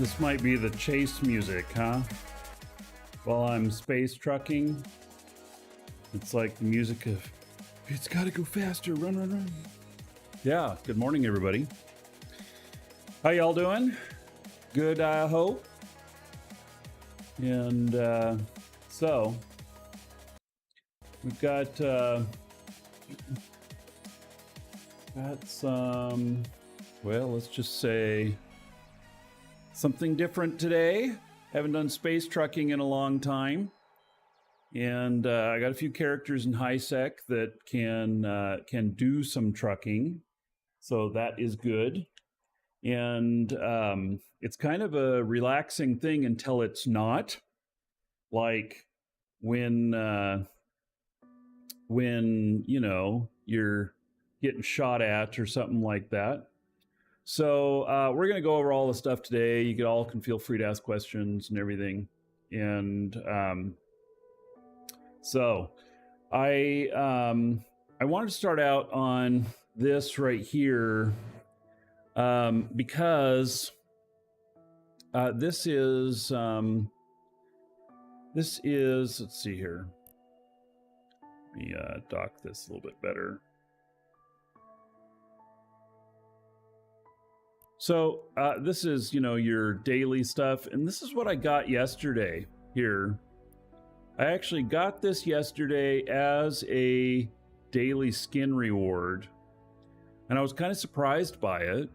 This might be the chase music, huh? While I'm space trucking. It's like the music of, it's gotta go faster, run, run, run. Yeah, good morning, everybody. How y'all doing? Good, I hope. And so, we've got some, well, let's just say something different today. Haven't done space trucking in a long time. And I got a few characters in high sec that can do some trucking. So that is good. And it's kind of a relaxing thing until it's not. Like when you know, you're getting shot at or something like that. So we're going to go over all the stuff today. You all can feel free to ask questions and everything. And so I wanted to start out on this right here because this is let's see here. Let me dock this a little bit better. So this is, you know, your daily stuff, and this is what I got yesterday here. I actually got this yesterday as a daily skin reward, and I was kind of surprised by it.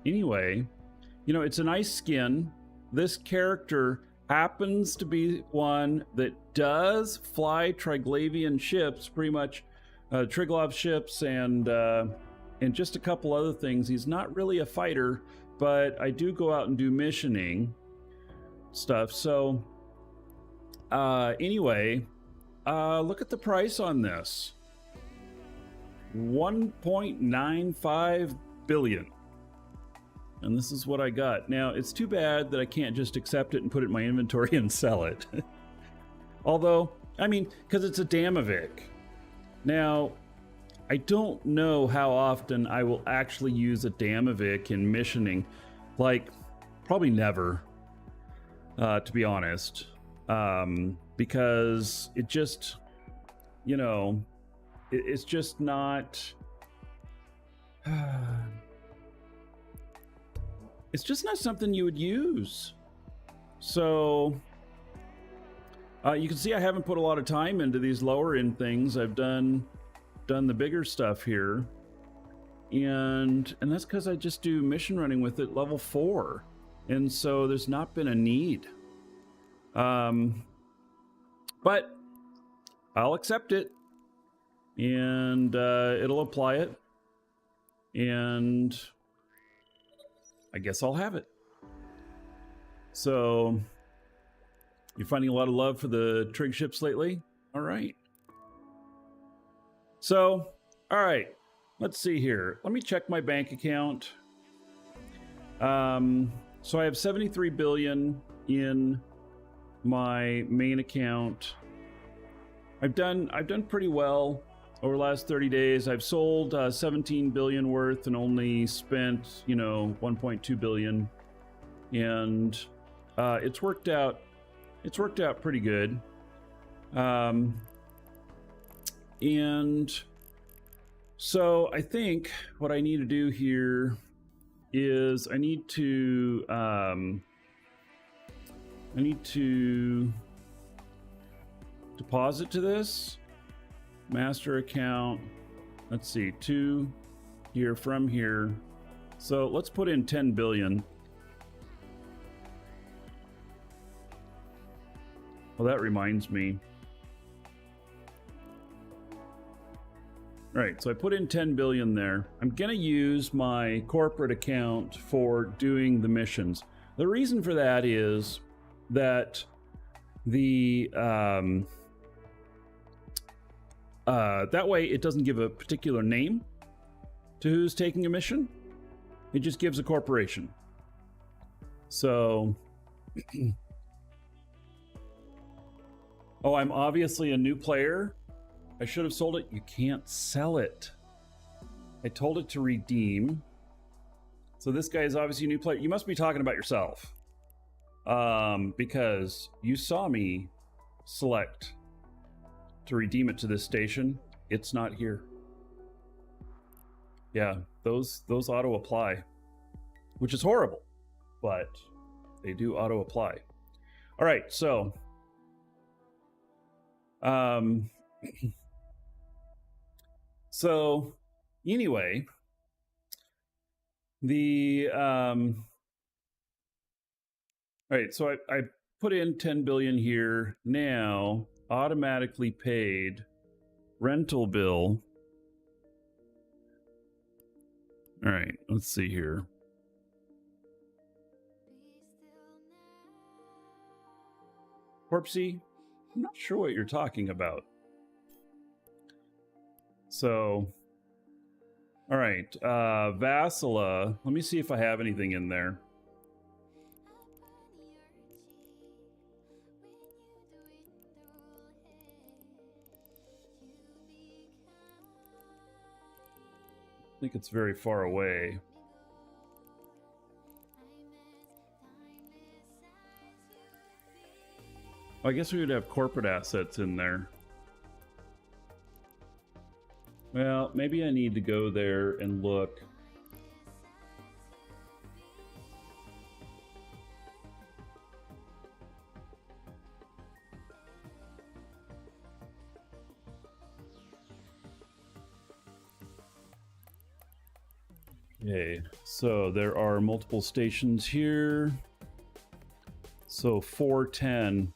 Anyway, you know, it's a nice skin. This character happens to be one that does fly Triglavian ships, pretty much Triglav ships and just a couple other things. He's not really a fighter, but I do go out and do missioning stuff. So anyway, look at the price on this. 1.95 billion. And this is what I got. Now, it's too bad that I can't just accept it and put it in my inventory and sell it. Although, I mean, because it's a Damovic. Now, I don't know how often I will actually use a Damovic in missioning. Like, probably never, to be honest. Because it just, you know, it's just not... It's just not something you would use. So you can see I haven't put a lot of time into these lower end things. I've done the bigger stuff here, and that's because I just do mission running with it level 4, and so there's not been a need. But I'll accept it, and it'll apply it, and I guess I'll have it. So, you're finding a lot of love for the trig ships lately? All right. So, all right. Let's see here. Let me check my bank account. So I have 73 billion in my main account. I've done pretty well over the last 30 days. I've sold 17 billion worth and only spent, you know, 1.2 billion. And it's worked out pretty good. And so I think what I need to do here is I need to deposit to this master account. Let's see, 2 here from here. So let's put in 10 billion. Well, that reminds me. All right, so I put in 10 billion there. I'm gonna use my corporate account for doing the missions. The reason for that is that the that way it doesn't give a particular name to who's taking a mission. It just gives a corporation. So oh, I'm obviously a new player. I should have sold it. You can't sell it. I told it to redeem. So this guy is obviously a new player. You must be talking about yourself. Because you saw me select to redeem it to this station. It's not here. Yeah, those auto apply, which is horrible, but they do auto apply. All right, so so anyway, the all right, so I put in 10 billion here. Now automatically paid rental bill. All right, let's see here. Corpsey, I'm not sure what you're talking about. So, all right, Vassala, let me see if I have anything in there. I think it's very far away. I guess we would have corporate assets in there. Well, maybe I need to go there and look. Okay, so there are multiple stations here. So 410.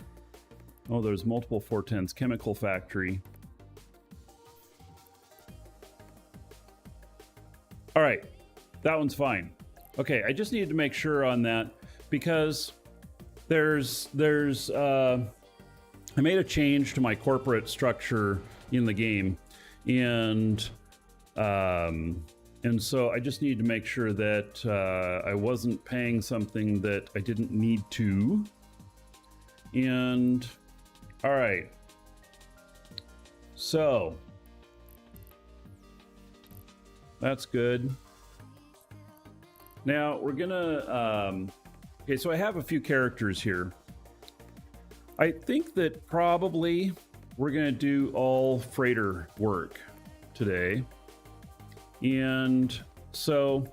Oh, there's multiple 410s. Chemical factory. All right, that one's fine. Okay, I just needed to make sure on that because there's I made a change to my corporate structure in the game, and so I just needed to make sure that I wasn't paying something that I didn't need to. And all right, so that's good. Now we're gonna okay, so I have a few characters here. I think that probably we're gonna do all freighter work today. And so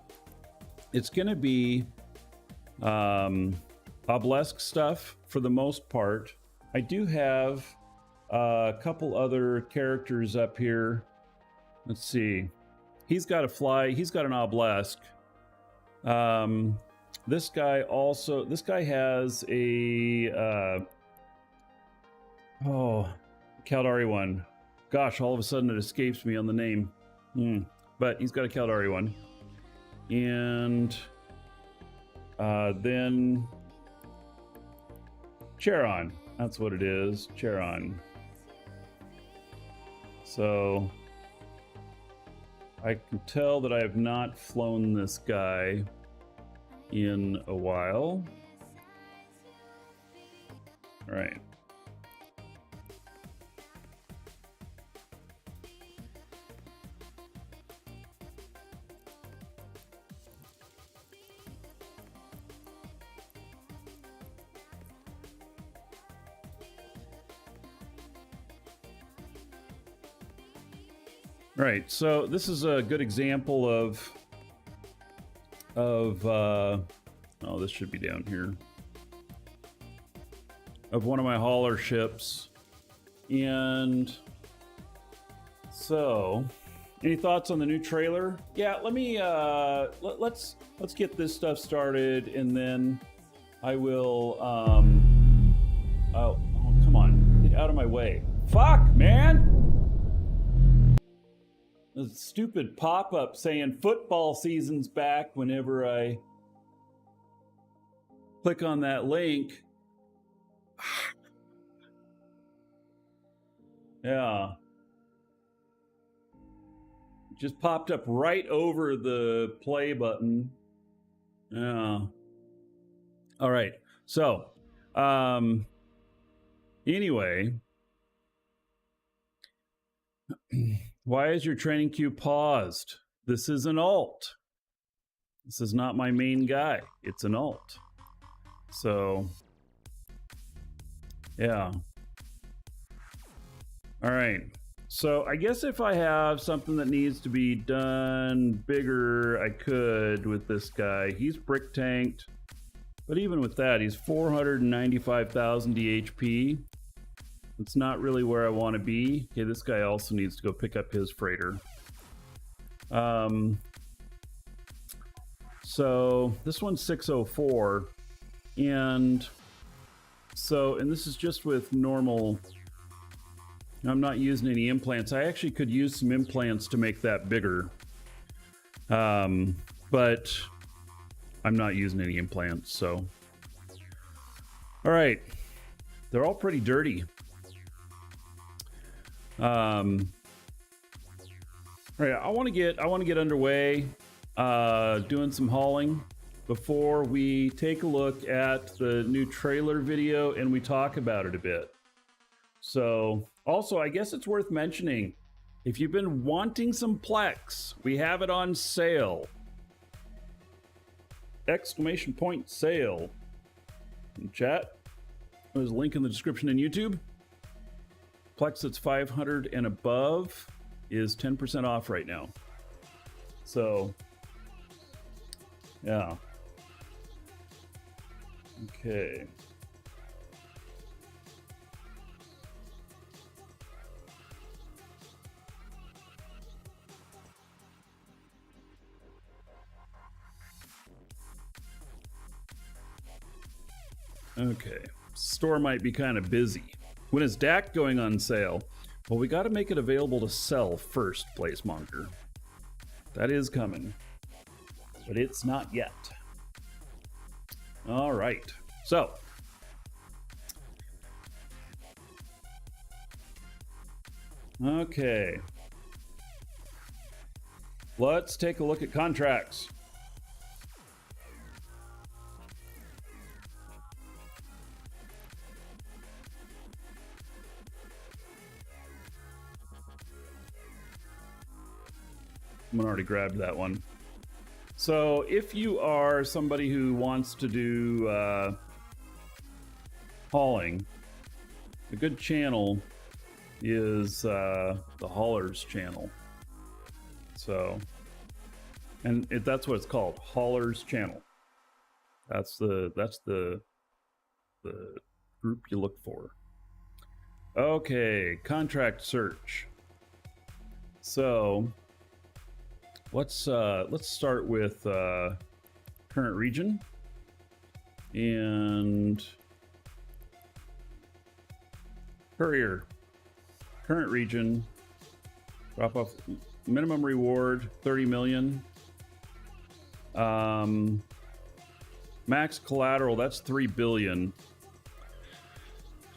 it's gonna be obelisk stuff for the most part. I do have a couple other characters up here. Let's see. He's got a fly. He's got an obelisk. This guy also. This guy has a Caldari one. Gosh, all of a sudden it escapes me on the name. But he's got a Caldari one. And then Charon. That's what it is. Charon. So I can tell that I have not flown this guy in a while. All right. Right, so this is a good example of oh, this should be down here, of one of my hauler ships. And so any thoughts on the new trailer? Yeah, let me let's get this stuff started, and then I will oh come on, get out of my way. Fuck, man. The stupid pop-up saying football season's back whenever I click on that link. Yeah. Just popped up right over the play button. Yeah. All right. So, anyway, Why is your training queue paused? This is an alt. This is not my main guy. It's an alt. So, yeah. All right. So I guess if I have something that needs to be done bigger, I could with this guy. He's brick tanked. But even with that, he's 495,000 DHP. It's not really where I want to be. Okay, this guy also needs to go pick up his freighter. So this one's 604. And this is just with normal. I'm not using any implants. I actually could use some implants to make that bigger. But I'm not using any implants, so. All right. They're all pretty dirty. All right, I want to get underway doing some hauling before we take a look at the new trailer video and we talk about it a bit. So, also, I guess it's worth mentioning, if you've been wanting some Plex, we have it on sale. Exclamation point sale. In chat, there's a link in the description in YouTube. Plex that's 500 and above is 10% off right now. So, yeah. Okay. Okay, store might be kind of busy. When is DAC going on sale? Well, we got to make it available to sell first, Placemonger. That is coming, but it's not yet. All right, so. Okay. Let's take a look at contracts. Someone already grabbed that one. So if you are somebody who wants to do hauling, a good channel is the haulers channel. So, and that's what it's called, haulers channel. That's the group you look for. Okay, contract search. So let's start with current region and courier. Current region, drop off minimum reward 30 million. Max collateral, that's 3 billion.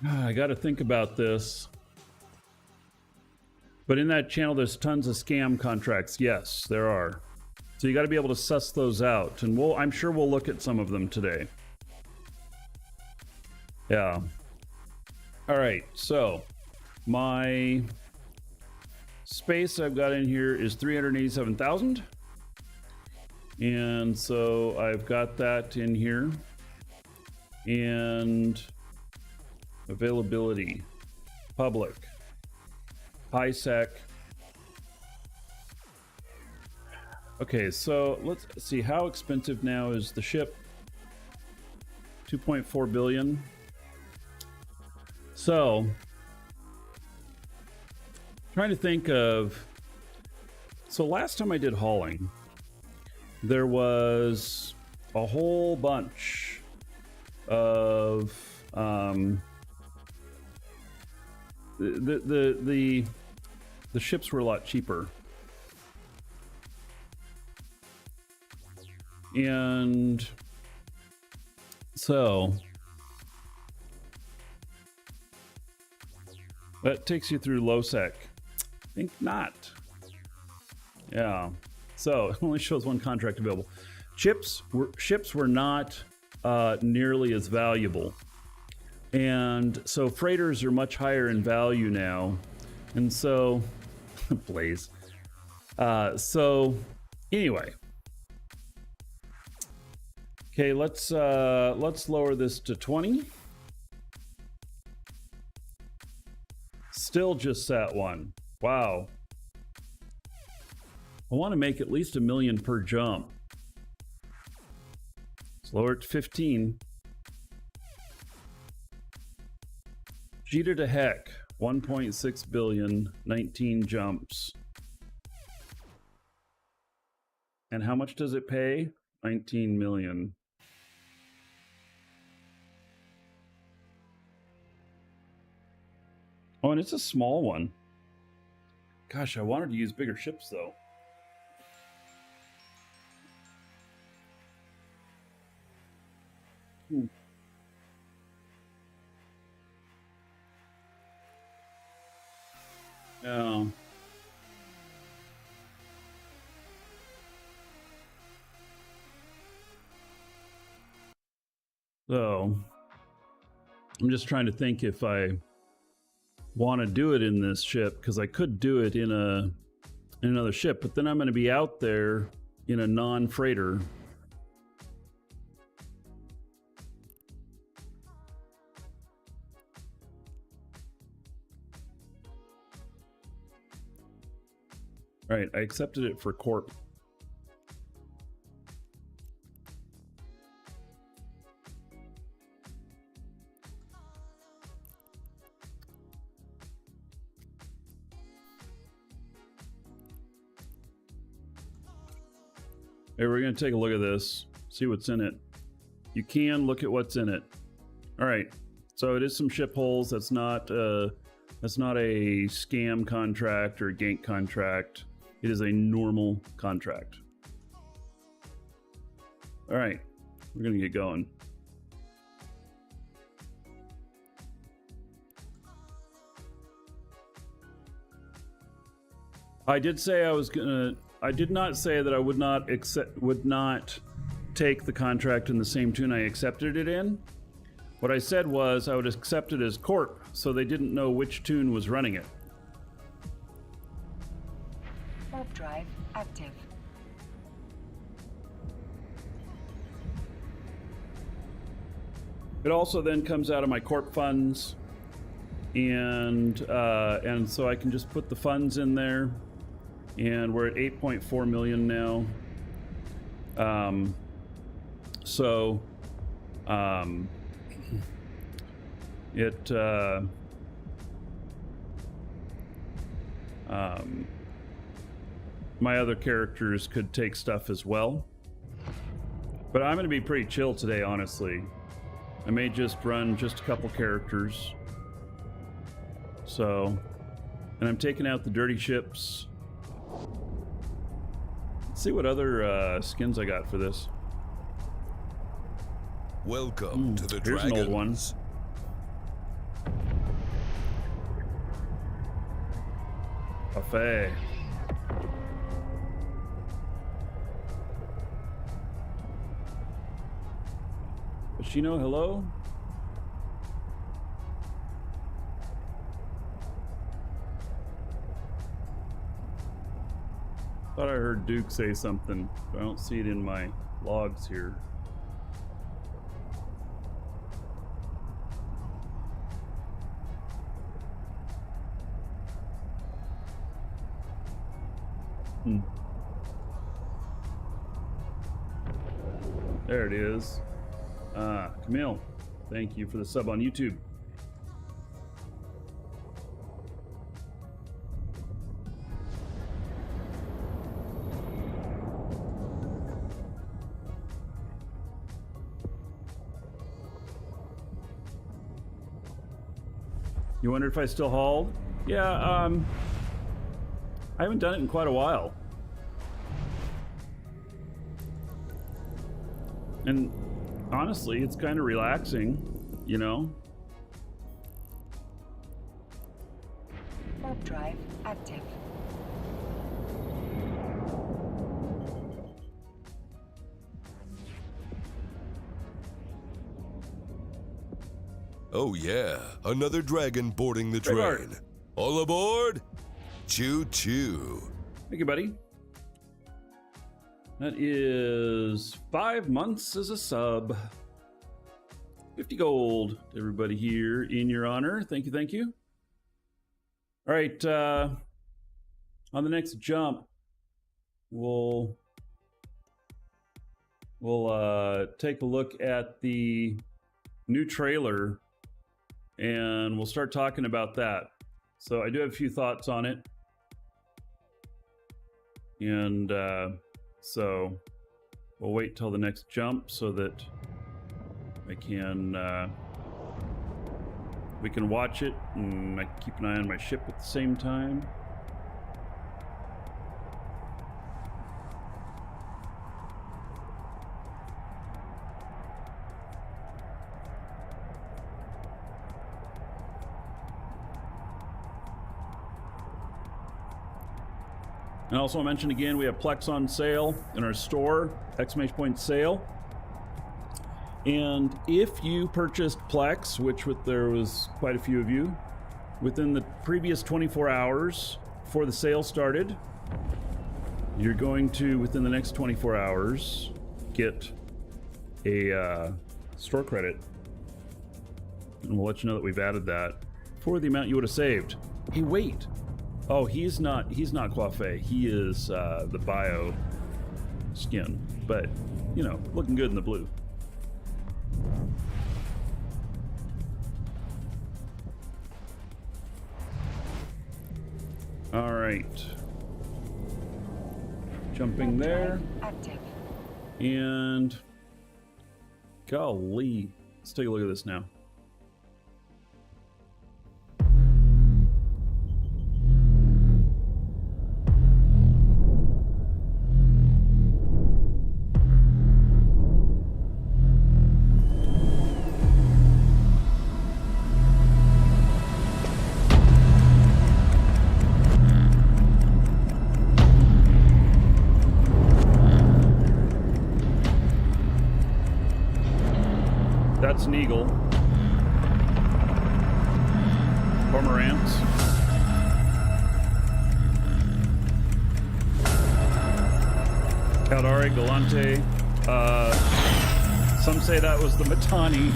I got to think about this. But in that channel, there's tons of scam contracts. Yes, there are. So you got to be able to suss those out. And I'm sure we'll look at some of them today. Yeah. All right. So my space I've got in here is 387,000. And so I've got that in here. And availability, public. High sec. Okay, so let's see, how expensive now is the ship? 2.4 billion. So, trying to think of, so last time I did hauling, there was a whole bunch of the ships were a lot cheaper, and so that takes you through low sec. I think not. Yeah. So it only shows one contract available. Ships were not nearly as valuable. And so freighters are much higher in value now. And so Blaze. So anyway. Okay, let's lower this to 20. Still just sat one. Wow. I want to make at least 1 million per jump. Let's lower it to 15. Cheater to heck. 1.6 billion, 19 jumps. And how much does it pay? 19 million. Oh, and it's a small one. Gosh, I wanted to use bigger ships though. Oh. So, I'm just trying to think if I want to do it in this ship, because I could do it in another ship, but then I'm going to be out there in a non-freighter. All right, I accepted it for Corp. Hey, we're going to take a look at this, see what's in it. You can look at what's in it. All right, so it is some ship holes. That's not a scam contract or a gank contract. It is a normal contract. All right, we're going to get going. I did say I was gonna. I did not say that I would not take the contract in the same tune I accepted it in. What I said was I would accept it as Corp, so they didn't know which tune was running it. Warp drive active. It also then comes out of my Corp funds, and so I can just put the funds in there. And we're at 8.4 million now. My other characters could take stuff as well. But I'm going to be pretty chill today, honestly. I may just run just a couple characters. So, and I'm taking out the dirty ships. Let's see what other skins I got for this. Welcome to the Here's Dragons. an old one. Buffet. Pacino, hello? Thought I heard Duke say something, but I don't see it in my logs here. There it is. Camille, thank you for the sub on YouTube. You wonder if I still hauled? Yeah, I haven't done it in quite a while. And honestly, it's kind of relaxing, you know? Warp drive active. Oh yeah, another dragon boarding the train. All aboard! Choo-choo. Thank you, buddy. That is 5 months as a sub. 50 gold to everybody here in your honor. Thank you, thank you. All right, on the next jump, we'll take a look at the new trailer and we'll start talking about that. So I do have a few thoughts on it. And so we'll wait till the next jump so that I can we can watch it and I can keep an eye on my ship at the same time. And also I mentioned again, we have Plex on sale in our store, ! sale. And if you purchased Plex, which there was quite a few of you, within the previous 24 hours before the sale started, you're going to, within the next 24 hours, get a store credit. And we'll let you know that we've added that for the amount you would have saved. Hey, wait. Oh, he's not coiffé. He is the bio skin, but you know, looking good in the blue. All right. Jumping there. Active. And golly, let's take a look at this now. That's an eagle. Cormorants. Caldari, Galante. Some say that was the Matani.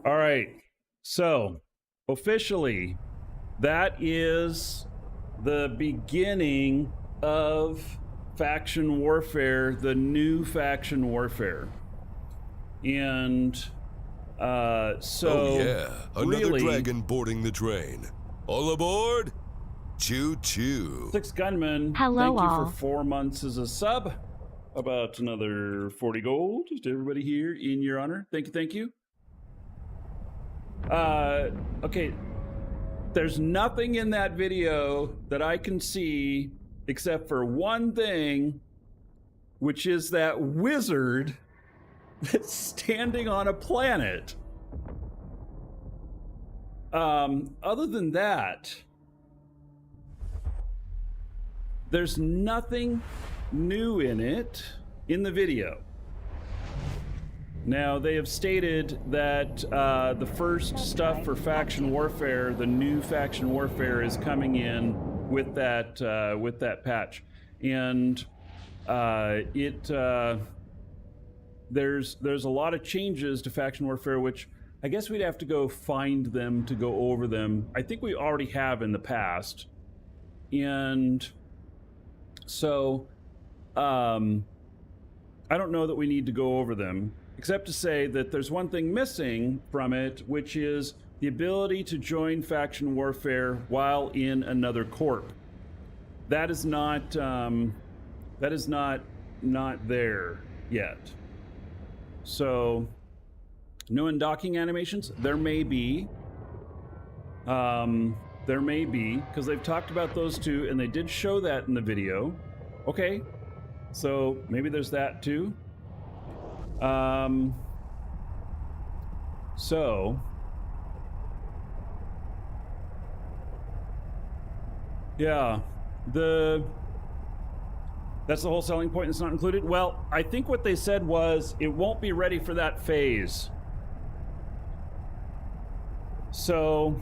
All right, so officially, that is the beginning of faction warfare, the new faction warfare. And so Oh yeah, another really, dragon boarding the train. All aboard? Choo-choo. Six Gunman, Hello, thank you all. for 4 months as a sub. About another 40 gold to everybody here in your honor. Thank you, thank you. Okay, there's nothing in that video that I can see except for one thing, which is that wizard that's standing on a planet. Other than that, there's nothing new in it in the video. Now, they have stated that the first stuff for faction warfare, the new faction warfare, is coming in with that patch, and there's a lot of changes to faction warfare, which I guess we'd have to go find them to go over them. I think we already have in the past, and so I don't know that we need to go over them, except to say that there's one thing missing from it, which is the ability to join faction warfare while in another corp. That is not there yet. So, no undocking animations. There may be, because they've talked about those too, and they did show that in the video. Okay, so maybe there's that too. So yeah, That's the whole selling point. It's not included. Well, I think what they said was it won't be ready for that phase. So,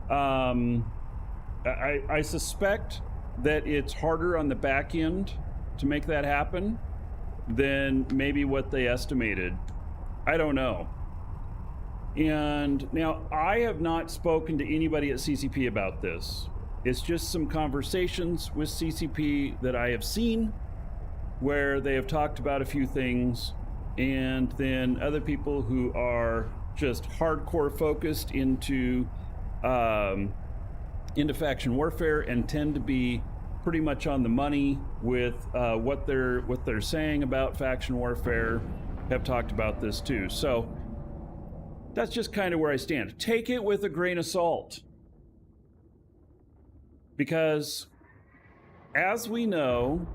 I suspect that it's harder on the back end to make that happen than maybe what they estimated. I don't know. And now I have not spoken to anybody at CCP about this. It's just some conversations with CCP that I have seen where they have talked about a few things, and then other people who are just hardcore focused into faction warfare and tend to be pretty much on the money with what they're saying about faction warfare have talked about this too. So that's just kind of where I stand. Take it with a grain of salt. Because, as we know,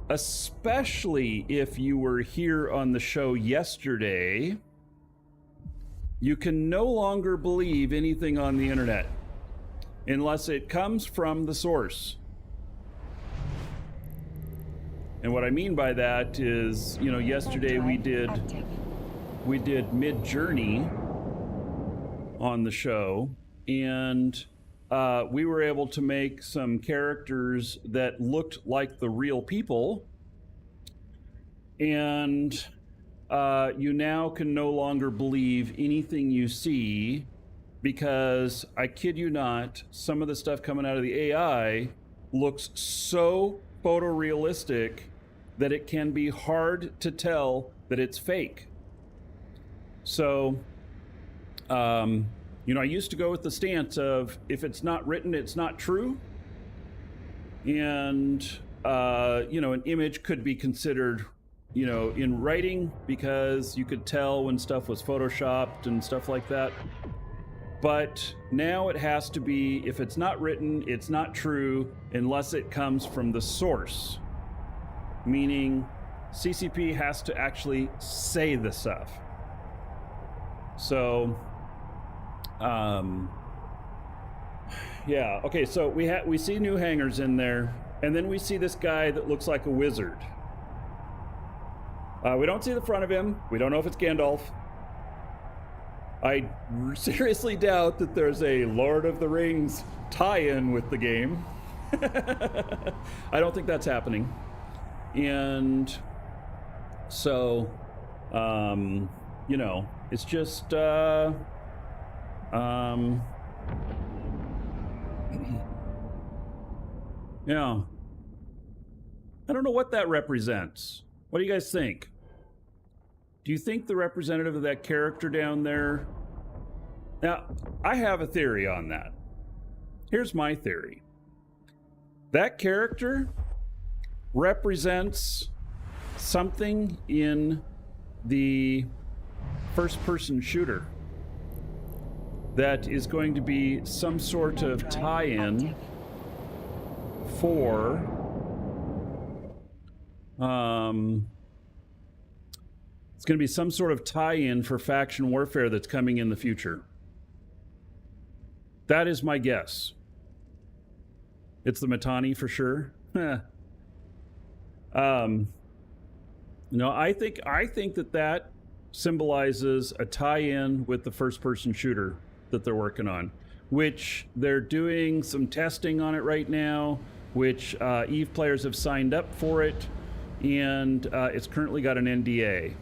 especially if you were here on the show yesterday, you can no longer believe anything on the internet unless it comes from the source. And what I mean by that is, you know, yesterday we did Mid-Journey on the show, and we were able to make some characters that looked like the real people, and you now can no longer believe anything you see, because I kid you not, some of the stuff coming out of the AI looks so photorealistic that it can be hard to tell that it's fake. So, you know, I used to go with the stance of if it's not written, it's not true. And, you know, an image could be considered, you know, in writing because you could tell when stuff was photoshopped and stuff like that. But now it has to be, if it's not written, it's not true unless it comes from the source. Meaning CCP has to actually say the stuff. So, yeah, okay, so we see new hangars in there, and then we see this guy that looks like a wizard. We don't see the front of him. We don't know if it's Gandalf. I seriously doubt that there's a Lord of the Rings tie-in with the game. I don't think that's happening. And so, you know, it's just, yeah. I don't know what that represents. What do you guys think? Do you think the representative of that character down there... Now, I have a theory on that. Here's my theory. That character represents something in the first-person shooter that is going to be some sort of tie-in for it's going to be some sort of tie-in for faction warfare that's coming in the future. That is my guess. It's the Mittani for sure. No, I think that symbolizes a tie-in with the first-person shooter that they're working on, which they're doing some testing on it right now, which EVE players have signed up for it, and it's currently got an NDA.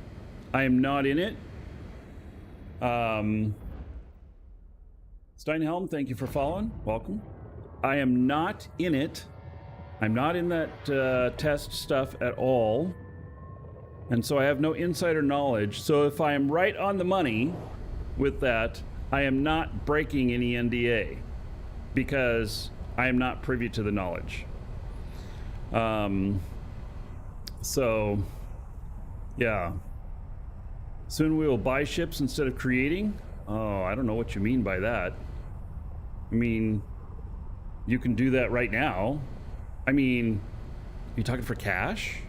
I am not in it. Steinhelm, thank you for following. Welcome. I am not in it. I'm not in that test stuff at all. And so I have no insider knowledge. So if I am right on the money with that, I am not breaking any NDA because I am not privy to the knowledge. So, yeah. Soon we will buy ships instead of creating? Oh, I don't know what you mean by that. I mean, you can do that right now. I mean, are you talking for cash?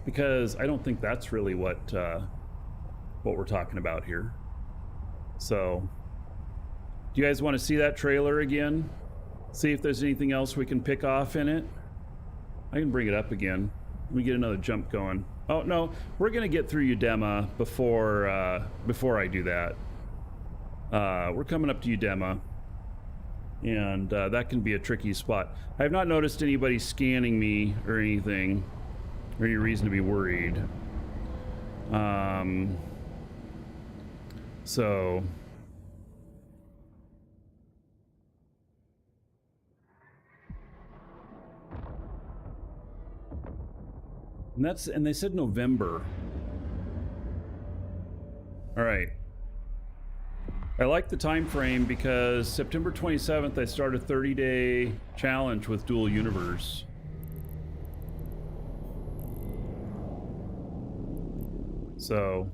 Because I don't think that's really what we're talking about here. So, do you guys want to see that trailer again? See if there's anything else we can pick off in it. I can bring it up again. Let me get another jump going. Oh no, we're gonna get through Udema before I do that. We're coming up to Udema, and that can be a tricky spot. I have not noticed anybody scanning me or anything, or any reason to be worried. So and they said November. All right. I like the time frame because September 27th I start a 30-day challenge with Dual Universe. So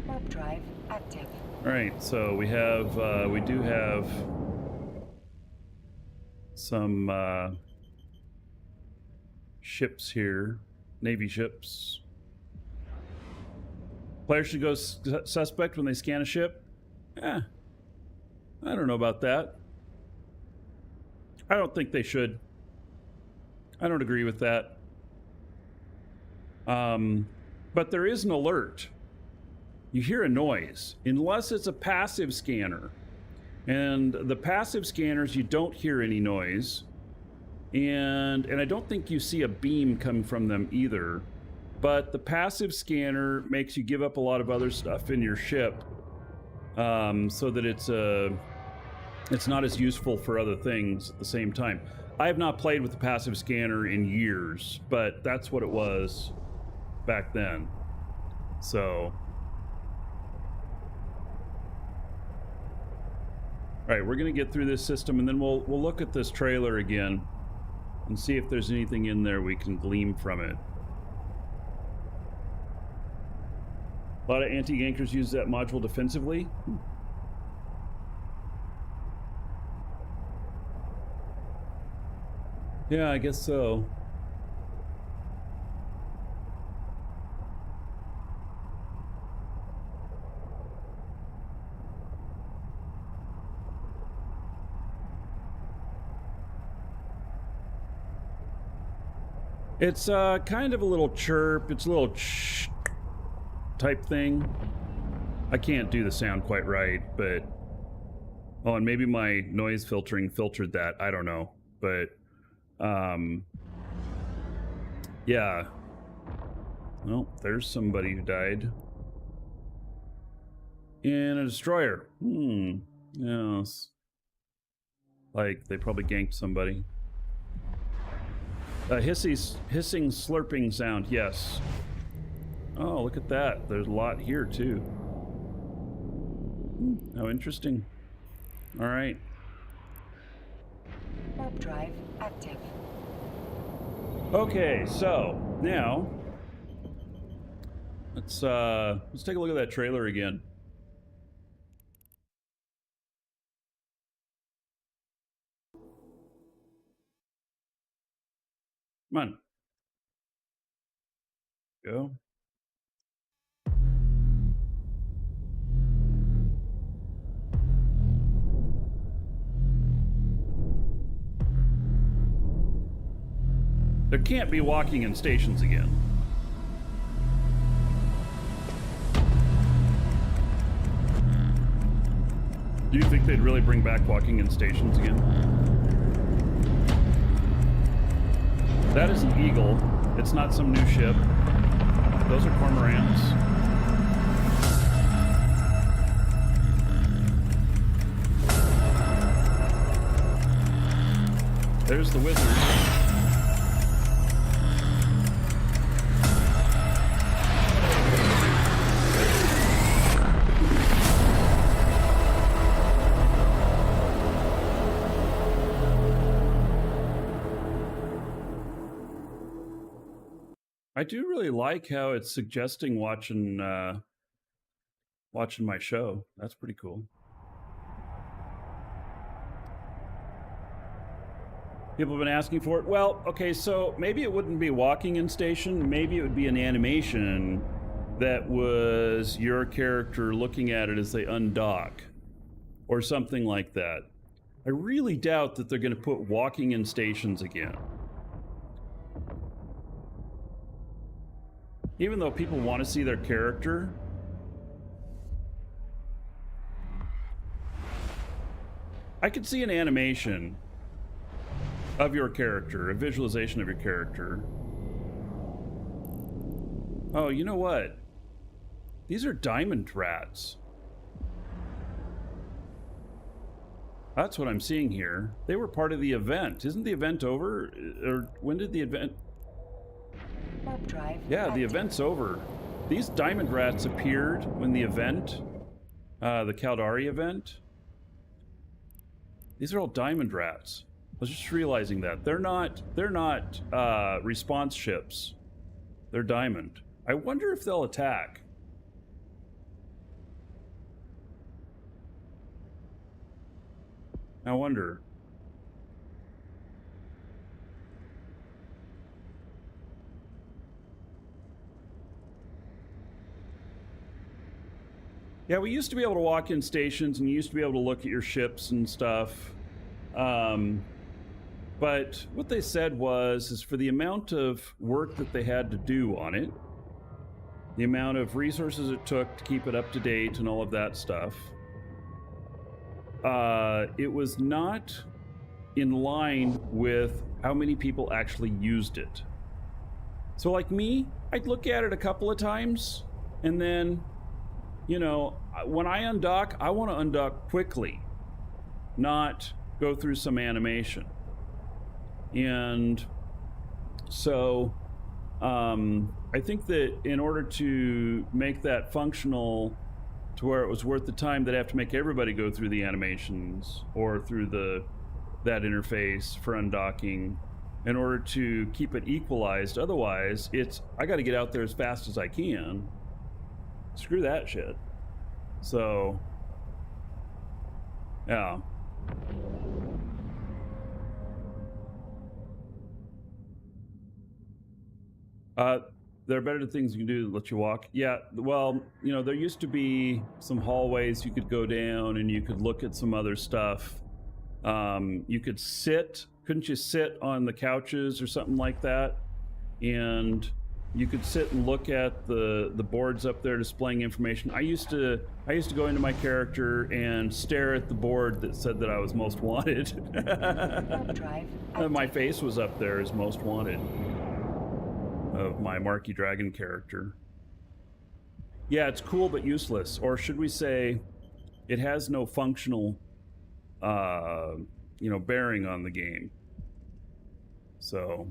Warp drive active. all right, so we do have some ships here, Navy ships. Players should go suspect when they scan a ship. I don't know about that. I don't think they should. I don't agree with that. But there is an alert. You hear a noise, unless it's a passive scanner. And the passive scanners, you don't hear any noise. And I don't think you see a beam come from them either. But the passive scanner makes you give up a lot of other stuff in your ship, so that it's not as useful for other things at the same time. I have not played with the passive scanner in years, but that's what it was back then. So, all right, we're gonna get through this system, and then we'll look at this trailer again and see if there's anything in there we can glean from it. A lot of anti-gankers use that module defensively. Yeah, I guess so. It's kind of a little chirp. It's a little type thing. I can't do the sound quite right, but oh, and maybe my noise filtering filtered that. I don't know, but yeah. Well, there's somebody who died in a destroyer. Yes. Like they probably ganked somebody. Hissing, slurping sound. Yes. Oh, look at that. There's a lot here, too. How interesting. All right. Warp drive active. Okay, so now let's take a look at that trailer again. Come on. Go. There can't be walking in stations again. Do you think they'd really bring back walking in stations again? That is an Eagle. It's not some new ship. Those are cormorants. There's the Wizard. I do really like how it's suggesting watching my show. That's pretty cool. People have been asking for it. Well, okay, so maybe it wouldn't be walking in station. Maybe it would be an animation that was your character looking at it as they undock or something like that. I really doubt that they're going to put walking in stations again. Even though people want to see their character. I could see an animation of your character, a visualization of your character. Oh, you know what? These are diamond rats. That's what I'm seeing here. They were part of the event. Isn't the event over? Or when did the event... Warp drive Yeah, the active. event's over. These diamond rats appeared when the event, the Caldari event. These are all diamond rats. I was just realizing that. They're not response ships. They're diamond. I wonder if they'll attack. I wonder. Yeah, we used to be able to walk in stations and you used to be able to look at your ships and stuff. But what they said is for the amount of work that they had to do on it, the amount of resources it took to keep it up to date and all of that stuff, it was not in line with how many people actually used it. So like me, I'd look at it a couple of times, and then, you know, when I undock, I want to undock quickly, not go through some animation. And so I think that in order to make that functional to where it was worth the time, they'd have to make everybody go through the animations or through that interface for undocking in order to keep it equalized. Otherwise, I got to get out there as fast as I can. Screw that shit. So, yeah. There are better things you can do to let you walk. Yeah, well, you know, there used to be some hallways you could go down and you could look at some other stuff. You could sit, couldn't you sit on the couches or something like that? And you could sit and look at the boards up there displaying information. I used to go into my character and stare at the board that said that I was most wanted. Warp drive active. My face was up there as most wanted of my Markee Dragon character. Yeah, it's cool but useless. Or should we say, it has no functional, bearing on the game. So,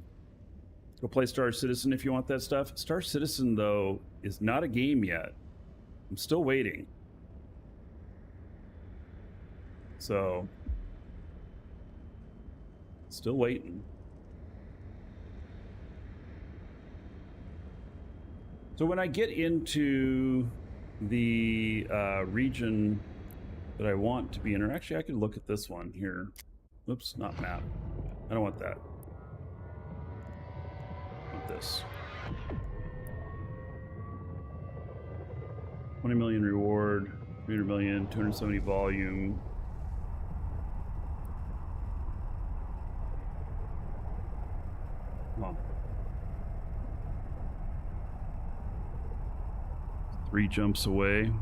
go play Star Citizen if you want that stuff. Star Citizen, though, is not a game yet. I'm still waiting. So, still waiting. So when I get into the region that I want to be in, or actually I could look at this one here. Oops, not map. I don't want that. I want this. 20 million reward, 300 million, 270 volume. Come on. 3 jumps away.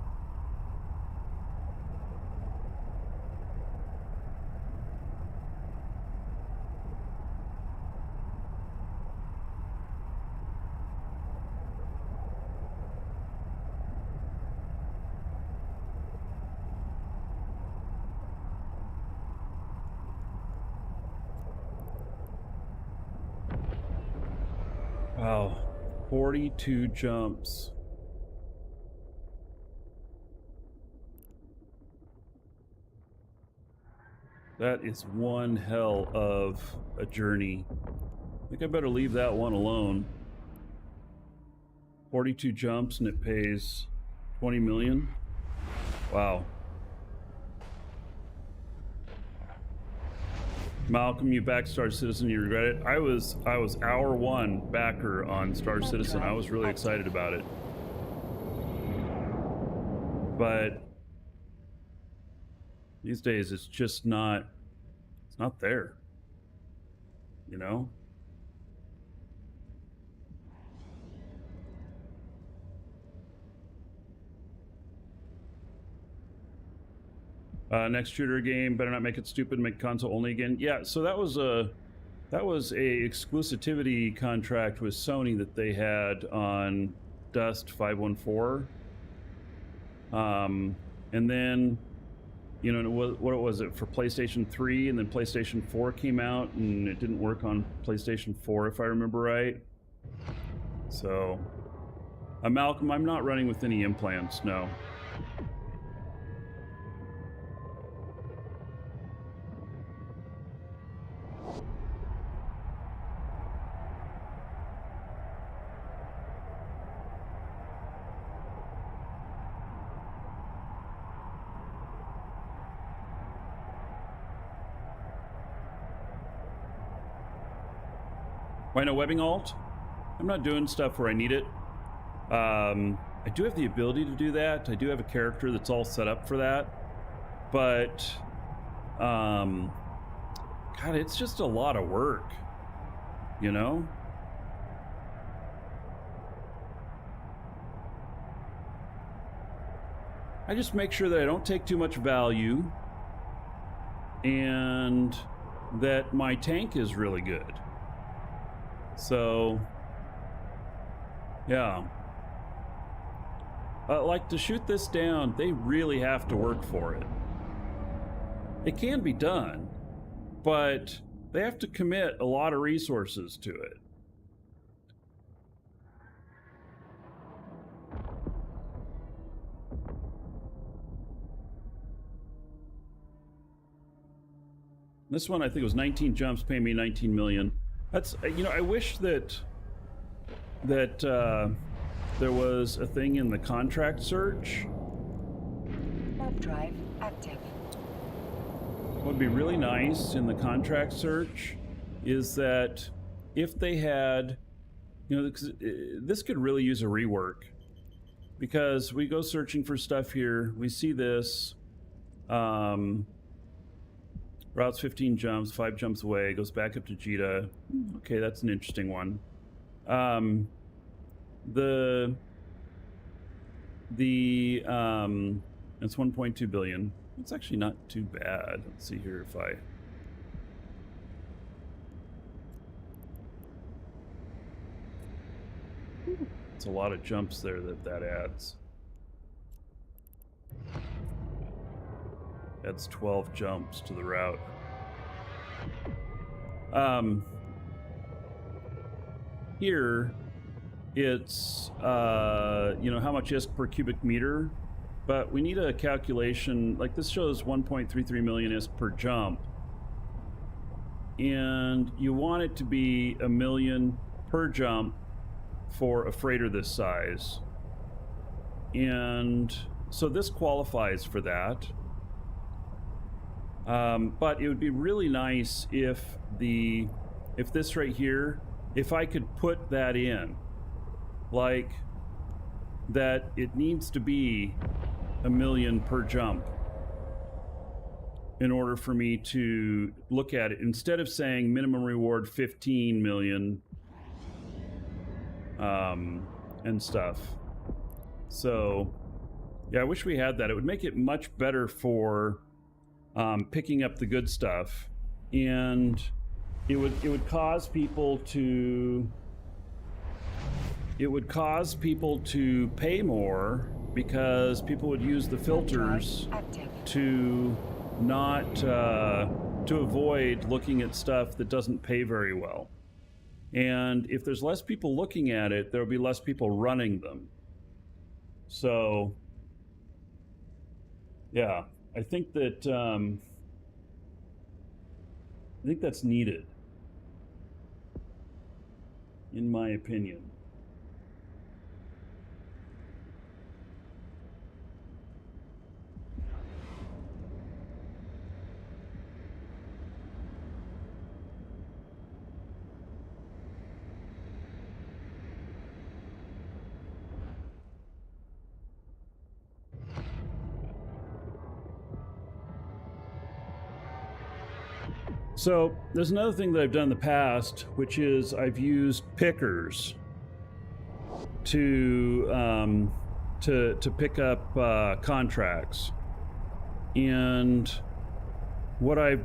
Wow, 42 jumps. That is one hell of a journey. I think I better leave that one alone. 42 jumps and it pays 20 million. Wow. Malcolm, you backed Star Citizen, you regret it? I was hour 1 backer on Star Citizen. I was really excited about it. But these days it's just not not there. You know? Next shooter game, better not make it stupid, make console only again. Yeah, so that was a exclusivity contract with Sony that they had on Dust 514. And then, you know, what was it for PlayStation 3, and then PlayStation 4 came out and it didn't work on PlayStation 4 if I remember right. So, Malcolm, I'm not running with any implants, no. Why no webbing alt? I'm not doing stuff where I need it. I do have the ability to do that. I do have a character that's all set up for that. But, God, it's just a lot of work, you know? I just make sure that I don't take too much value and that my tank is really good. So, yeah. Like, to shoot this down, they really have to work for it. It can be done, but they have to commit a lot of resources to it. This one, I think it was 19 jumps, pay me 19 million. That's, you know, I wish that there was a thing in the contract search. Warp drive active. What would be really nice in the contract search is that if they had, you know, this could really use a rework, because we go searching for stuff here, we see this, routes 15 jumps, 5 jumps away, goes back up to Jita. Okay, that's an interesting one. It's 1.2 billion. It's actually not too bad. Let's see here if I... It's a lot of jumps there that adds. That's 12 jumps to the route. Here, it's, you know, how much ISK per cubic meter, but we need a calculation, like this shows 1.33 million ISK per jump, and you want it to be 1 million per jump for a freighter this size. And so this qualifies for that. But it would be really nice if this right here, if I could put that in, like that it needs to be 1 million per jump in order for me to look at it, instead of saying minimum reward 15 million and stuff. So yeah, I wish we had that. It would make it much better for picking up the good stuff, and it would cause people to pay more, because people would use the filters to not to avoid looking at stuff that doesn't pay very well. And if there's less people looking at it, there'll be less people running them. So yeah, I think that that's needed, in my opinion. So there's another thing that I've done in the past, which is I've used pickers to pick up contracts. And what I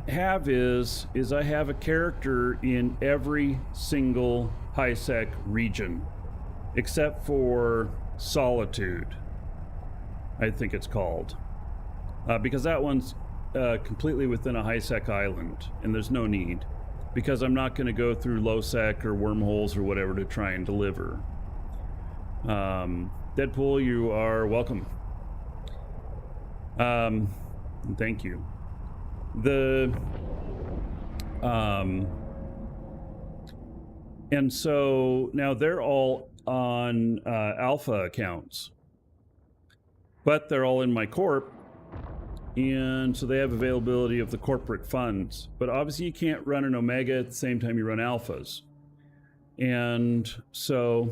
have is I have a character in every single high-sec region, except for Solitude, I think it's called, because that one's completely within a high-sec island, and there's no need, because I'm not going to go through low-sec or wormholes or whatever to try and deliver. Deadpool, you are welcome. Thank you. And so now they're all on alpha accounts, but they're all in my corp, and so they have availability of the corporate funds. But obviously you can't run an omega at the same time you run alphas. And so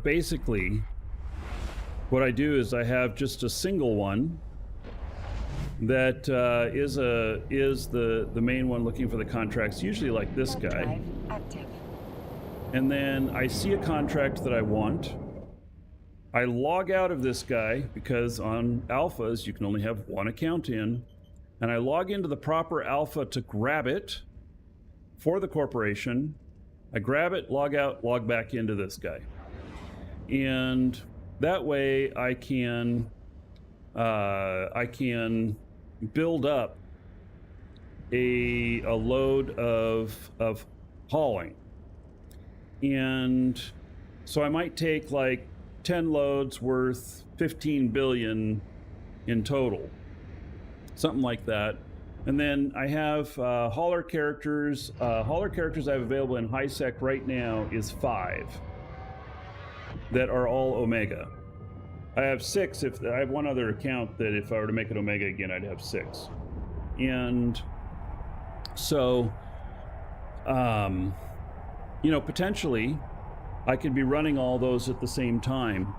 basically what I do is I have just a single one that is the main one looking for the contracts, usually like this Warp guy. drive active. And then I see a contract that I want. I log out of this guy, because on alphas you can only have one account in, and I log into the proper alpha to grab it for the corporation. I grab it, log out, log back into this guy. And that way I can build up a load of hauling. And so I might take like 10 loads worth 15 billion in total, something like that. And then I have hauler characters. Hauler characters I have available in high sec right now is 5 that are all omega. I have 6 if I have one other account that if I were to make it omega again, I'd have 6. And so you know, potentially I could be running all those at the same time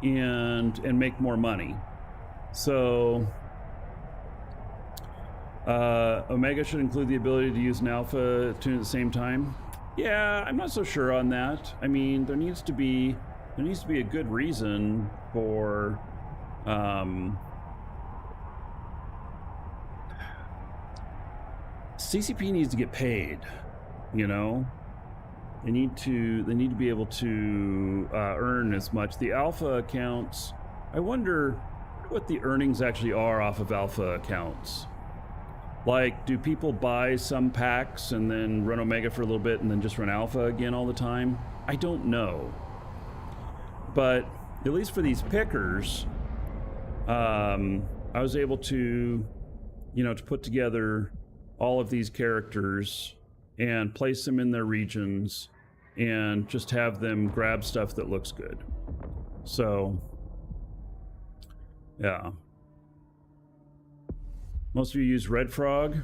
and make more money. So omega should include the ability to use an alpha tune at the same time. Yeah, I'm not so sure on that. I mean, there needs to be a good reason for CCP needs to get paid, you know. They need to be able to earn as much. The alpha accounts, I wonder what the earnings actually are off of alpha accounts. Like, do people buy some packs and then run omega for a little bit and then just run alpha again all the time? I don't know. But at least for these pickers, I was able to, you know, to put together all of these characters and place them in their regions and just have them grab stuff that looks good. So, yeah. Most of you use Red Frog.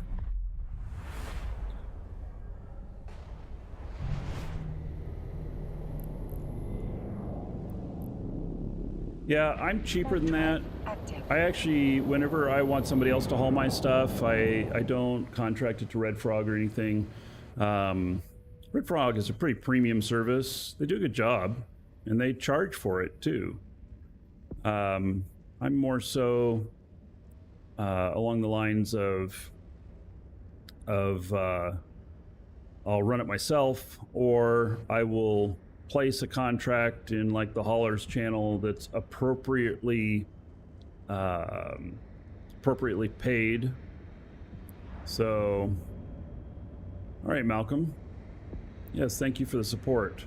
Yeah, I'm cheaper than that. I actually, whenever I want somebody else to haul my stuff, I don't contract it to Red Frog or anything. Red Frog is a pretty premium service. They do a good job, and they charge for it too. I'm more so along the lines of I'll run it myself, or I will place a contract in like the haulers channel that's appropriately paid. So, all right, Malcolm. Yes, thank you for the support.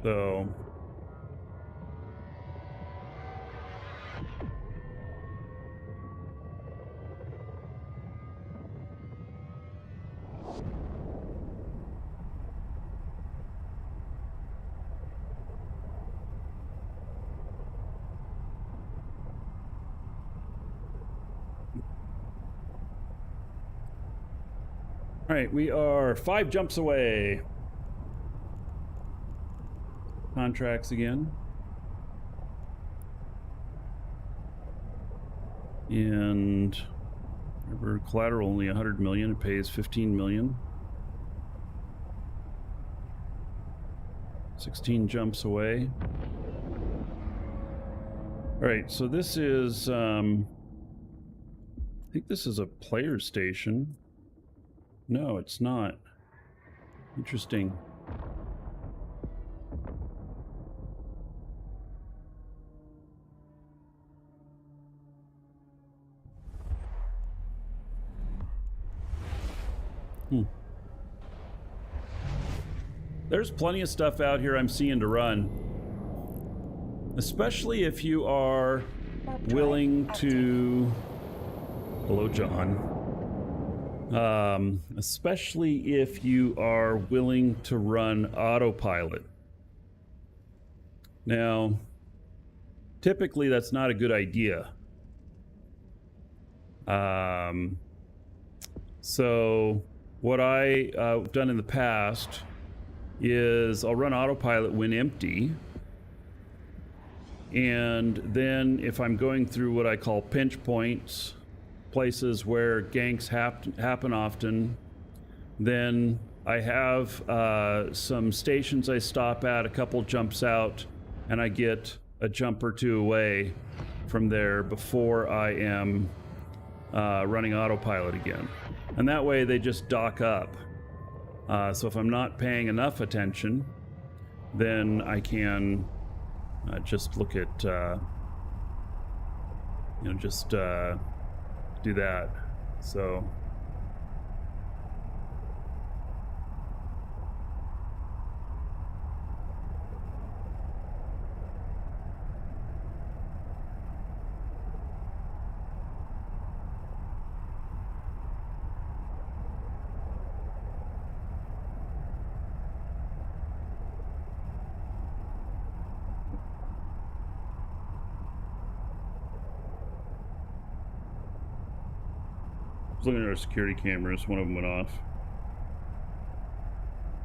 So, all right, we are 5 jumps away. Contracts again. And remember, collateral only 100 million. It pays 15 million. 16 jumps away. All right, so this is, I think this is a player station. No, it's not. Interesting. There's plenty of stuff out here I'm seeing to run. Especially if you are willing to... Hello, John. Especially if you are willing to run Autopilot. Now, typically that's not a good idea. So what I've done in the past is I'll run Autopilot when empty, and then if I'm going through what I call pinch points, places where ganks happen often, then I have some stations I stop at, a couple jumps out, and I get a jump or two away from there before I am running Autopilot again. And that way they just dock up. So if I'm not paying enough attention, then I can just look at, just do that. So. Looking at our security cameras, one of them went off.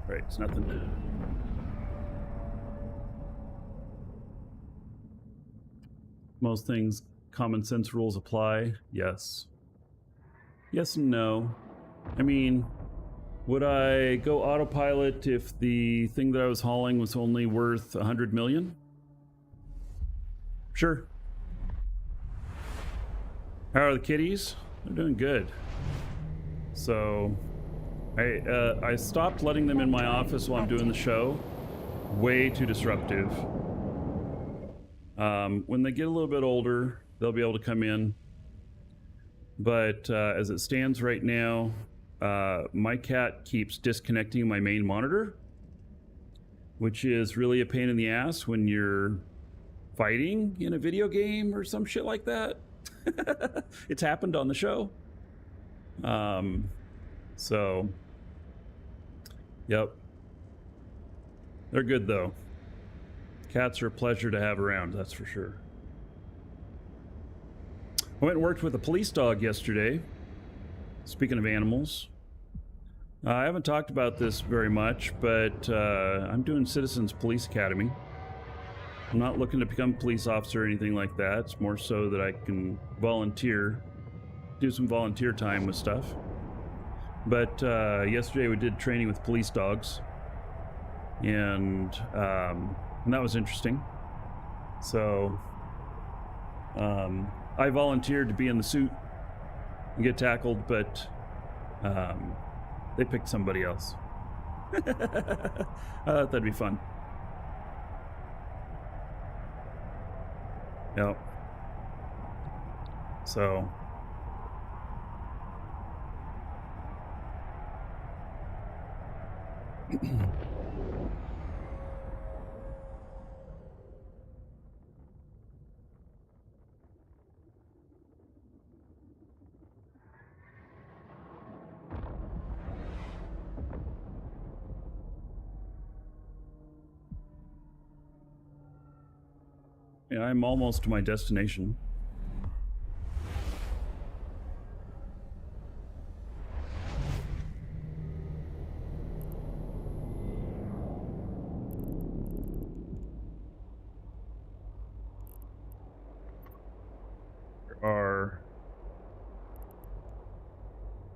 Right, it's nothing. Most things, common sense rules apply. Yes. Yes and no. I mean, would I go Autopilot if the thing that I was hauling was only worth 100 million? Sure. How are the kitties? They're doing good. So I stopped letting them in my office while I'm doing the show. Way too disruptive. When they get a little bit older, they'll be able to come in. But as it stands right now, my cat keeps disconnecting my main monitor, which is really a pain in the ass when you're fighting in a video game or some shit like that. It's happened on the show. So, yep. They're good though. Cats are a pleasure to have around, that's for sure. I went and worked with a police dog yesterday. Speaking of animals. I haven't talked about this very much, but I'm doing Citizens Police Academy. I'm not looking to become a police officer or anything like that. It's more so that I can volunteer, do some volunteer time with stuff. But yesterday we did training with police dogs, and that was interesting. So I volunteered to be in the suit and get tackled, but they picked somebody else. I thought that'd be fun. Yep. So. Yeah, I'm almost to my destination. There are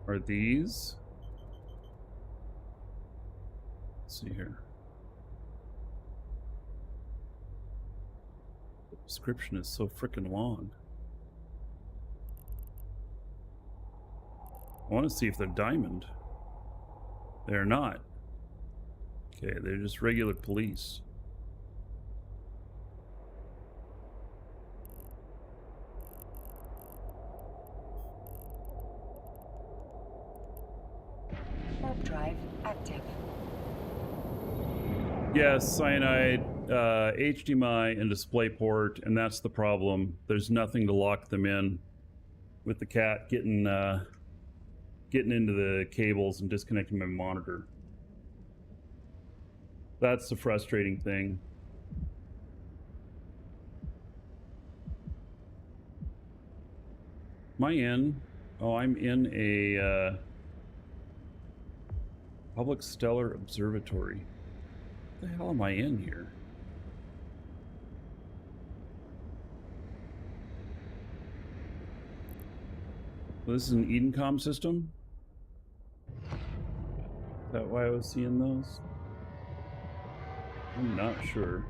are these. Let's see here. The description is so freaking long. I want to see if they're diamond. They're not. Okay, they're just regular police. Warp drive active. Yes, cyanide, HDMI, and DisplayPort, and that's the problem. There's nothing to lock them in with the cat getting into the cables and disconnecting my monitor. That's the frustrating thing. Am I in? Oh, I'm in a public stellar observatory. What the hell am I in here? Well, this is an Edencom system? Is that why I was seeing those? I'm not sure.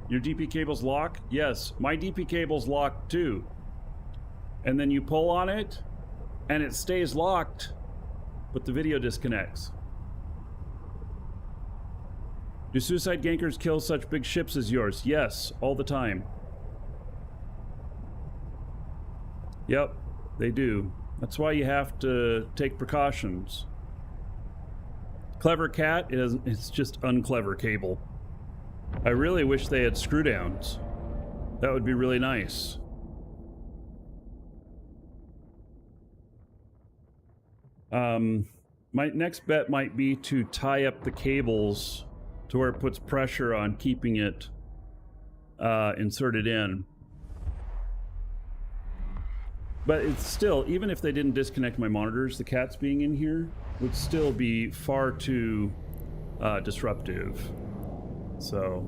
Your DP cable's locked? Yes, my DP cable's locked too. And then you pull on it, and it stays locked, but the video disconnects. Do suicide gankers kill such big ships as yours? Yes, all the time. Yep, they do. That's why you have to take precautions. Clever cat it's just unclever cable. I really wish they had screw downs. That would be really nice. My next bet might be to tie up the cables to where it puts pressure on keeping it inserted in. But it's still, even if they didn't disconnect my monitors, the cats being in here would still be far too disruptive. So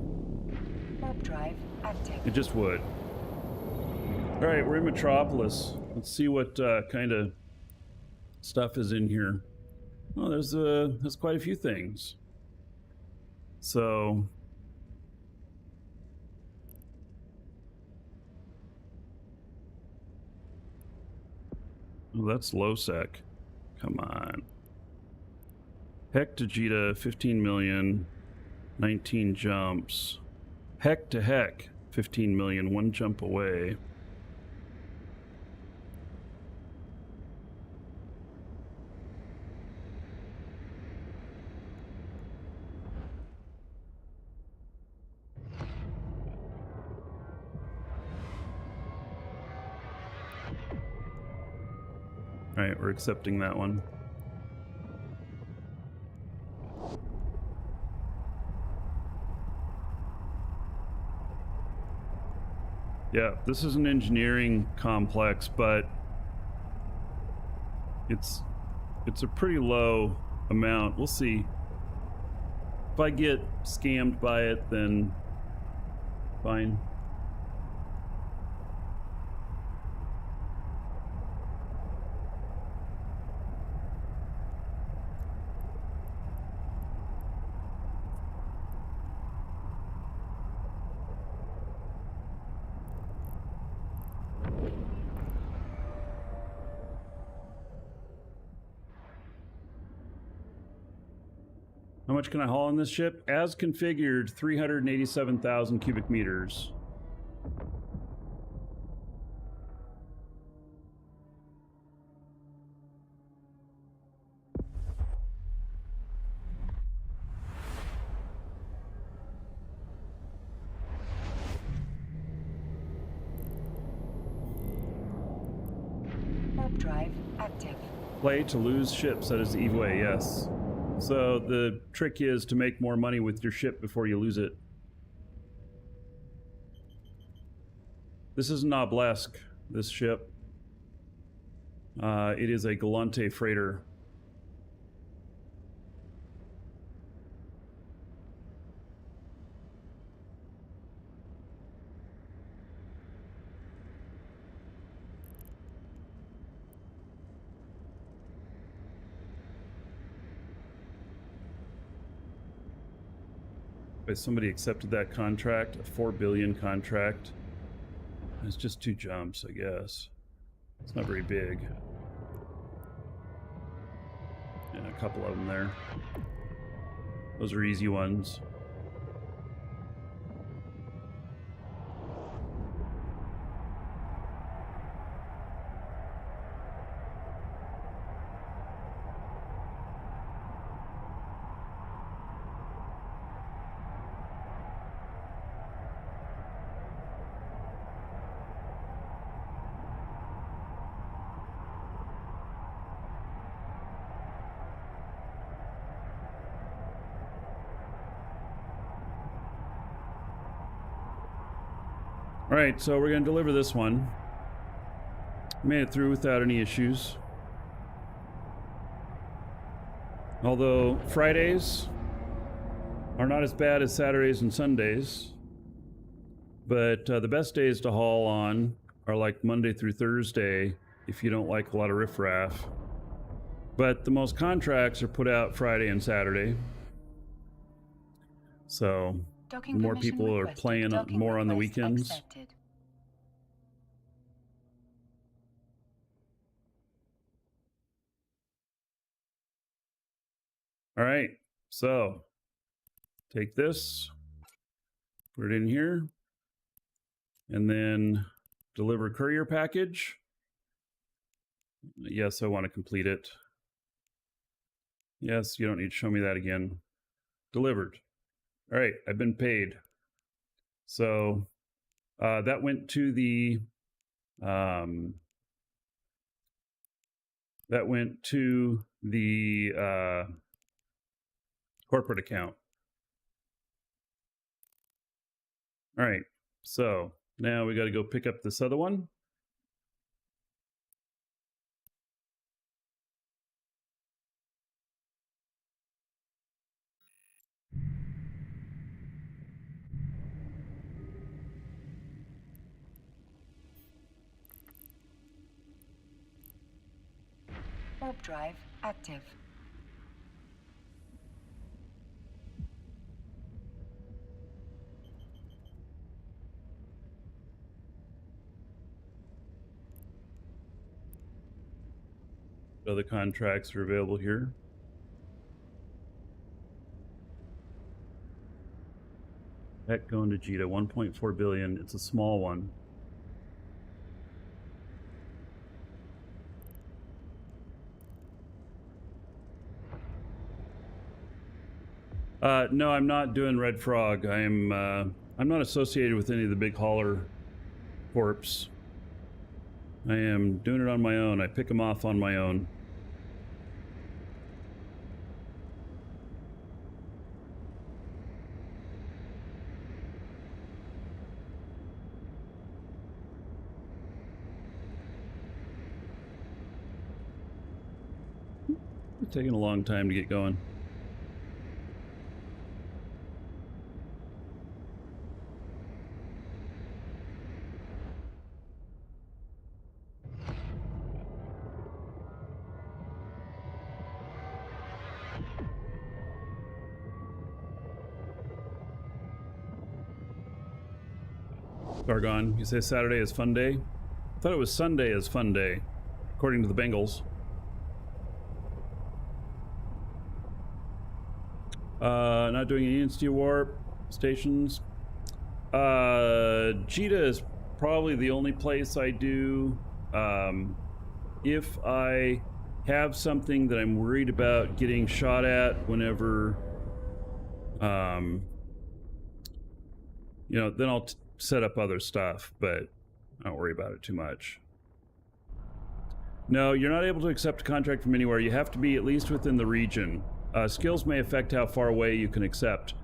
Warp drive active. it just would. All right, we're in Metropolis. Let's see what kind of stuff is in here. Oh, there's quite a few things. So oh, that's low sec. Come on. Heck to Jita, 15 million, 19 jumps. Heck to heck, 15 million, 1 jump away. All right, we're accepting that one. Yeah, this is an engineering complex, but it's a pretty low amount. We'll see. If I get scammed by it, then fine. How much can I haul on this ship? As configured, 387,000 cubic meters. Warp drive active. Play to lose ships, that is the evil way, yes. So the trick is to make more money with your ship before you lose it. This is an obelisk, this ship. It is a Galante freighter. Somebody accepted that contract, a 4 billion contract. It's just 2 jumps, I guess. It's not very big. And a couple of them there. Those are easy ones. All right, so we're going to deliver this one. Made it through without any issues. Although Fridays are not as bad as Saturdays and Sundays. But the best days to haul on are like Monday through Thursday if you don't like a lot of riffraff. But the most contracts are put out Friday and Saturday. So more people are playing more on the weekends. Accepted. All right, so take this, put it in here, and then deliver courier package. Yes, I want to complete it. Yes, you don't need to show me that again. Delivered. All right, I've been paid. So that went to the corporate account. All right, so now we got to go pick up this other one. Warp drive active. Other contracts are available here. Heck, going to Jita, 1.4 billion. It's a small one. No, I'm not doing Red Frog. I'm not associated with any of the big hauler corps. I am doing it on my own. I pick them off on my own. It's taking a long time to get going. Gargon, you say Saturday is fun day? I thought it was Sunday is fun day, according to the Bengals. Not doing any Insta Warp stations. Jita is probably the only place I do. If I have something that I'm worried about getting shot at whenever, you know, then I'll set up other stuff, but I don't worry about it too much. No, you're not able to accept a contract from anywhere. You have to be at least within the region. Skills may affect how far away you can accept.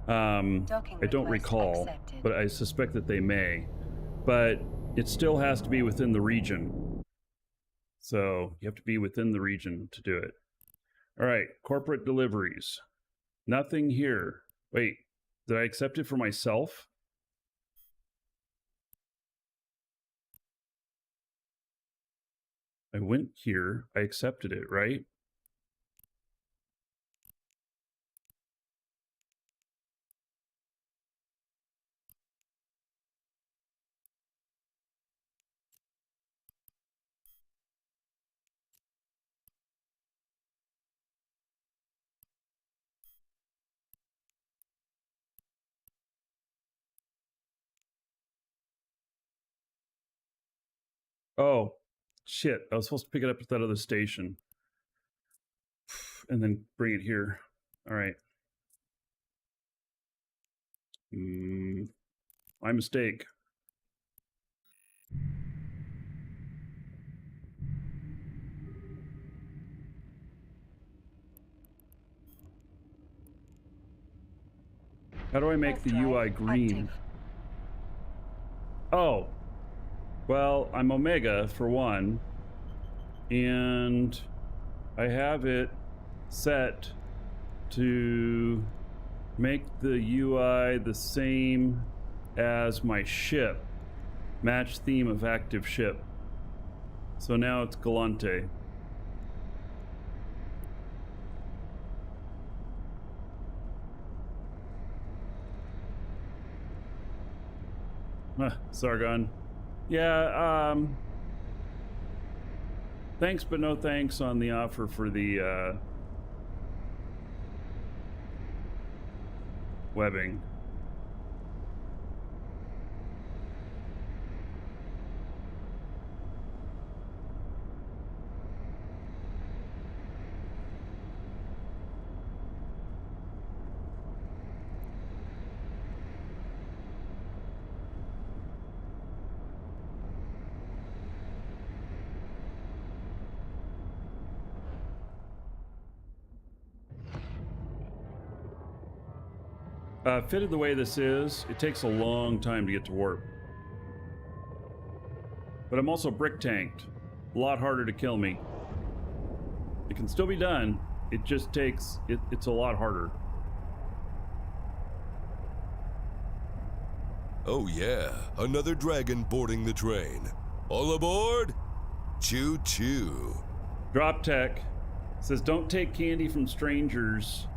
I don't recall, but I suspect that they may. But it still has to be within the region. So you have to be within the region to do it. All right, corporate deliveries. Nothing here. Wait, did I accept it for myself? I went here, I accepted it, right? Oh, shit. I was supposed to pick it up at that other station. And then bring it here. All right. My mistake. How do I make the UI green? Active. Oh, well, I'm Omega for one, and I have it set to make the UI the same as my ship. Match theme of active ship. So now it's Galante. Sargon. Yeah, thanks but no thanks on the offer for the webbing. Fitted the way this is, it takes a long time to get to warp. But I'm also brick tanked. A lot harder to kill me. It can still be done. It just takes, it's a lot harder. Oh yeah, another dragon boarding the train. All aboard? Choo choo. Drop Tech says, don't take candy from strangers.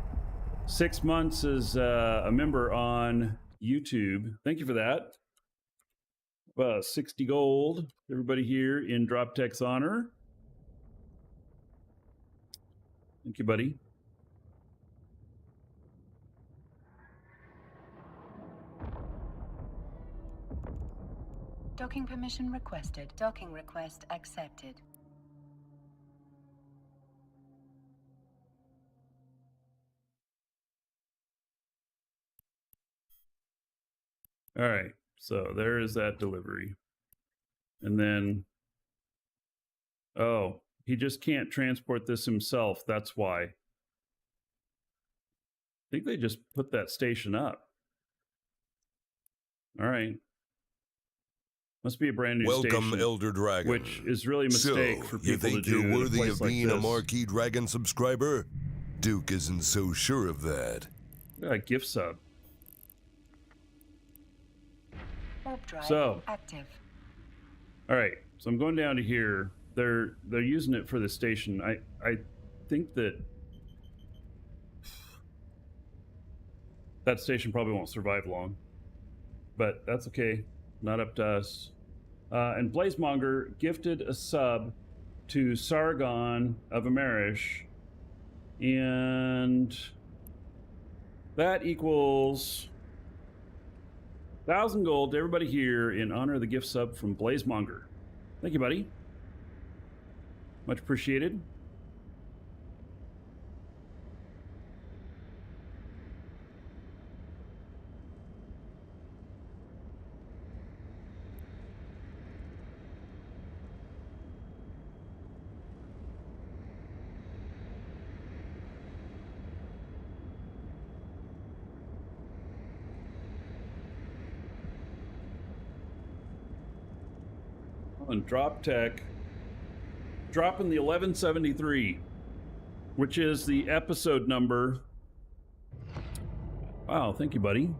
6 months as a member on YouTube. Thank you for that. 60 gold. Everybody here in Drop Tech's honor. Thank you, buddy. Docking permission requested. Docking request accepted. All right, so there is that delivery. And then, oh, he just can't transport this himself. That's why. I think they just put that station up. All right. Must be a brand new Welcome, station. Elder Dragon. Which is really a mistake so, for people you think to do you're in a worthy place of like being a this. Markee Dragon subscriber? Duke isn't so sure of that. Gift sub. Warp drive So, active. all right. So I'm going down to here. They're using it for the station. I think that station probably won't survive long, but that's okay. Not up to us. And Blazemonger gifted a sub to Sargon of Amerish, and that equals 1,000 gold to everybody here in honor of the gift sub from Blazemonger. Thank you, buddy. Much appreciated. On Drop Tech, dropping the 1173, which is the episode number. Wow, thank you, buddy.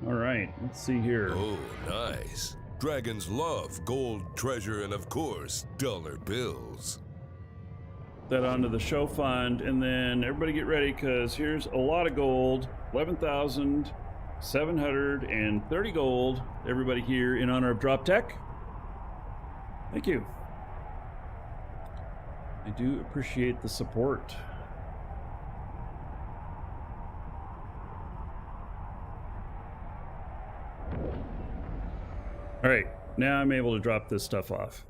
All right, let's see here. Oh, nice. Dragons love gold, treasure, and of course, dollar bills. That onto the show fund, and then everybody get ready because here's a lot of gold. 11,730 gold. Everybody here in honor of Drop Tech. Thank you. I do appreciate the support. All right, now I'm able to drop this stuff off.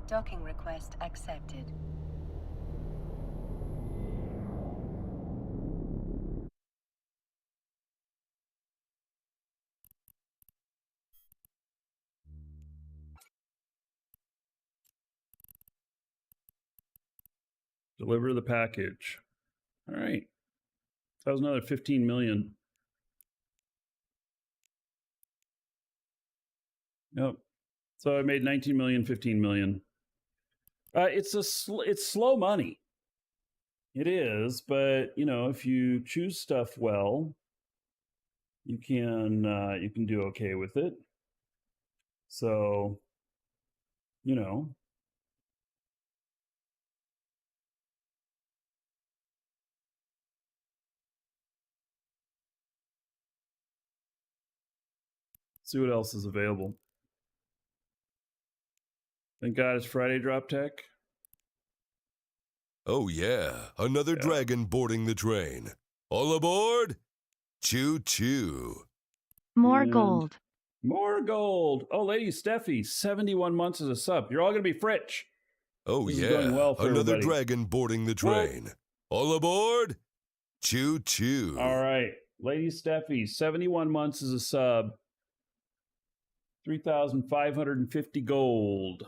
Docking request accepted. Deliver the package. All right. That was another 15 million. Yep. So I made 19 million, 15 million. It's slow money. It is, but you know, if you choose stuff well, you can do okay with it. So, you know, see what else is available. Thank God it's Friday Drop Tech. Oh yeah, another dragon boarding the train. All aboard! Choo choo. More And gold. More gold. Oh, Lady Steffi, 71 months as a sub. You're all going to be Fritch. Oh This is yeah, going well for another everybody. dragon boarding the train. All aboard! Choo choo. All right. Lady Steffi, 71 months as a sub. 3,550 gold.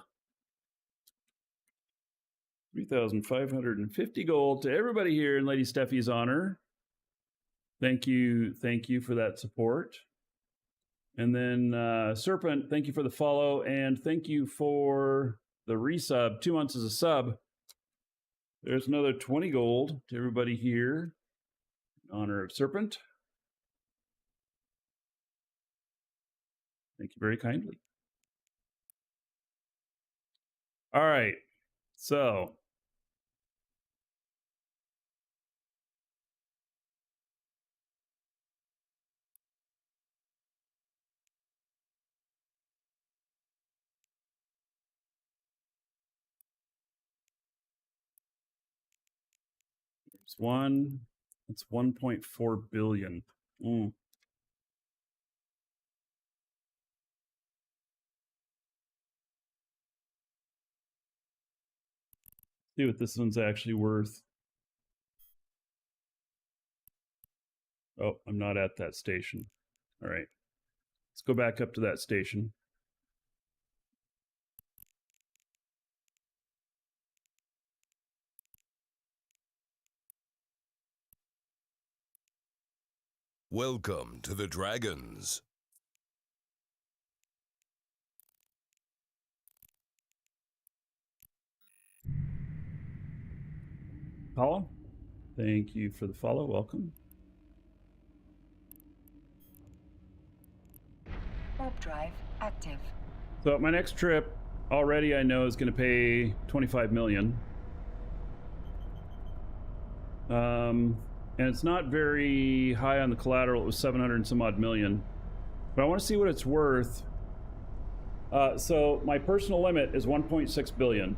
3,550 gold to everybody here in Lady Steffi's honor. Thank you for that support. And then Serpent, thank you for the follow, and thank you for the resub. 2 months as a sub. There's another 20 gold to everybody here in honor of Serpent. Thank you very kindly. All right, so there's one. That's 1.4 billion. See what this one's actually worth. Oh, I'm not at that station. All right. Let's go back up to that station. Welcome to the Dragons. Paula, thank you for the follow. Welcome. Warp drive active. So my next trip already I know is going to pay 25 million. And it's not very high on the collateral. It was 700 and some odd million. But I want to see what it's worth. So my personal limit is 1.6 billion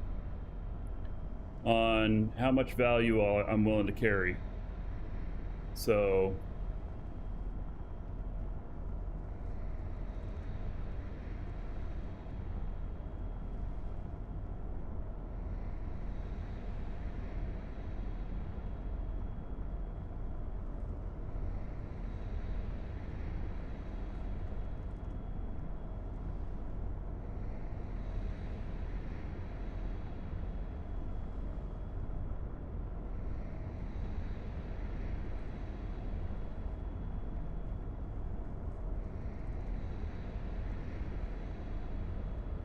on how much value I'm willing to carry. So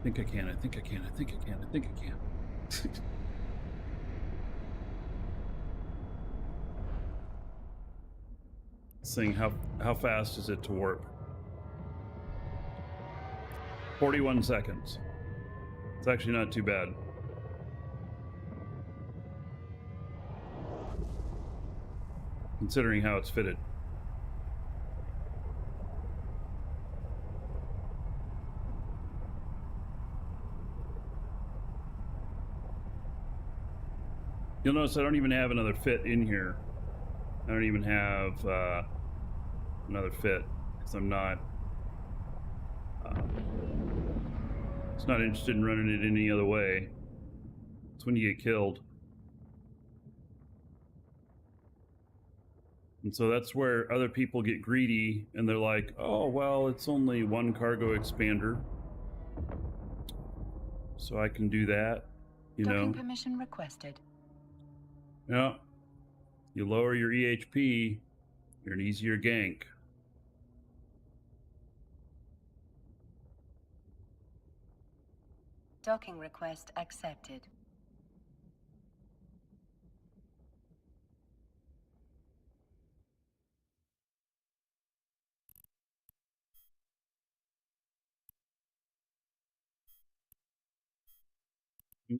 I think I can. Seeing how fast is it to warp? 41 seconds. It's actually not too bad. Considering how it's fitted. You'll notice I don't even have another fit in here. I don't even have another fit because I'm not it's not interested in running it any other way. It's when you get killed. And so that's where other people get greedy and they're like, oh, well, it's only one cargo expander. So I can do that, you Docking know. permission requested. Yeah. You lower your EHP, you're an easier gank. Docking request accepted.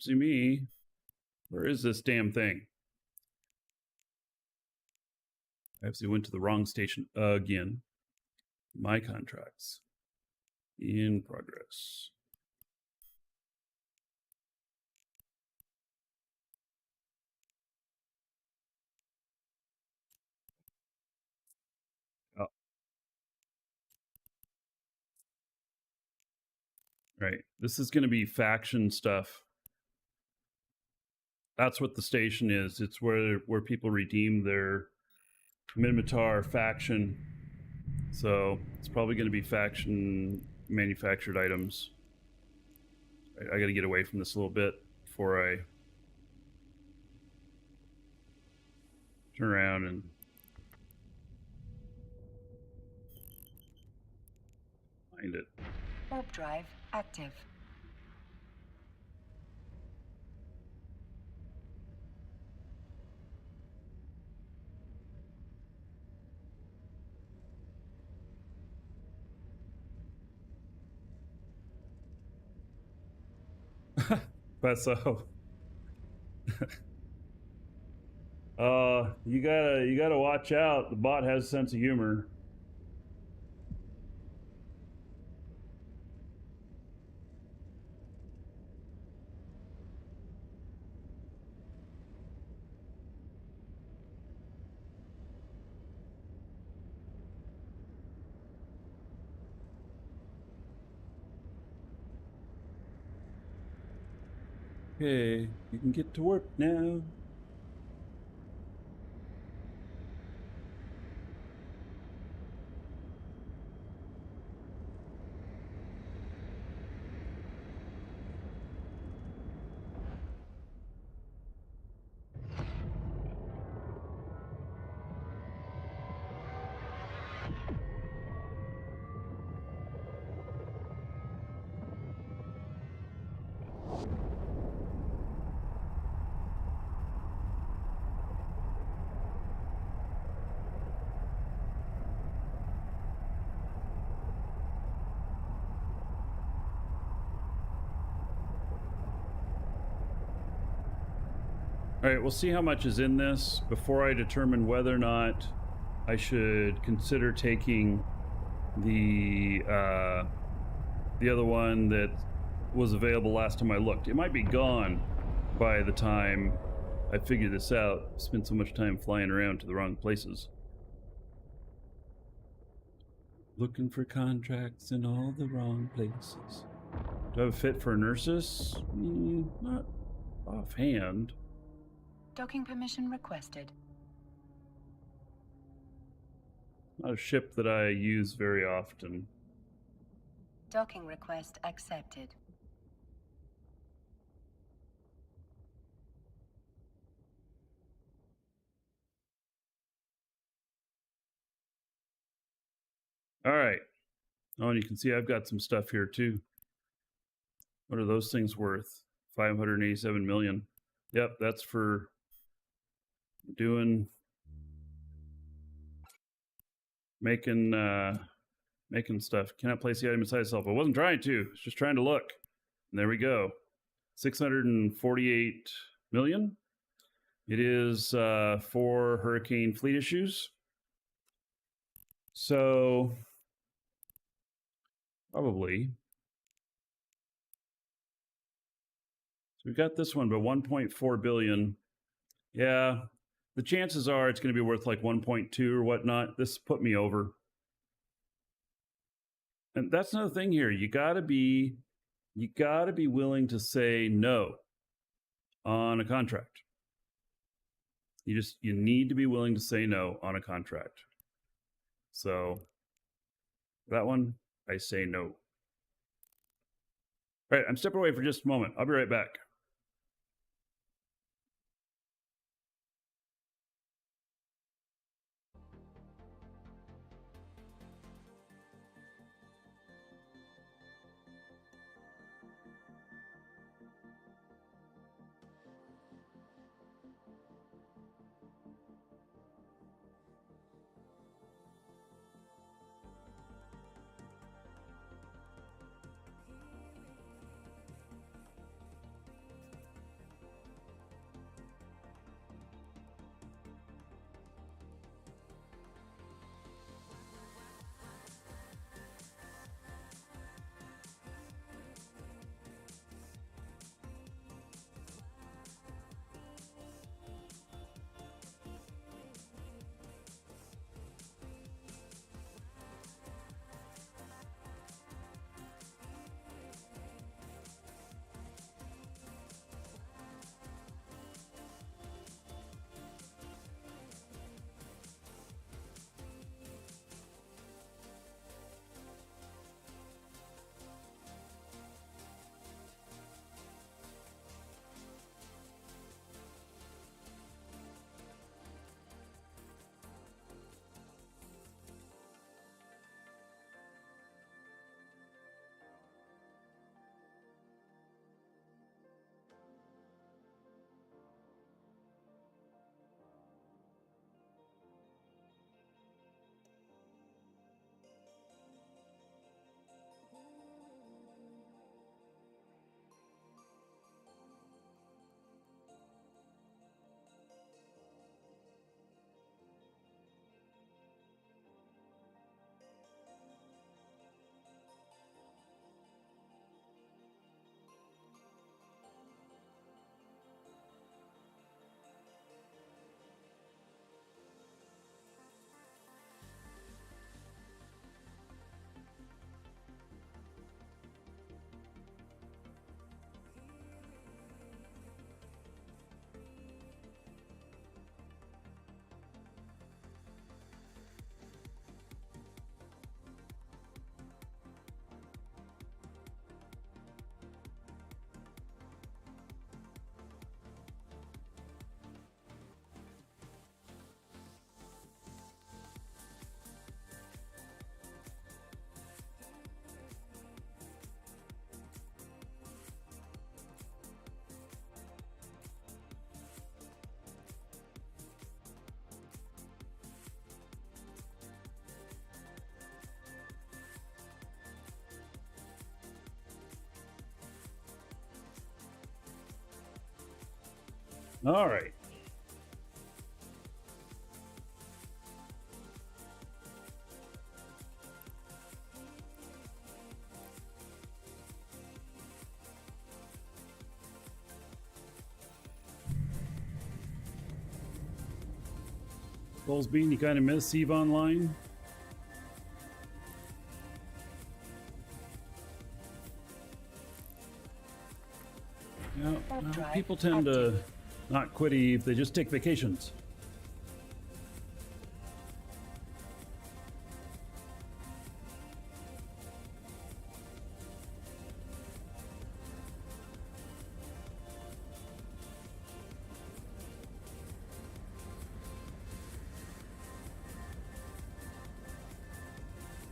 See me. Where is this damn thing? I actually went to the wrong station again. My contracts. In progress. Oh. Right. This is going to be faction stuff. That's what the station is. It's where people redeem their Minmatar faction. So it's probably going to be faction manufactured items. I got to get away from this a little bit before I turn around and find it. Warp drive active. But so you gotta watch out. The bot has a sense of humor. Okay, you can get to work now. All right, we'll see how much is in this before I determine whether or not I should consider taking the other one that was available last time I looked. It might be gone by the time I figure this out. Spent so much time flying around to the wrong places. Looking for contracts in all the wrong places. Do I have a fit for nurses? Not offhand. Docking permission requested. Not a ship that I use very often. Docking request accepted. All right. Oh, and you can see I've got some stuff here too. What are those things worth? 587 million. Yep, that's for making stuff. Cannot place the item inside itself. I wasn't trying to. I was just trying to look. And there we go. 648 million. It is for Hurricane fleet issues. So probably. So we've got this one, but 1.4 billion. Yeah, the chances are it's going to be worth like 1.2 or whatnot. This put me over. And that's another thing here. You got to be willing to say no on a contract. You need to be willing to say no on a contract. So that one, I say no. All right, I'm stepping away for just a moment. I'll be right back. All right. Bowlesbean, you kind of miss Eve Online? Yeah, people tend to not quit Eve, they just take vacations.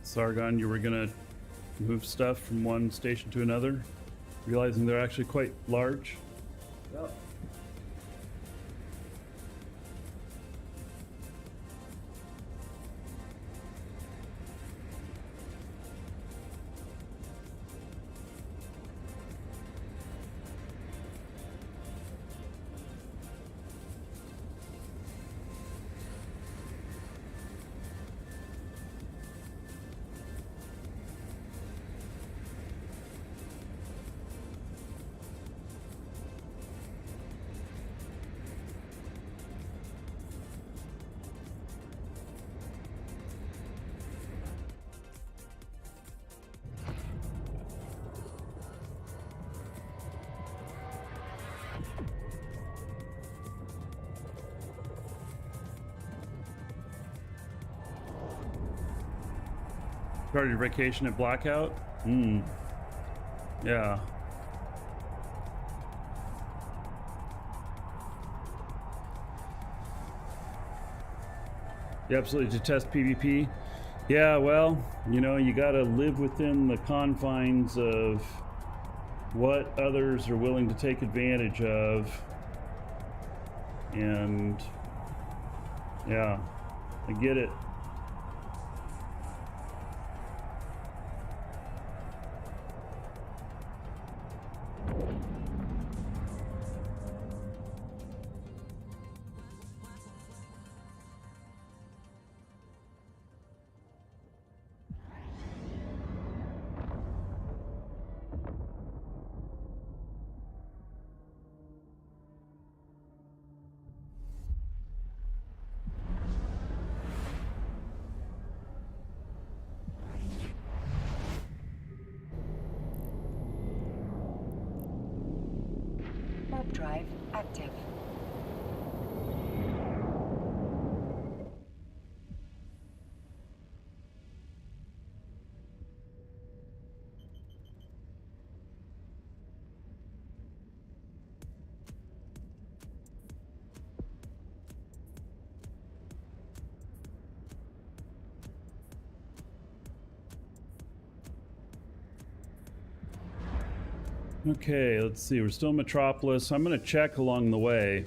Sargon, you were gonna move stuff from one station to another, realizing they're actually quite large. Yep. Started your vacation at Blackout? Yeah. You absolutely detest PvP? Yeah, well, you know, you gotta live within the confines of what others are willing to take advantage of. And yeah, I get it. Warp drive active. Okay, let's see. We're still in Metropolis. I'm going to check along the way.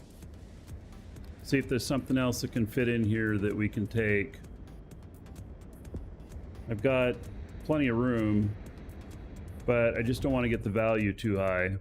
See if there's something else that can fit in here that we can take. I've got plenty of room, but I just don't want to get the value too high.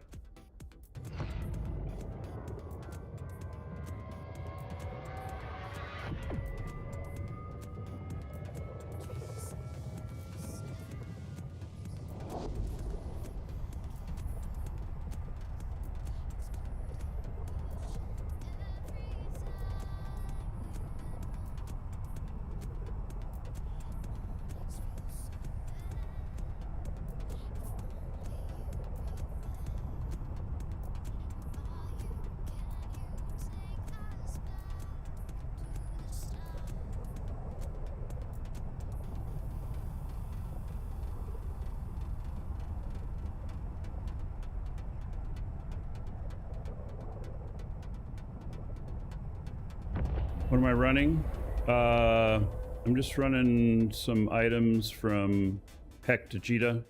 What am I running? I'm just running some items from Heck to Cheetah.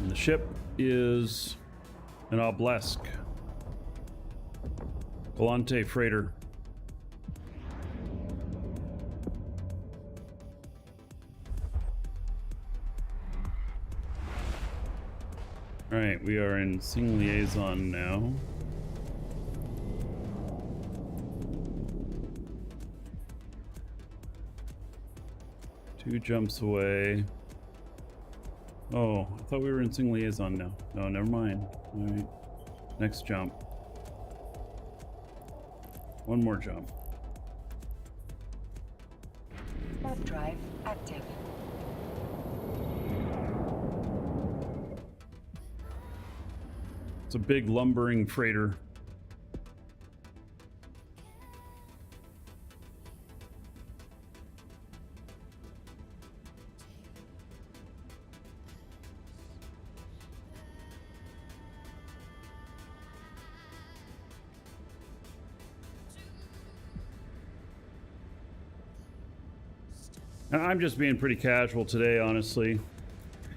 And the ship is an Obelisk Galante freighter. All right, we are in Sing Liaison now. Two jumps away. Oh, I thought we were in Sing Liaison now. No, never mind. All right, next jump. One more jump. Warp drive active. It's a big lumbering freighter. I'm just being pretty casual today, honestly.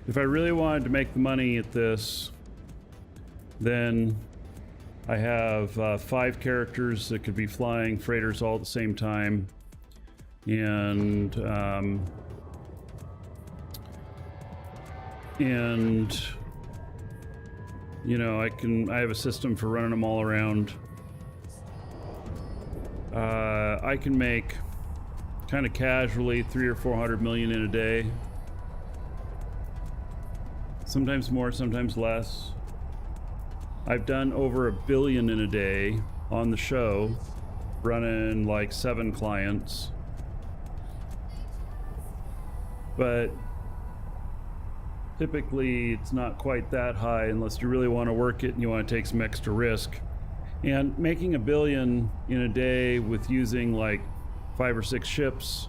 If I really wanted to make the money at this, then I have 5 characters that could be flying freighters all at the same time. And you know, I have a system for running them all around. I can make kind of casually 300 or 400 million in a day. Sometimes more, sometimes less. I've done over $1 billion in a day on the show, running like 7 clients. But typically it's not quite that high unless you really want to work it and you want to take some extra risk. And making $1 billion in a day with using like 5 or 6 ships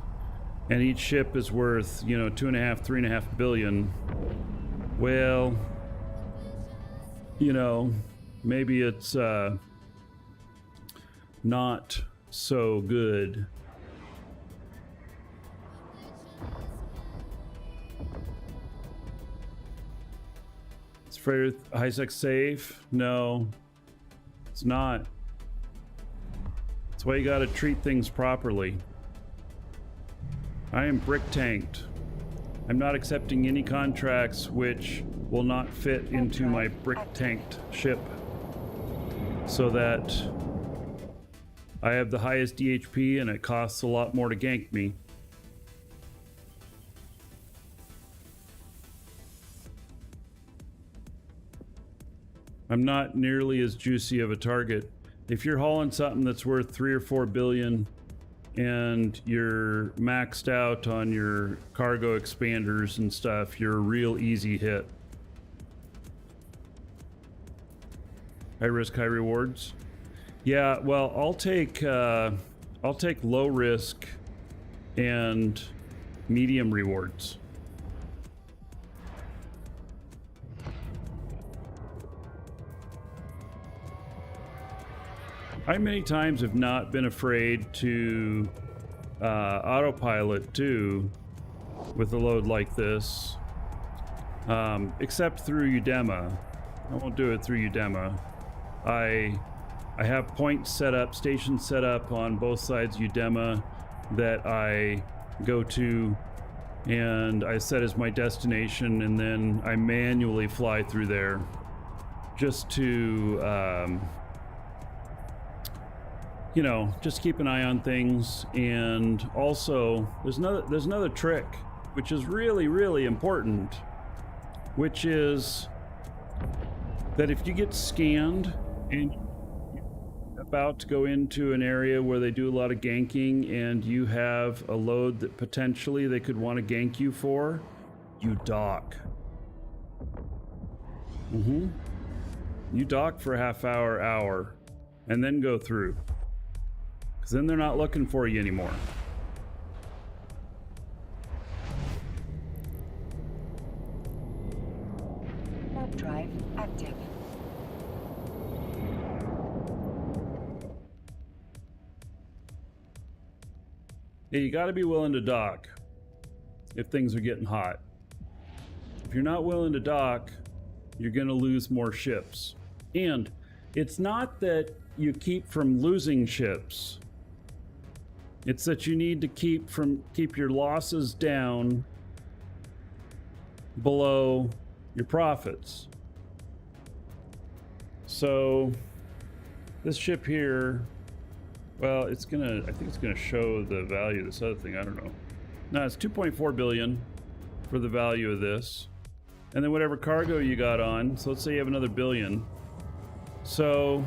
and each ship is worth, you know, 2.5, 3.5 billion. Well, you know, maybe it's not so good. It's for high-sec safe? No, it's not. That's why you gotta treat things properly. I am brick tanked. I'm not accepting any contracts which will not fit into my brick tanked ship, so that I have the highest DHP and it costs a lot more to gank me. I'm not nearly as juicy of a target. If you're hauling something that's worth 3 or 4 billion and you're maxed out on your cargo expanders and stuff, you're a real easy hit. High risk, high rewards. Yeah, well, I'll take low risk and medium rewards. I many times have not been afraid to autopilot too with a load like this, except through Udema. I won't do it through Udema. I have points set up, stations set up on both sides Udema that I go to, and I set as my destination, and then I manually fly through there just to you know, just keep an eye on things. And also there's another trick which is really, really important, which is that if you get scanned and you're about to go into an area where they do a lot of ganking and you have a load that potentially they could want to gank you for, you dock. You dock for a half hour, and then go through. Because then they're not looking for you anymore. Warp drive active. Yeah, you got to be willing to dock if things are getting hot. If you're not willing to dock, you're going to lose more ships. And it's not that you keep from losing ships. It's that you need to keep your losses down below your profits. So this ship here, well, I think it's gonna show the value of this other thing. I don't know. No, it's 2.4 billion for the value of this. And then whatever cargo you got on, so let's say you have another billion. So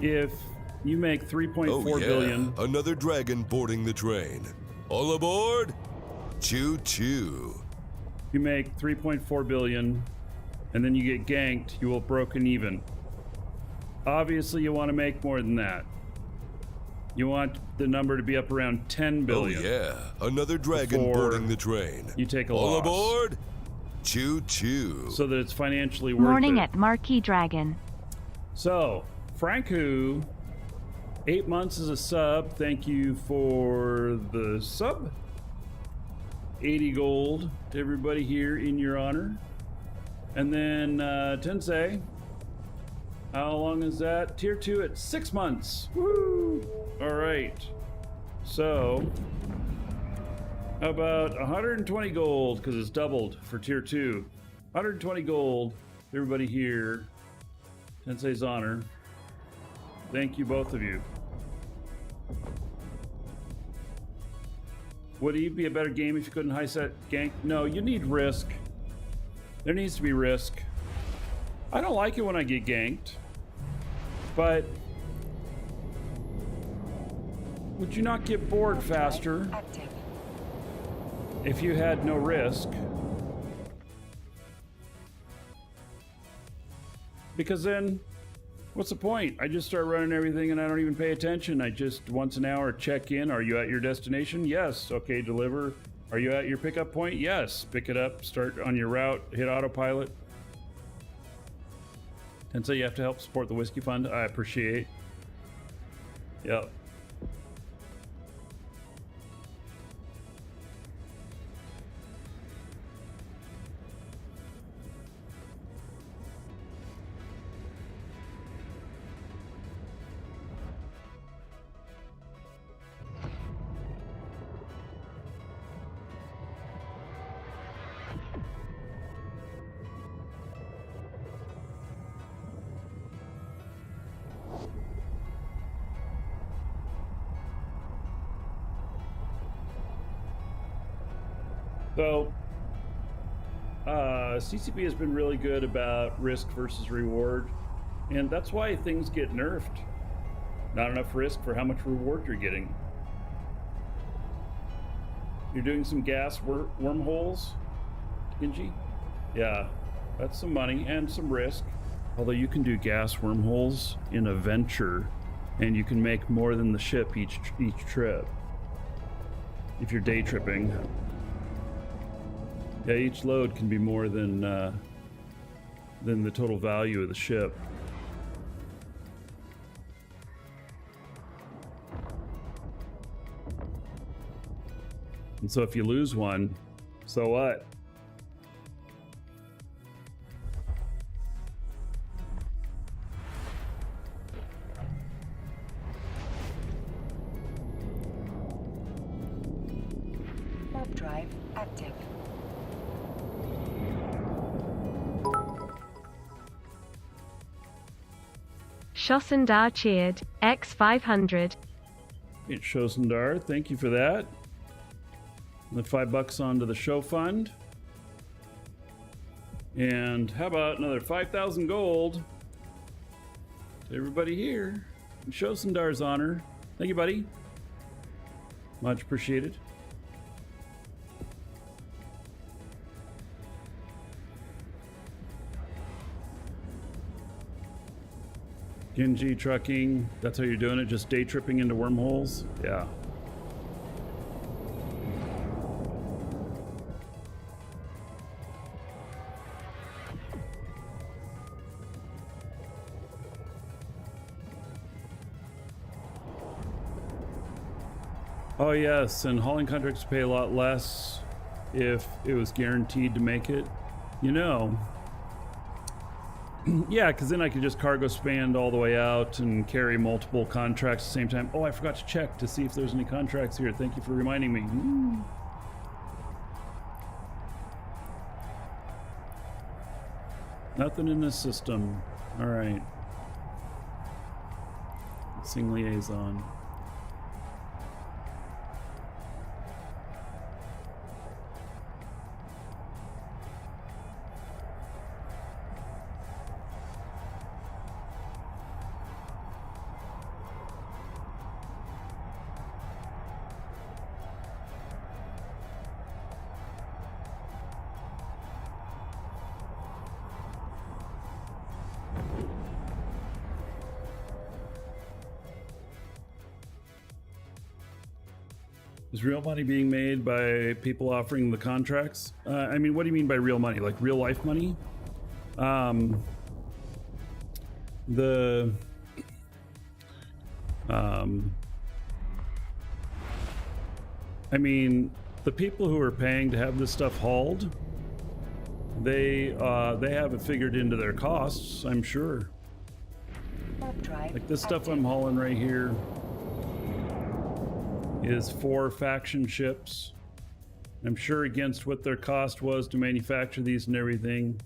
if you make 3.4 billion. Another dragon boarding the train. All aboard! Choo choo. You make 3.4 billion, and then you get ganked, you will broken even. Obviously, you want to make more than that. You want the number to be up around 10 billion. Oh yeah, another dragon boarding the train. You take a All loss. aboard! Choo choo. So that it's financially worth Morning it. at Markee Dragon. So, Franku, 8 months as a sub. Thank you for the sub. 80 gold to everybody here in your honor. And then Tensei, how long is that? Tier 2 at 6 months. Woo! All right. So, how about 120 gold, because it's doubled for Tier 2. 120 gold to everybody here. Tensei's honor. Thank you, both of you. Would Eve be a better game if you couldn't high set gank? No, you need risk. There needs to be risk. I don't like it when I get ganked, but would you not get bored faster Active. if you had no risk? Because then What's the point? I just start running everything and I don't even pay attention. I just once an hour check in. Are you at your destination? Yes. Okay, deliver. Are you at your pickup point? Yes. Pick it up, start on your route, hit autopilot. And so you have to help support the Whiskey Fund. I appreciate. Yep. So, CCP has been really good about risk versus reward, and that's why things get nerfed. Not enough risk for how much reward you're getting. You're doing some gas wormholes, Genji? Yeah, that's some money and some risk. Although you can do gas wormholes in a venture, and you can make more than the ship each trip. If you're day tripping. Yeah, each load can be more than the total value of the ship. And so if you lose one, so what? Warp drive active. Shossendar cheered. X500. Shosendar, thank you for that. The $5 onto the show fund. And how about another 5,000 gold to everybody here in Shosendar's honor. Thank you, buddy. Much appreciated. Genji trucking, that's how you're doing it, just day tripping into wormholes? Yeah. Oh yes, and hauling contracts pay a lot less if it was guaranteed to make it. You know, yeah, because then I could just cargo spand all the way out and carry multiple contracts at the same time. Oh, I forgot to check to see if there's any contracts here. Thank you for reminding me. Nothing in this system. All right. Sing liaison. Is real money being made by people offering the contracts? I mean, what do you mean by real money? Like real life money? I mean, the people who are paying to have this stuff hauled, they have it figured into their costs, I'm sure. Like this stuff I'm hauling right here is 4 faction ships. I'm sure against what their cost was to manufacture these and everything,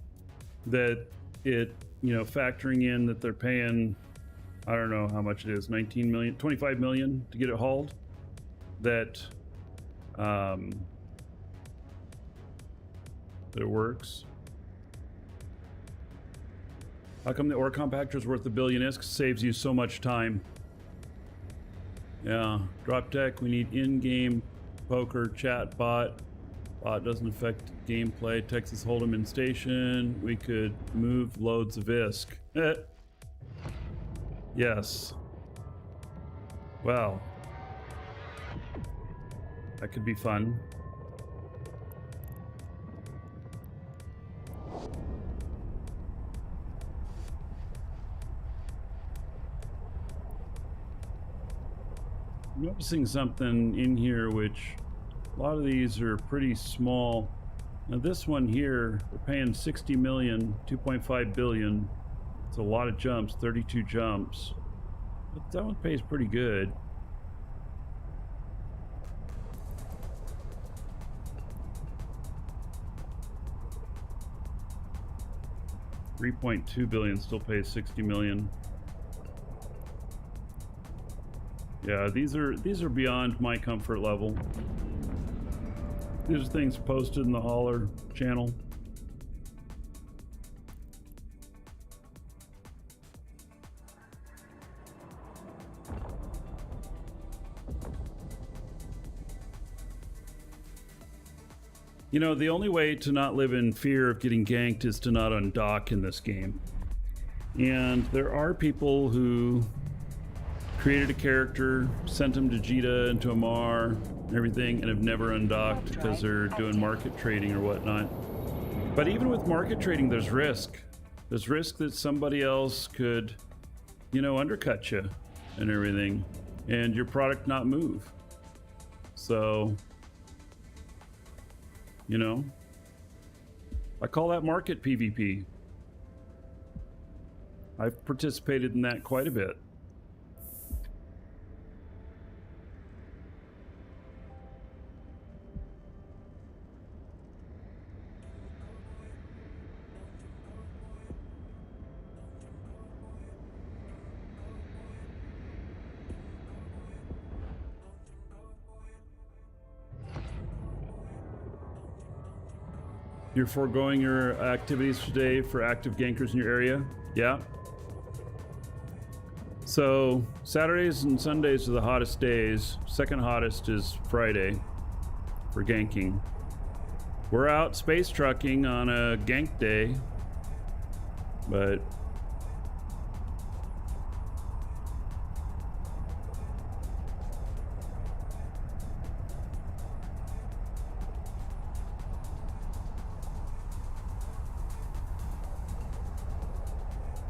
that it, you know, factoring in that they're paying, I don't know how much it is, 19 million, 25 million to get it hauled, that it works. How come the ore compactor is worth $1 billion? It saves you so much time. Yeah, drop tech, we need in-game poker, chat bot. Bot doesn't affect gameplay. Texas Hold'em in station. We could move loads of ISK. Yes. Well, that could be fun. I'm noticing something in here, which a lot of these are pretty small. Now this one here, we're paying 60 million, 2.5 billion. It's a lot of jumps, 32 jumps. But that one pays pretty good. $3.2 billion still pays 60 million. Yeah, these are beyond my comfort level. These are things posted in the hauler channel. You know, the only way to not live in fear of getting ganked is to not undock in this game. And there are people who created a character, sent him to Jita and to Amar and everything, and have never undocked because they're doing market trading or whatnot. But even with market trading, there's risk. There's risk that somebody else could, you know, undercut you and everything, and your product not move. So, you know, I call that market PvP. I've participated in that quite a bit. You're foregoing your activities today for active gankers in your area? Yeah. So Saturdays and Sundays are the hottest days. Second hottest is Friday for ganking. We're out space trucking on a gank day, but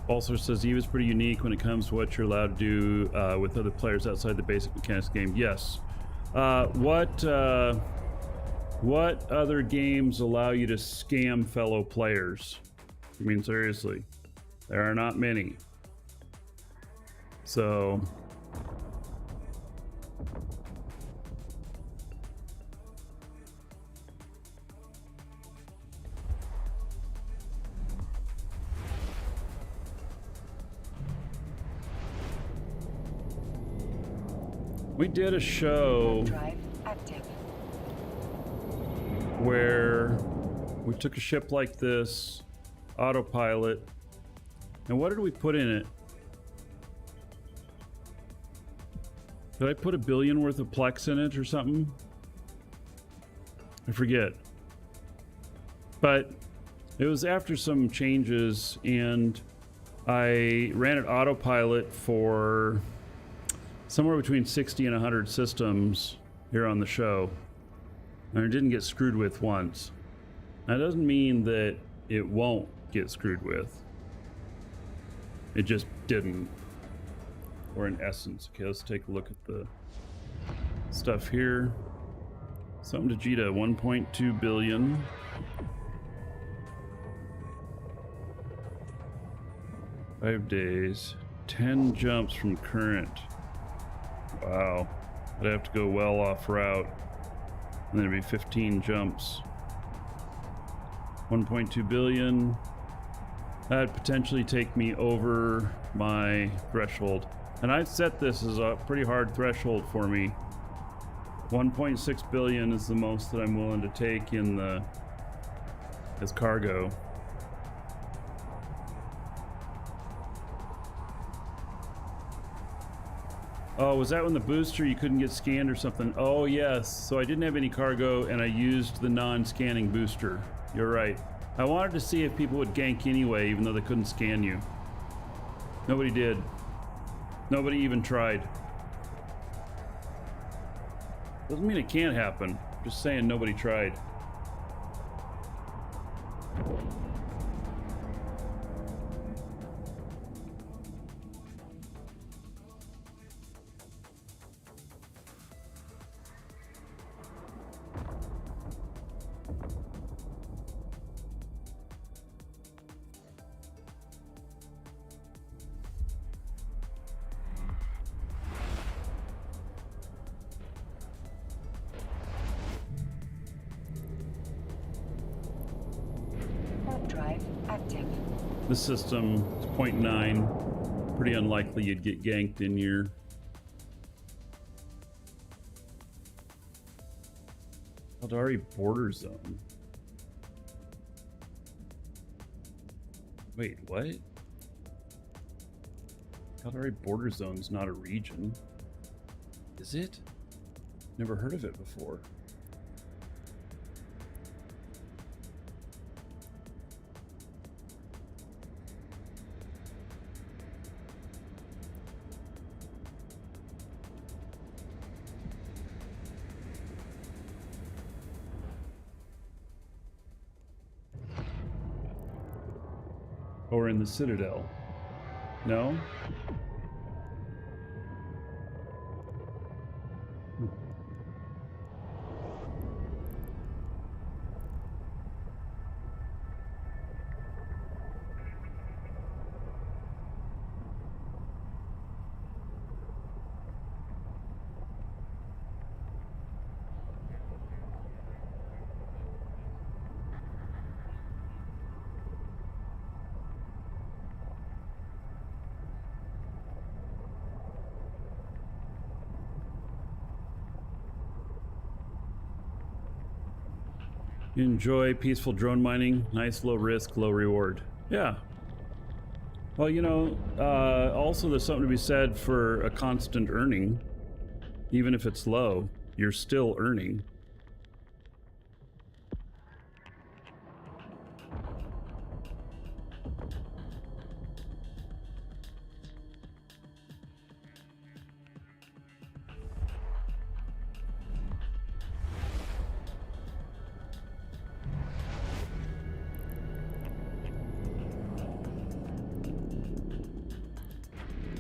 also says Eve is pretty unique when it comes to what you're allowed to do with other players outside the basic mechanics game. Yes. What other games allow you to scam fellow players? I mean, seriously, there are not many. So we did a show where we took a ship like this, Autopilot, and what did we put in it? Did I put $1 billion worth of Plex in it or something? I forget. But it was after some changes, and I ran it Autopilot for somewhere between 60 and 100 systems here on the show, and it didn't get screwed with once. That doesn't mean that it won't get screwed with. It just didn't, or in essence. Okay, let's take a look at the stuff here. Something to Jita, 1.2 billion. Five days, 10 jumps from current. Wow, I'd have to go well off route, and then it'd be 15 jumps. 1.2 billion. That'd potentially take me over my threshold. And I've set this as a pretty hard threshold for me. 1.6 billion is the most that I'm willing to take in the as cargo. Oh, was that when the booster you couldn't get scanned or something? Oh yes, so I didn't have any cargo and I used the non-scanning booster. You're right. I wanted to see if people would gank anyway, even though they couldn't scan you. Nobody did. Nobody even tried. Doesn't mean it can't happen. Just saying nobody tried. Warp drive active. This system is 0.9. Pretty unlikely you'd get ganked in your... Aldari border zone. Wait, what? Aldari border zone's not a region. Is it? Never heard of it before. Or in the Citadel? No? Enjoy peaceful drone mining. Nice, low risk, low reward. Yeah. Well, you know, also there's something to be said for a constant earning. Even if it's low, you're still earning.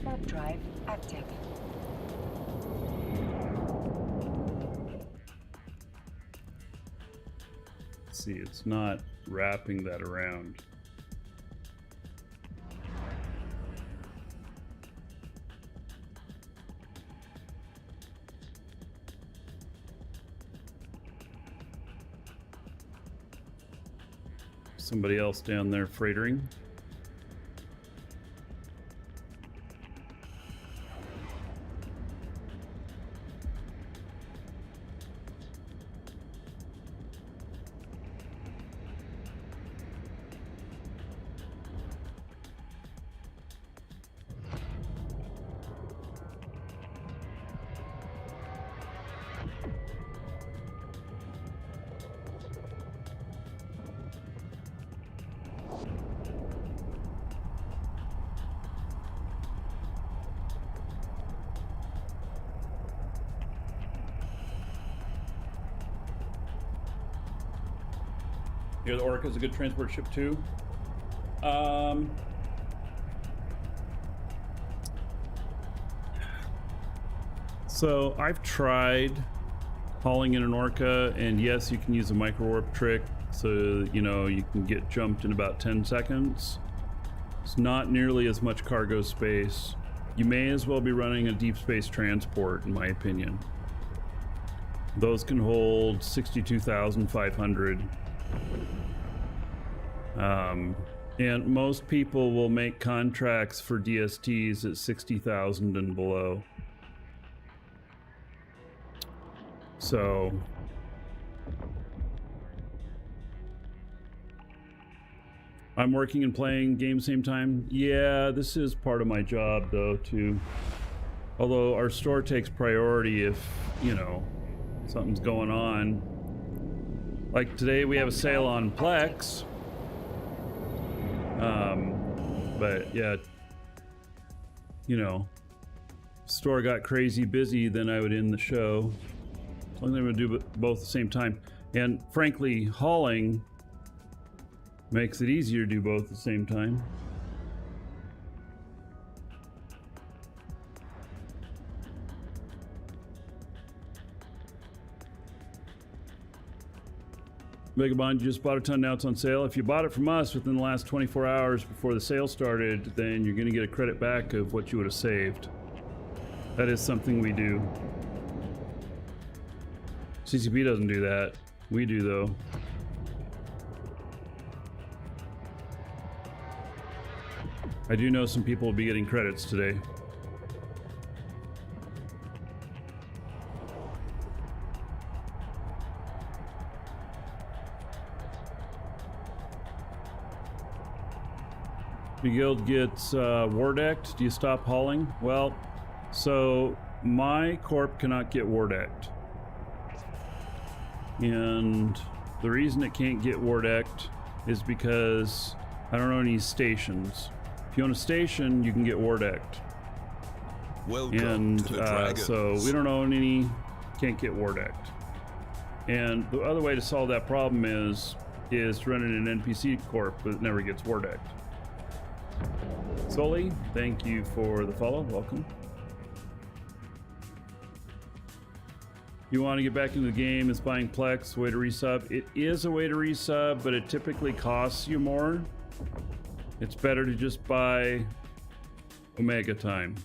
Warp drive active. See, it's not wrapping that around. Somebody else down there freightering. Yeah, the Orca is a good transport ship too. So I've tried hauling in an Orca, and yes, you can use a micro warp trick, so you know you can get jumped in about 10 seconds. It's not nearly as much cargo space. You may as well be running a deep space transport, in my opinion. Those can hold 62,500. And most people will make contracts for DSTs at 60,000 and below. So I'm working and playing games same time. Yeah, this is part of my job though too. Although our store takes priority if, you know, something's going on. Like today we have a sale on Plex. But yeah, you know, store got crazy busy, then I would end the show. So I'm going to do both at the same time. And frankly, hauling makes it easier to do both at the same time. Megabond, you just bought a ton, now it's on sale. If you bought it from us within the last 24 hours before the sale started, then you're going to get a credit back of what you would have saved. That is something we do. CCP doesn't do that. We do, though. I do know some people will be getting credits today. The guild gets war decked. Do you stop hauling? Well, so my corp cannot get war decked. And the reason it can't get war decked is because I don't own any stations. If you own a station, you can get war decked. Welcome to the Dragons. So we don't own any, can't get war decked. And the other way to solve that problem is running an NPC corp that never gets war decked. Sully, thank you for the follow. Welcome. You want to get back into the game, it's buying Plex, way to resub. It is a way to resub, but it typically costs you more. It's better to just buy Omega time,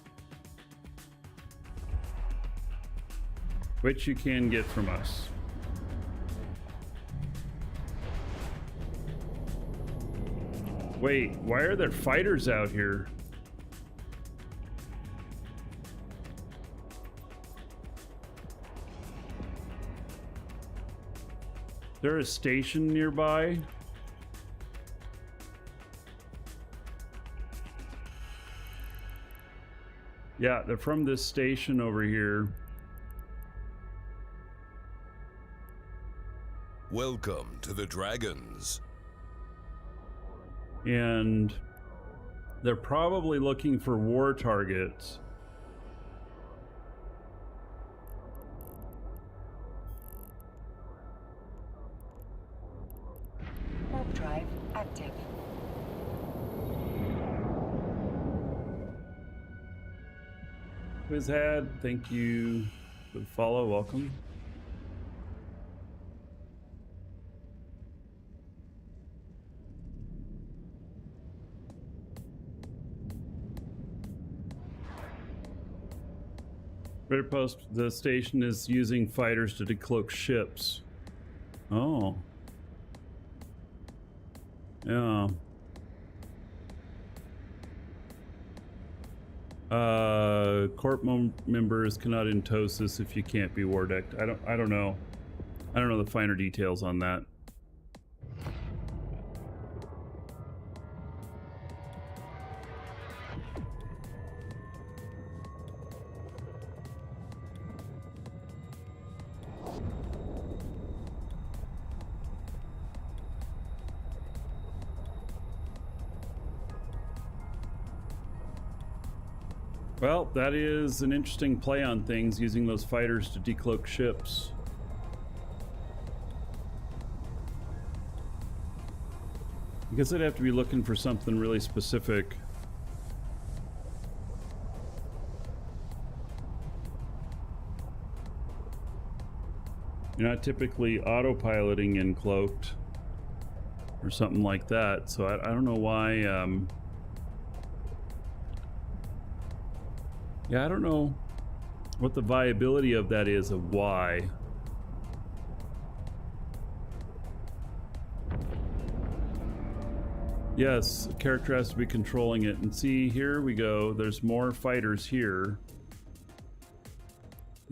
which you can get from us. Wait, why are there fighters out here? Is there a station nearby? Yeah, they're from this station over here. Welcome to the Dragons. And they're probably looking for war targets. Warp drive active. Wizhad, thank you for the follow. Welcome. Ready post, the station is using fighters to decloak ships. Oh. Yeah. Corp members cannot entoast this if you can't be war decked. I don't know. I don't know the finer details on that. Well, that is an interesting play on things, using those fighters to decloak ships. I guess I'd have to be looking for something really specific. You're not typically autopiloting in cloaked or something like that, so I don't know why. Yeah, I don't know what the viability of that is, of why. Yes, the character has to be controlling it. And see, here we go. There's more fighters here.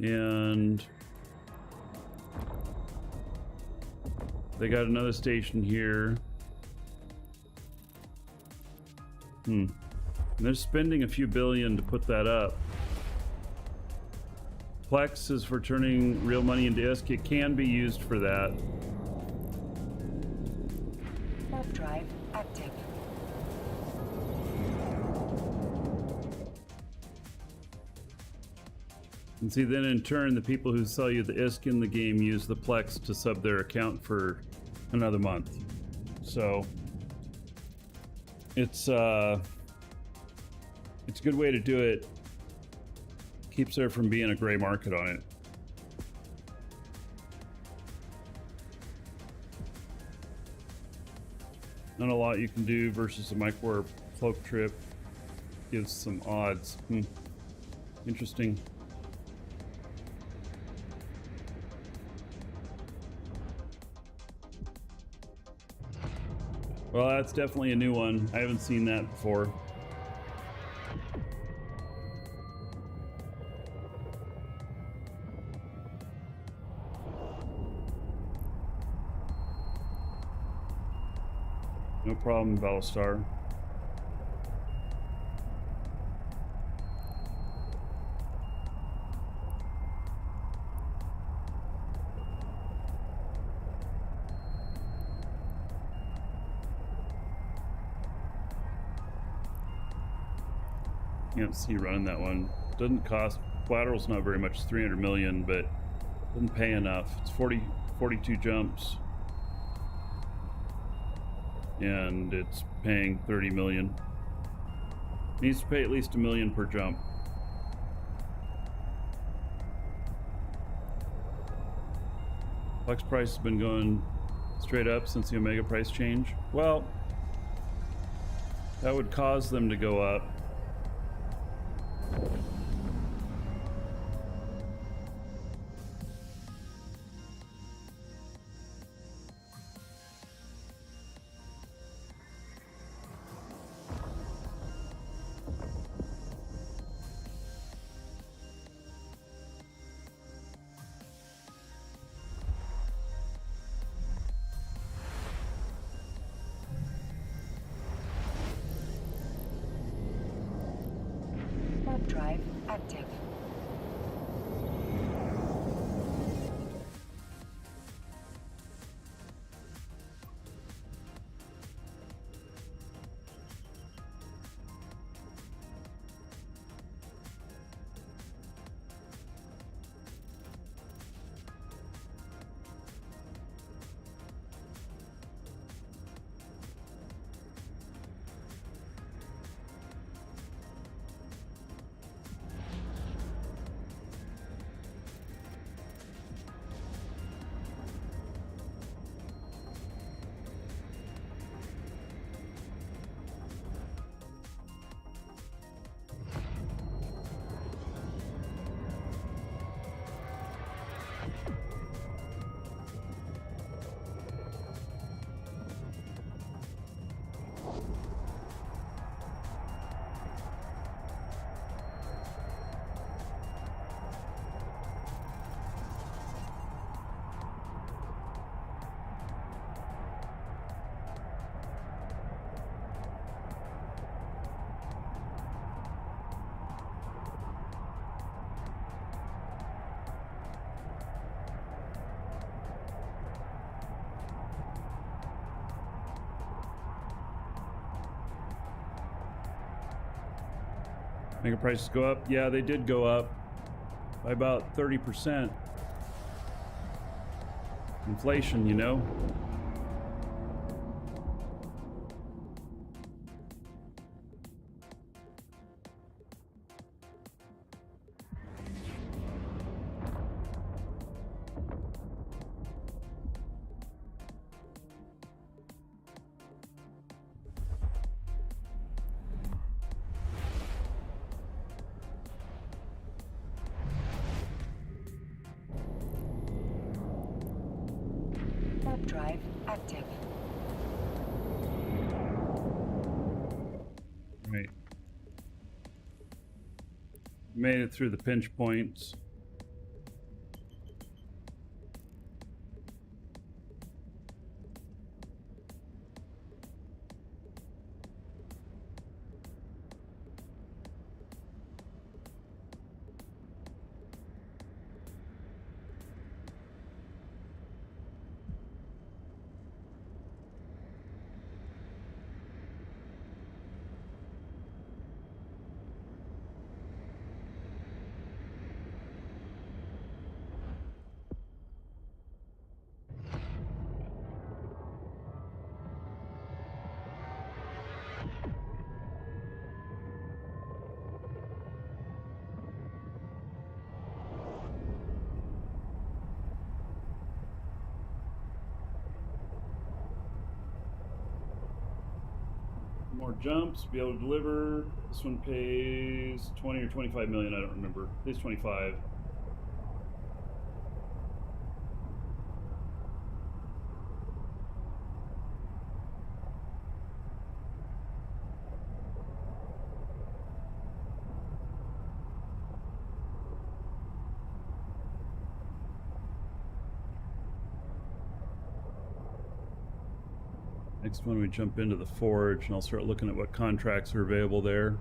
And they got another station here. And they're spending a few billion to put that up. Plex is for turning real money into ISK. It can be used for that. Warp drive active. And see, then in turn, the people who sell you the ISK in the game use the Plex to sub their account for another month. So it's a good way to do it. Keeps there from being a gray market on it. Not a lot you can do versus a microwave cloak trip. Gives some odds. Interesting. Well, that's definitely a new one. I haven't seen that before. No problem, Battlestar. Can't see running that one. Doesn't cost, collateral's not very much, 300 million, but doesn't pay enough. It's 42 jumps. And it's paying 30 million. Needs to pay at least $1 million per jump. Plex price has been going straight up since the Omega price change. Well, that would cause them to go up. Warp drive active. Mega prices go up? Yeah, they did go up by about 30%. Inflation, you know. Warp drive active. Right. Made it through the pinch points. more jumps, be able to deliver. This one pays 20 or 25 million, I don't remember. It pays 25. Next one, we jump into the forge, and I'll start looking at what contracts are available there.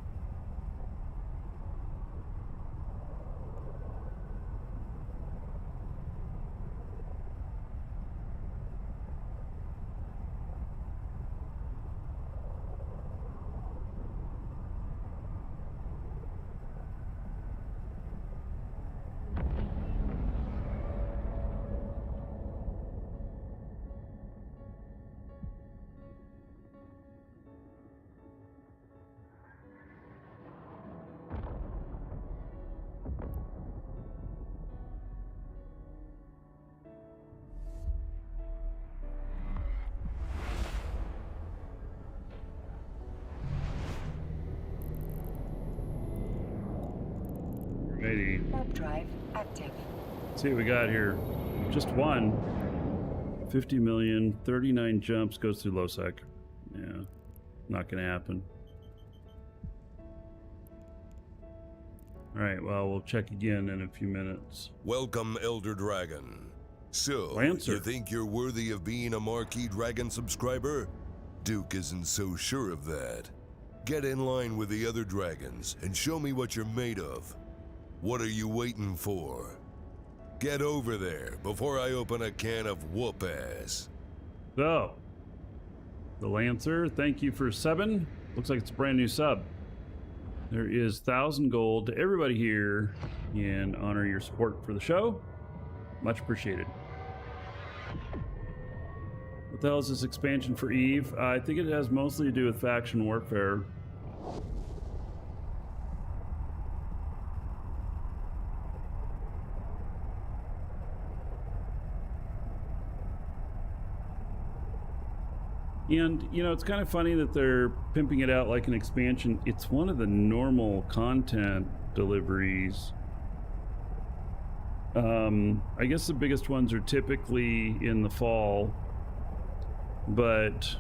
Alrighty. Warp drive active. Let's see what we got here. Just one. 50 million, 39 jumps, goes through low sec. Yeah, not gonna happen. Alright, well, we'll check again in a few minutes. Welcome, Elder Dragon. So, Lancer. you think you're worthy of being a Markee Dragon subscriber? Duke isn't so sure of that. Get in line with the other dragons and show me what you're made of. What are you waiting for? Get over there before I open a can of whoop ass. So, the Lancer, thank you for subbing. Looks like it's a brand new sub. There is 1,000 gold to everybody here in honor of your support for the show. Much appreciated. What the hell is this expansion for Eve? I think it has mostly to do with faction warfare. And, you know, it's kind of funny that they're pimping it out like an expansion. It's one of the normal content deliveries. I guess the biggest ones are typically in the fall. But,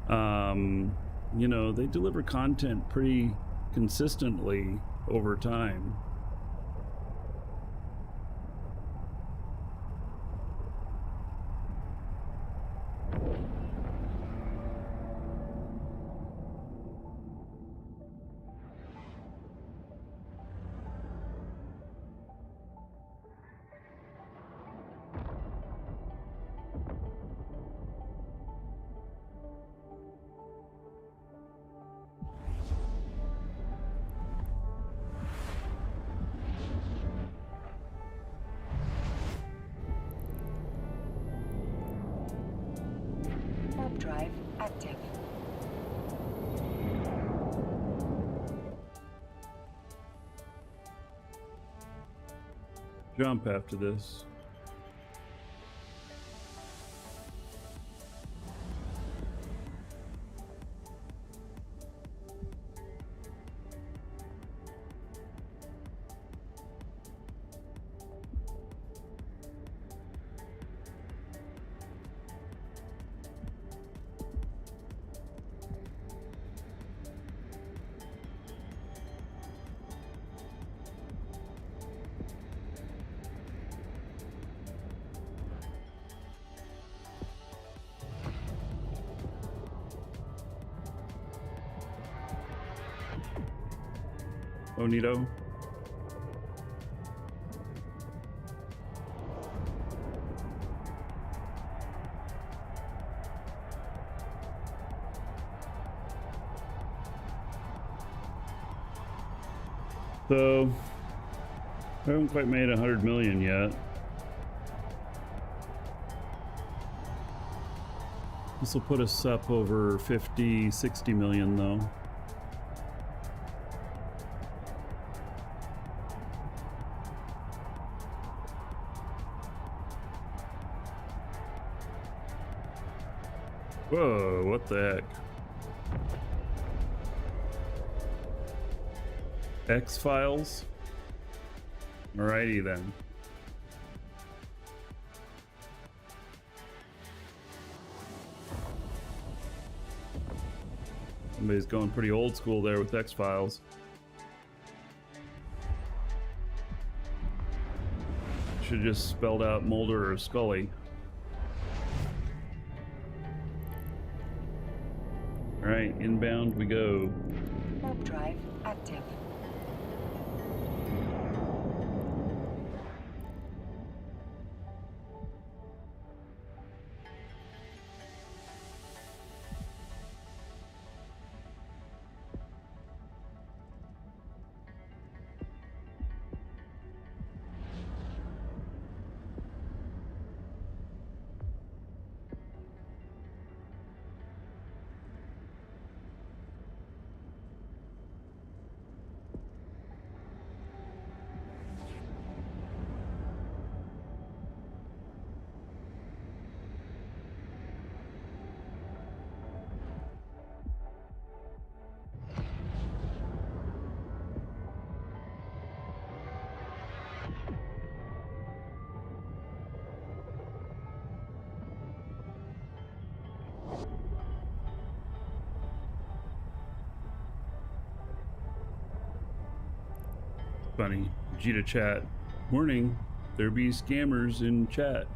you know, they deliver content pretty consistently over time. Warp drive active. Jump after this. Bonito. So, we haven't quite made 100 million yet. This will put us up over 50, 60 million though. Whoa, what the heck? X-Files. Alrighty then. Somebody's going pretty old school there with X-Files. Should have just spelled out Mulder or Scully. Alright, inbound we go. Warp drive active. Funny. Vegeta chat. Warning, there be scammers in chat.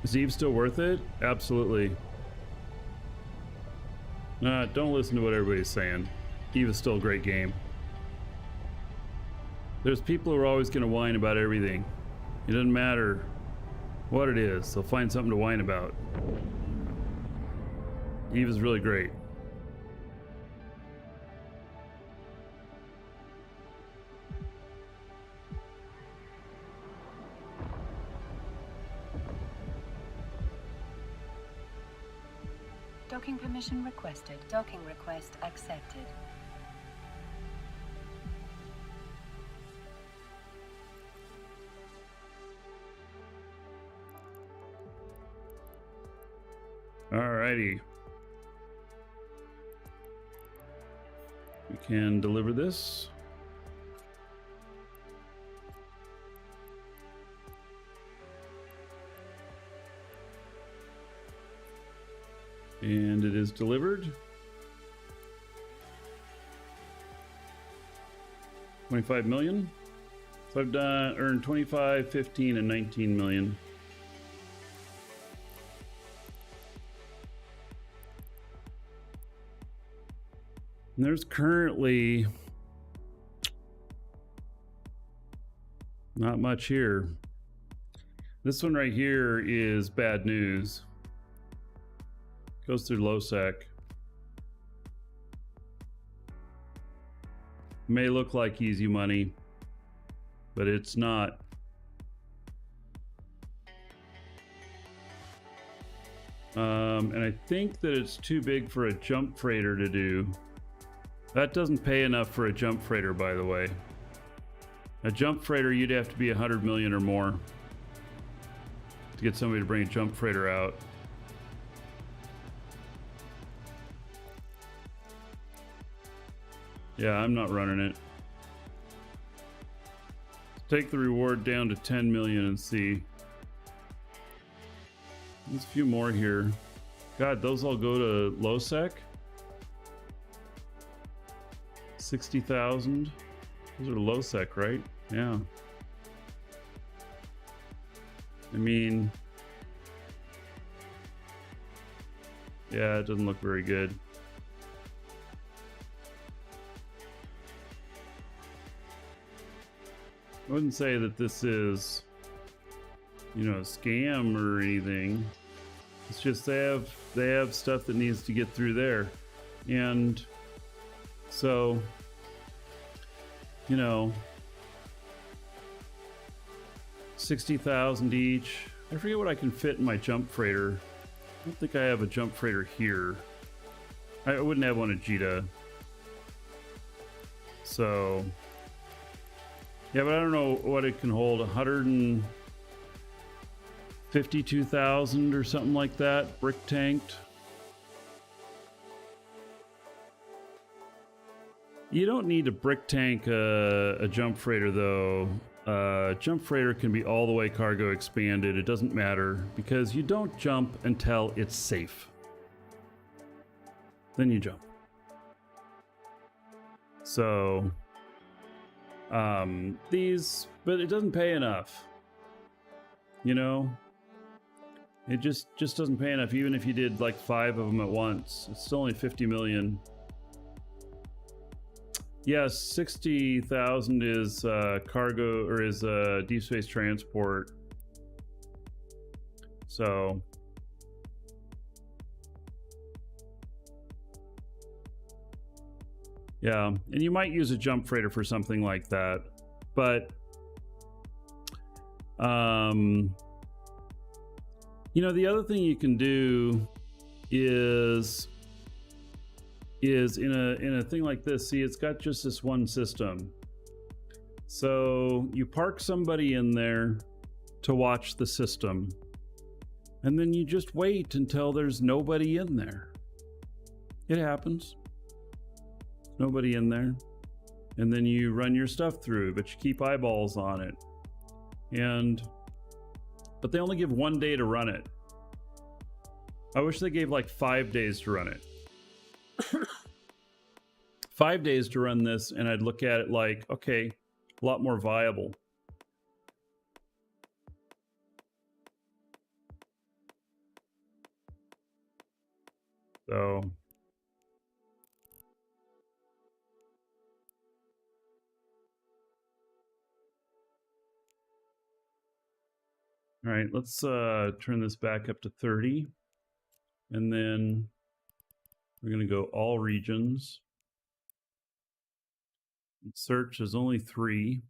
Is Eve still worth it? Absolutely. Don't listen to what everybody's saying. Eve is still a great game. There's people who are always going to whine about everything. It doesn't matter what it is, they'll find something to whine about. Eve is really great. Docking permission requested. Docking request accepted. Alrighty. We can deliver this. And it is delivered. 25 million. So I've earned 25, 15, and 19 million. And there's currently not much here. This one right here is bad news. Goes through LoSec. May look like easy money, but it's not. And I think that it's too big for a jump freighter to do. That doesn't pay enough for a jump freighter, by the way. A jump freighter, you'd have to be 100 million or more to get somebody to bring a jump freighter out. Yeah, I'm not running it. Take the reward down to 10 million and see. There's a few more here. God, those all go to LoSec? 60,000. Those are LoSec, right? Yeah. I mean, yeah, it doesn't look very good. I wouldn't say that this is, you know, a scam or anything. It's just they have stuff that needs to get through there. And so, you know, 60,000 each. I forget what I can fit in my jump freighter. I don't think I have a jump freighter here. I wouldn't have one at Jita. So, yeah, but I don't know what it can hold. 152,000 or something like that. Brick tanked. You don't need to brick tank a jump freighter though. Jump freighter can be all the way cargo expanded. It doesn't matter because you don't jump until it's safe. Then you jump. So, but it doesn't pay enough. You know, it just doesn't pay enough. Even if you did like 5 of them at once, it's still only 50 million. Yes, 60,000 is cargo or is deep space transport. So, yeah, and you might use a jump freighter for something like that, but you know, the other thing you can do is in a thing like this. See, it's got just this one system. So you park somebody in there to watch the system, and then you just wait until there's nobody in there. It happens. Nobody in there. And then you run your stuff through, but you keep eyeballs on it. But they only give 1 day to run it. I wish they gave like 5 days to run it. 5 days to run this, and I'd look at it like, okay, a lot more viable. So, all right, let's turn this back up to 30, and then we're going to go all regions. Search is only 3.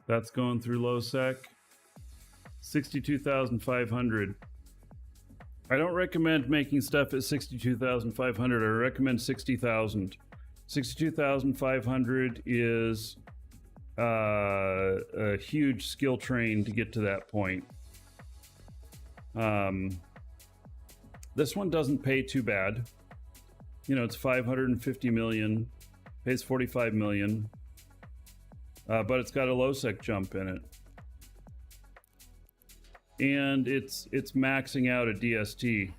That's going through low sec. 62,500. I don't recommend making stuff at 62,500. I recommend 60,000. 62,500 is a huge skill train to get to that point. This one doesn't pay too bad. You know, it's 550 million, pays 45 million, but it's got a low sec jump in it. And it's maxing out a DST.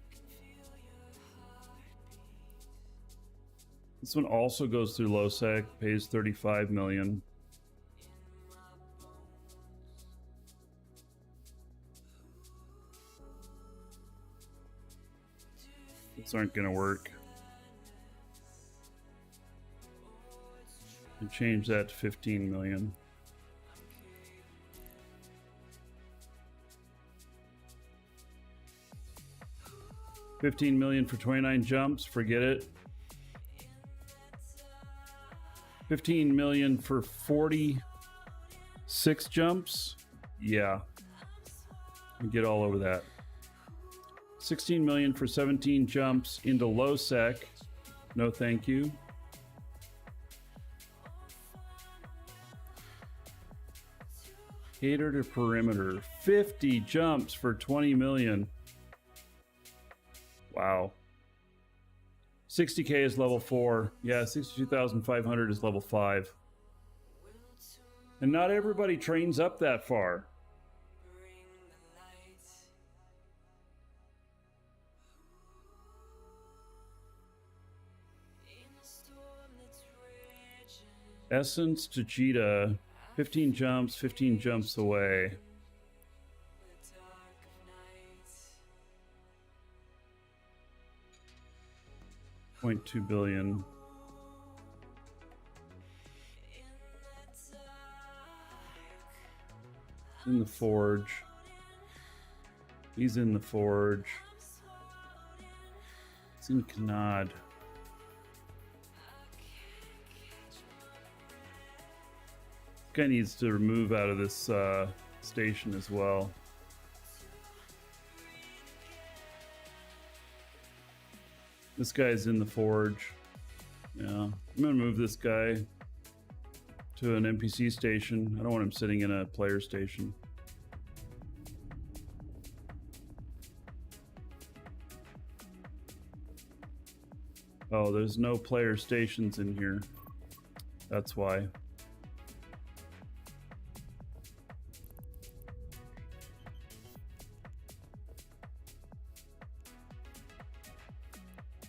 This one also goes through low sec, pays 35 million. These aren't gonna work. And change that to 15 million. $15 million for 29 jumps, forget it. 15 million for 46 jumps, yeah. Get all over that. 16 million for 17 jumps into low sec, no thank you. Cater to perimeter, 50 jumps for 20 million. Wow. 60K is level 4. Yeah, 62,500 is level 5. And not everybody trains up that far. Essence to Cheetah, 15 jumps away. 0.2 billion. In the forge. He's in the forge. It's in Kanad. Guy needs to move out of this station as well. This guy's in the forge. Yeah, I'm gonna move this guy to an NPC station. I don't want him sitting in a player station. Oh, there's no player stations in here. That's why.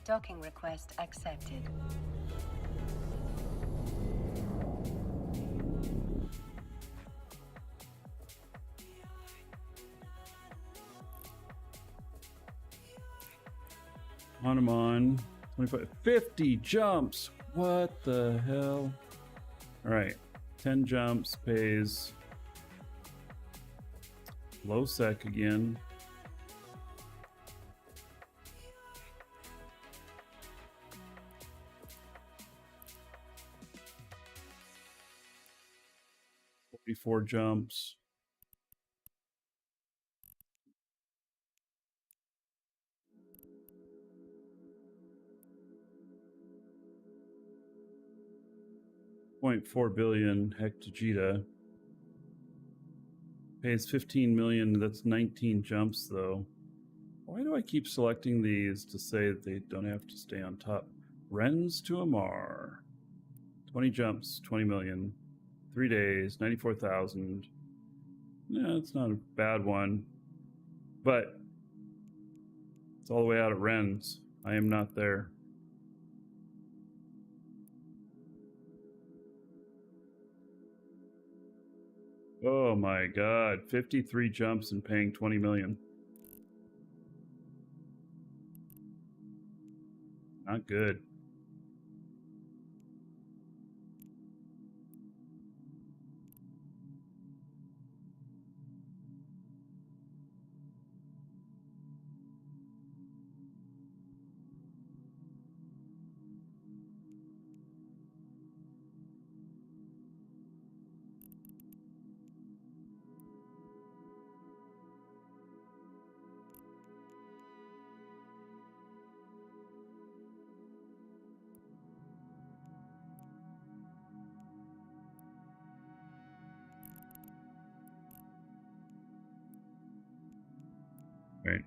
Docking request accepted. On him on. 25, 50 jumps. What the hell? All right. 10 jumps pays low sec again. Before jumps. $0.4 billion hectogeta. Pays 15 million. That's 19 jumps though. Why do I keep selecting these to say that they don't have to stay on top? Wrens to Amar. 20 jumps, 20 million. 3 days, 94,000. Yeah, it's not a bad one. But it's all the way out at Wrens. I am not there. Oh my god, 53 jumps and paying 20 million. Not good. Right.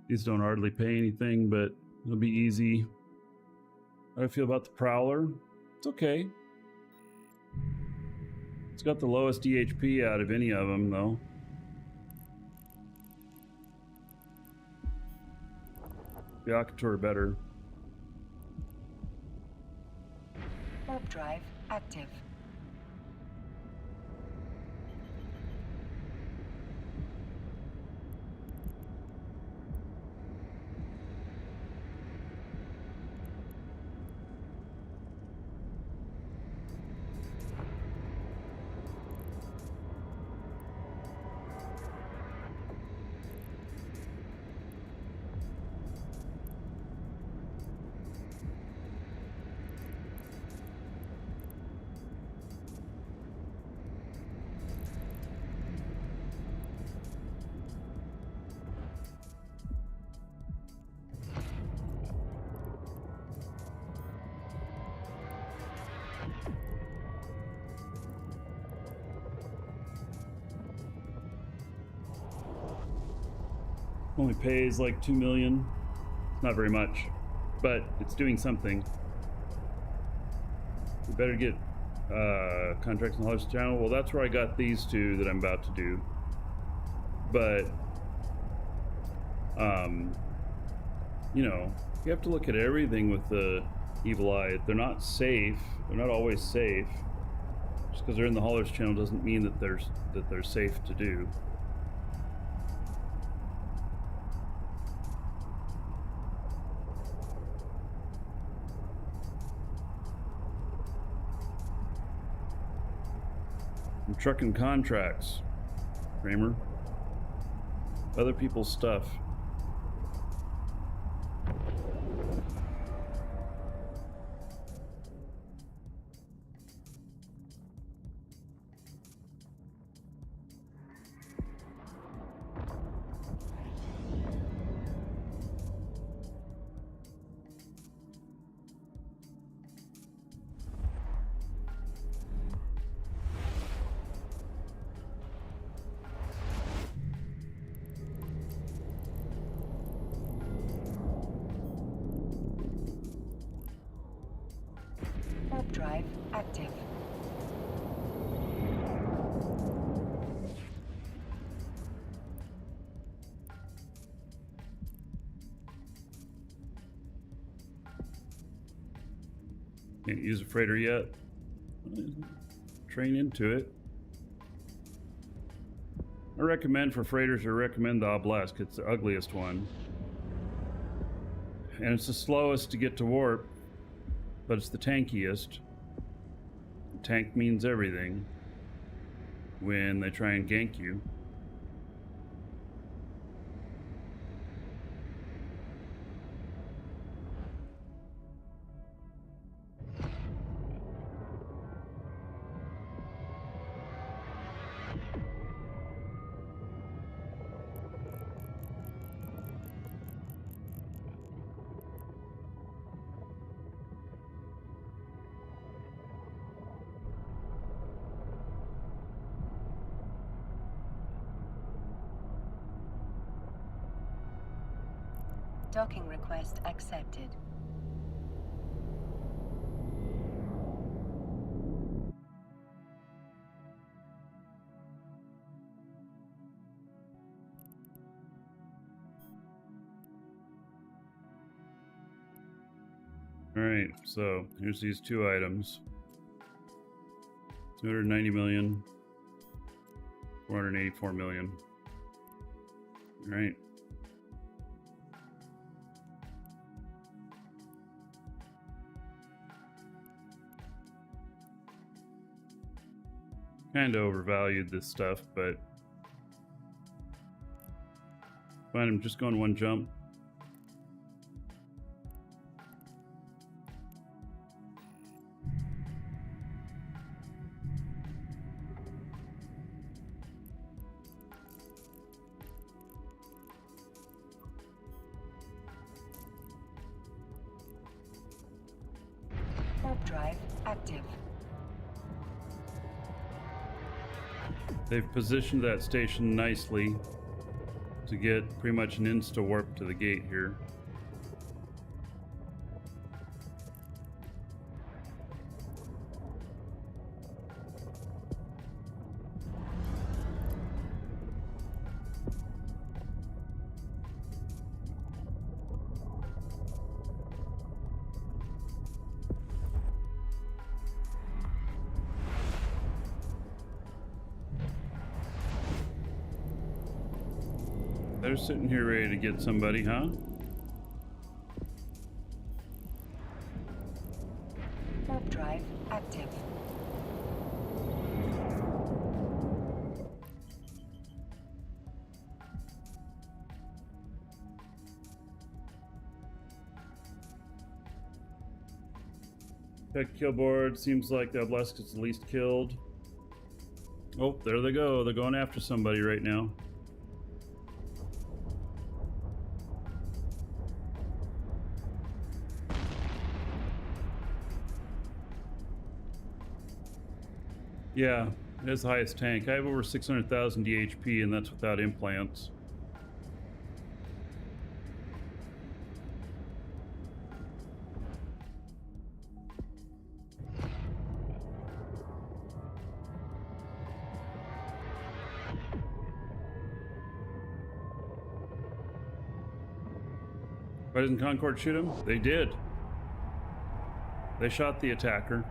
These don't hardly pay anything, but it'll be easy. How do I feel about the Prowler? It's okay. It's got the lowest DHP out of any of them, though. The Occator better. Warp drive active. Only pays like 2 million. It's not very much, but it's doing something. We better get contracts in the Host Channel. Well, that's where I got these two that I'm about to do. But, you know, you have to look at everything with the evil eye. They're not safe. They're not always safe. Just because they're in the Haulers Channel doesn't mean that they're safe to do. I'm trucking contracts, Kramer. Other people's stuff. Warp drive active. Can't use a freighter yet. Train into it. I recommend for freighters, I recommend the Obelisk. It's the ugliest one. And it's the slowest to get to warp, but it's the tankiest. Tank means everything when they try and gank you. Docking request accepted. All right, so here's these two items. 290 million, 484 million. All right. Kind of overvalued this stuff, but fine, I'm just going one jump. Warp drive active. They've positioned that station nicely to get pretty much an insta warp to the gate here. They're sitting here ready to get somebody, huh? Warp drive active. Check kill board. Seems like the Obelisk is the least killed. Oh, there they go. They're going after somebody right now. Yeah, it is the highest tank. I have over 600,000 DHP, and that's without implants. Why doesn't Concord shoot him? They did. They shot the attacker.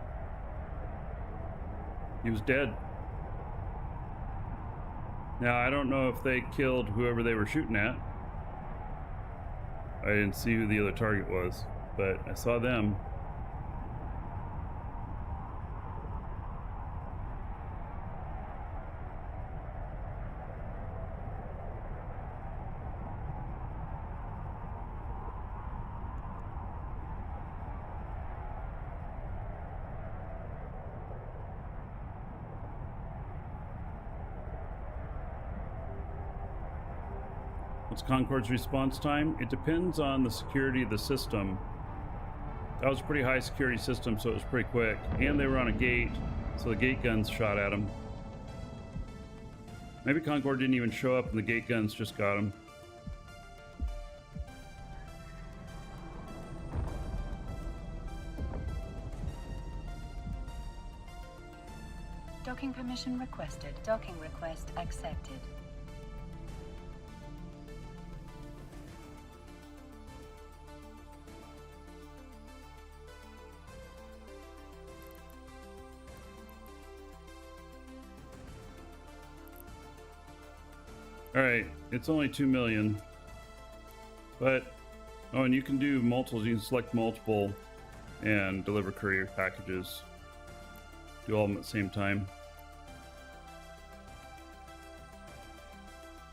He was dead. Now, I don't know if they killed whoever they were shooting at. I didn't see who the other target was, but I saw them. What's Concord's response time? It depends on the security of the system. That was a pretty high security system, so it was pretty quick. And they were on a gate, so the gate guns shot at them. Maybe Concord didn't even show up and the gate guns just got him. Permission requested. Docking request accepted. All right, it's only 2 million, but oh, and you can do multiples. You can select multiple and deliver courier packages. Do all of them at the same time.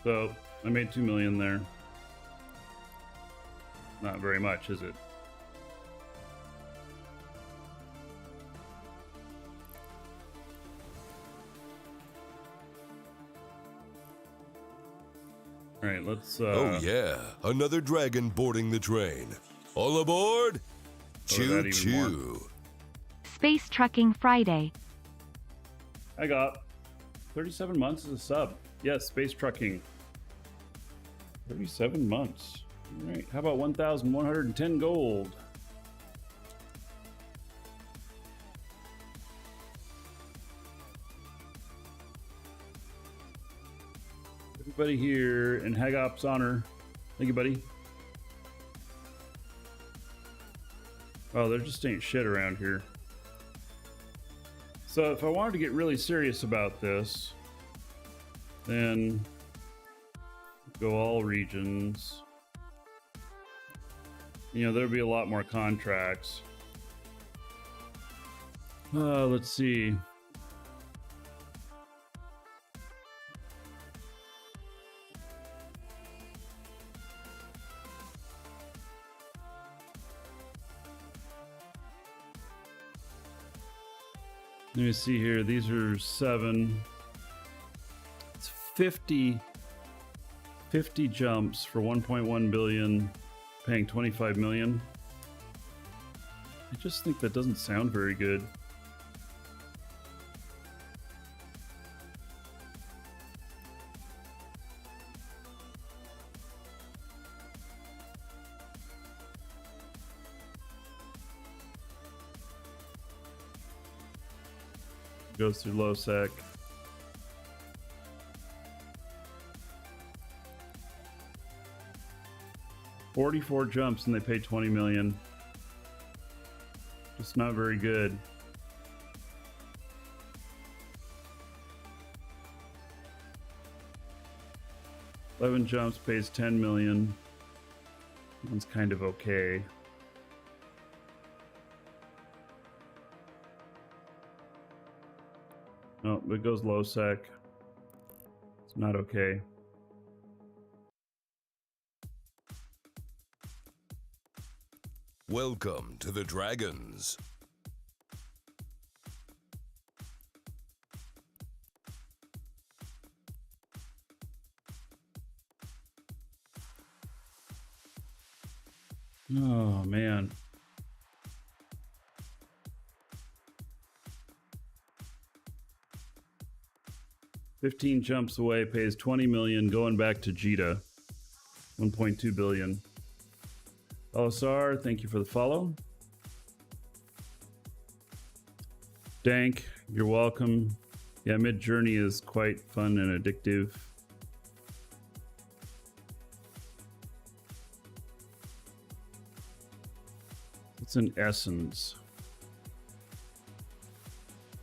So I made 2 million there. Not very much, is it? All right, let's. Oh yeah, another dragon boarding the train. All aboard! Choo even choo. Space Trucking Friday. I got 37 months as a sub. Yes, space trucking. 37 months. All right, how about 1,110 gold? Everybody here in Hagop's honor. Thank you, buddy. Oh, there just ain't shit around here. So if I wanted to get really serious about this, then go all regions. You know, there'll be a lot more contracts. Let's see. Let me see here. These are 7. It's 50 jumps for 1.1 billion, paying 25 million. I just think that doesn't sound very good. Goes through low sec. $44 jumps and they pay 20 million. Just not very good. $11 jumps pays 10 million. That one's kind of okay. No, it goes low sec. It's not okay. Welcome to the Dragons. Oh, man. $15 jumps away, pays 20 million, going back to Jita. 1.2 billion. LSR, thank you for the follow. Dank, you're welcome. Yeah, Mid-Journey is quite fun and addictive. It's an essence.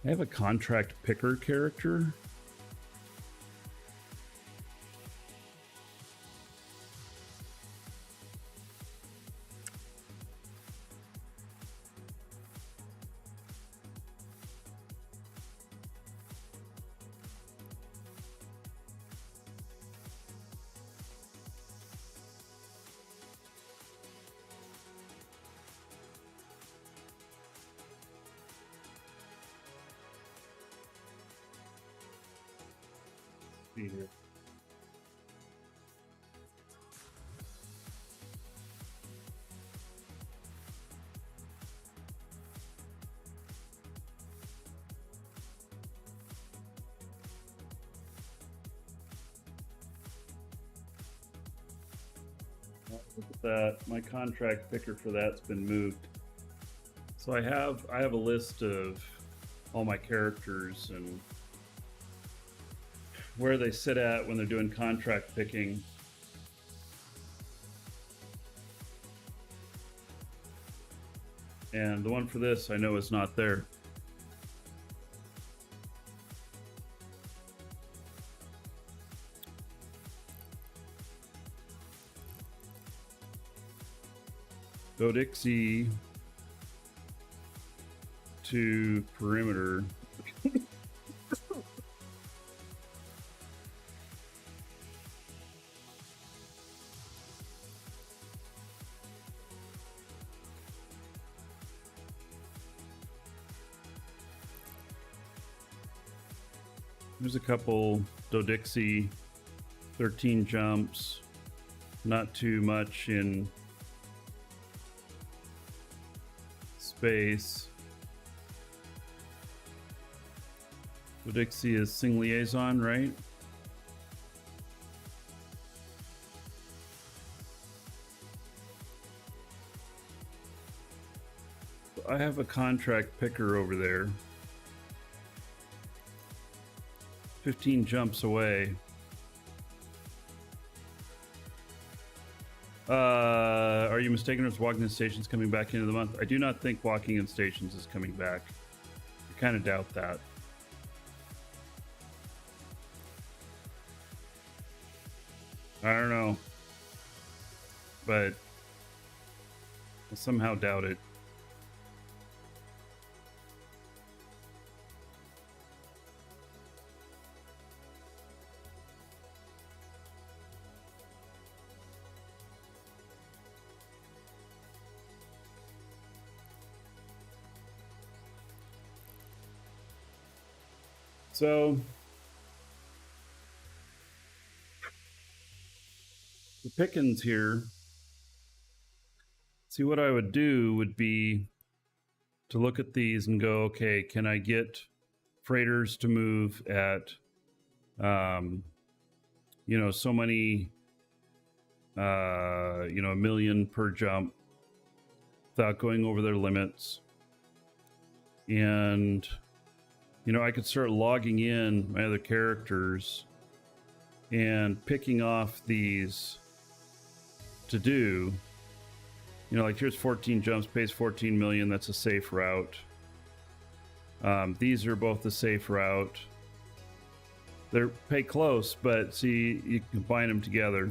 I have a contract picker character. See here. Look at that. My contract picker for that's been moved. So I have a list of all my characters, and where they sit at when they're doing contract picking. And the one for this I know is not there. Go Dixie to perimeter. There's a couple Dodixie, 13 jumps, not too much in space. Dodixie is Sing Liaison, right? I have a contract picker over there. 15 jumps away. Are you mistaken if Walking in Stations coming back into the month? I do not think Walking in Stations is coming back. I kind of doubt that. I don't know. But I somehow doubt it. So the pickings here, see what I would do would be to look at these and go, okay, can I get freighters to move at, you know, so many, you know, 1 million per jump without going over their limits. And you know, I could start logging in my other characters and picking off these to do. You know, like here's 14 jumps, pays 14 million. That's a safe route. These are both the safe route. They're pay close, but see, you can combine them together.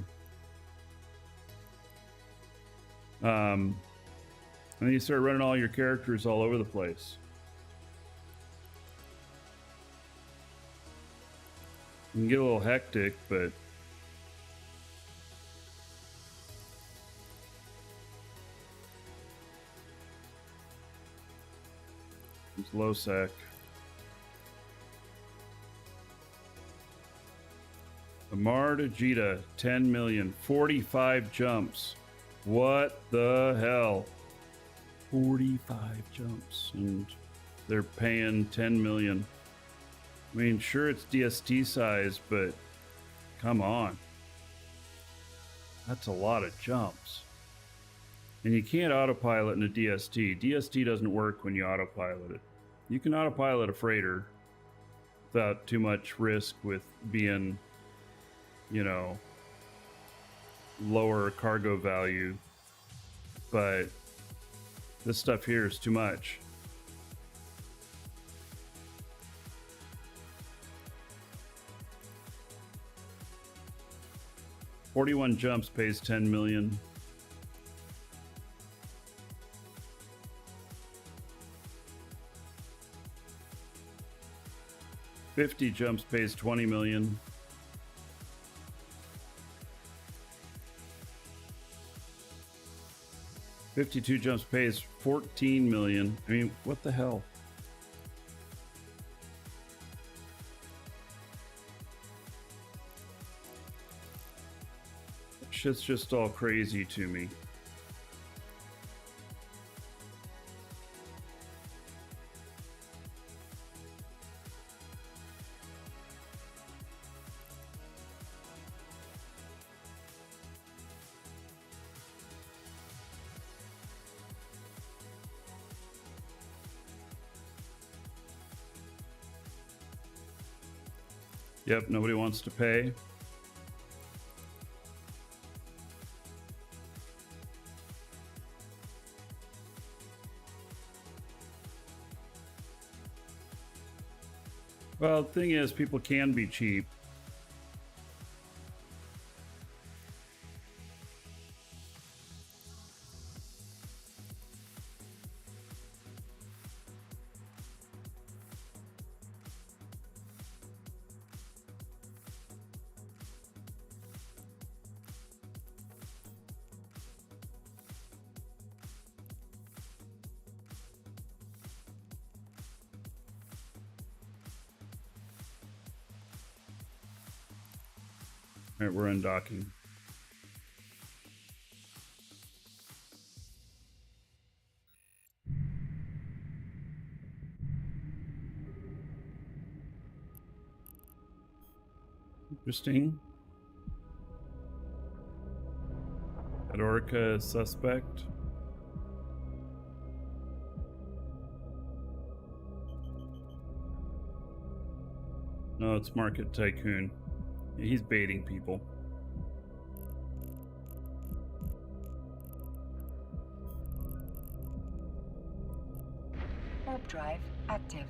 And then you start running all your characters all over the place. It can get a little hectic, but it's low sec. Amar Tajita, 10 million, 45 jumps. What the hell? 45 jumps, and they're paying 10 million. I mean, sure, it's DST size, but come on. That's a lot of jumps. And you can't autopilot in a DST. DST doesn't work when you autopilot it. You can autopilot a freighter without too much risk with being, you know, lower cargo value. But this stuff here is too much. $41 jumps pays 10 million. $50 jumps pays 20 million. $52 jumps pays 14 million. I mean, what the hell? Shit's just all crazy to me. Yep, nobody wants to pay. Well, the thing is, people can be cheap. All right, we're undocking. Interesting. Adorca suspect. No, it's Market Tycoon. Yeah, he's baiting people. Warp drive active.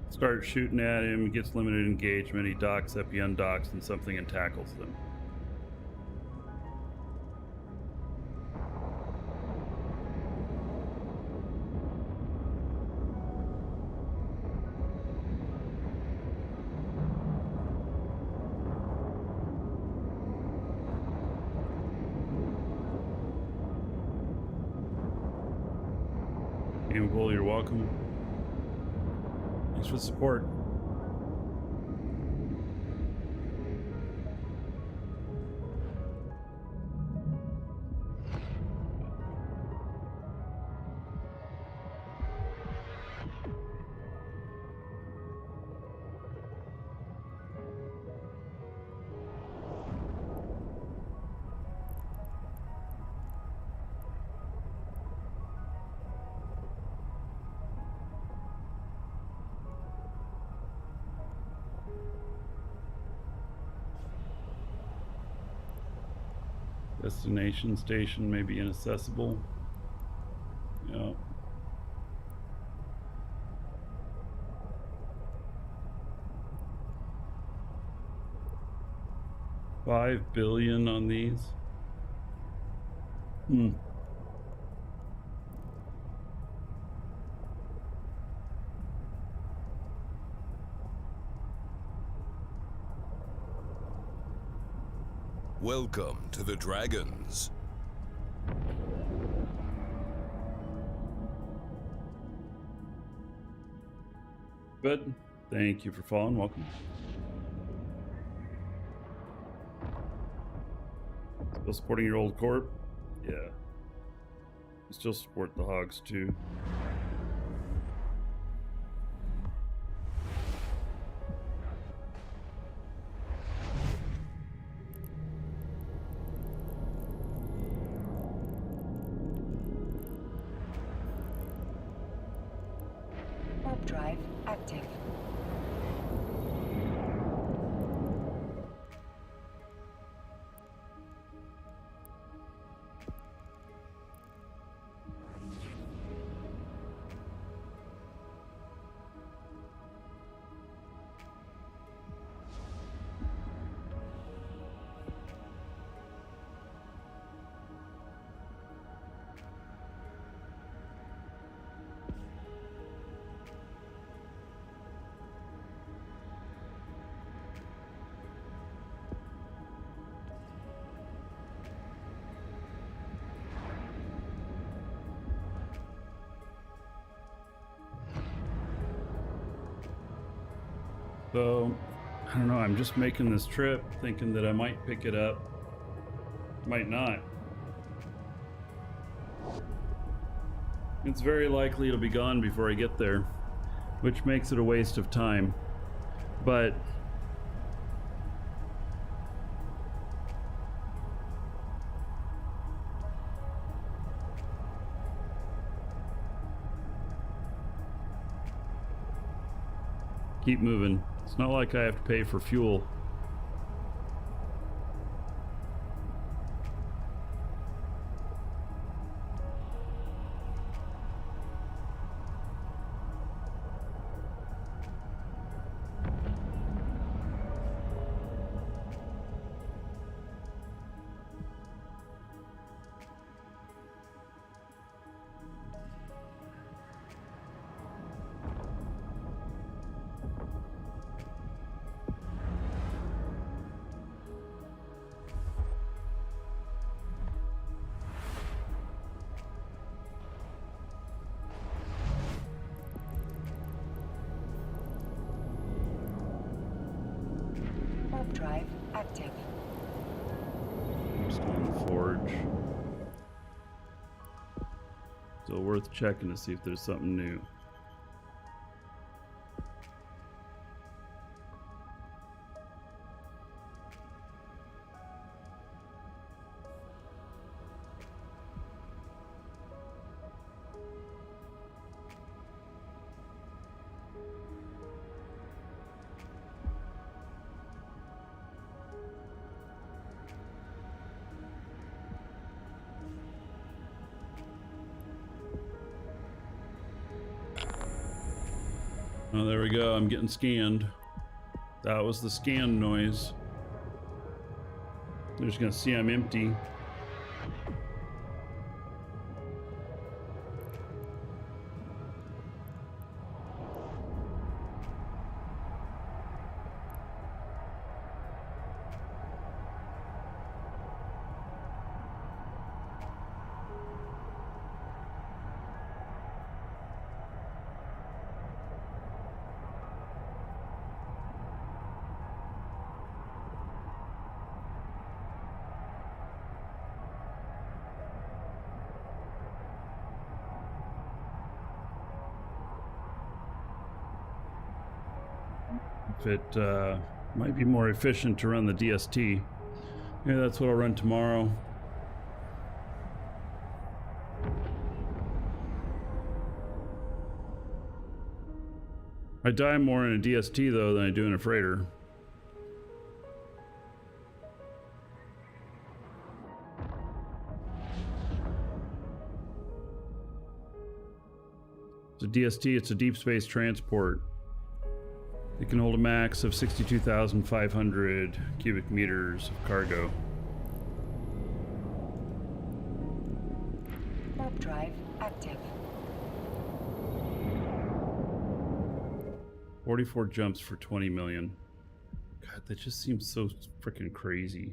Start shooting at him, he gets limited engagement, he docks up, he undocks and something and tackles them. Gamable, you're welcome. Thanks for the support. Destination station may be inaccessible. Yeah. $5 billion on these. Welcome to the Dragons. Good. Thank you for following. Welcome. Still supporting your old corp? Yeah. You still support the hogs too. Warp drive active. So, I don't know, I'm just making this trip thinking that I might pick it up. Might not. It's very likely it'll be gone before I get there, which makes it a waste of time. But Keep moving. It's not like I have to pay for fuel. Warp drive active. Stone Forge. Still worth checking to see if there's something new. Oh, there we go. I'm getting scanned. That was the scan noise. They're just gonna see I'm empty. If it might be more efficient to run the DST. Yeah, that's what I'll run tomorrow. I die more in a DST though than I do in a freighter. It's a DST, it's a deep space transport. It can hold a max of 62,500 cubic meters of cargo. Warp drive active. 44 jumps for 20 million. God, that just seems so freaking crazy.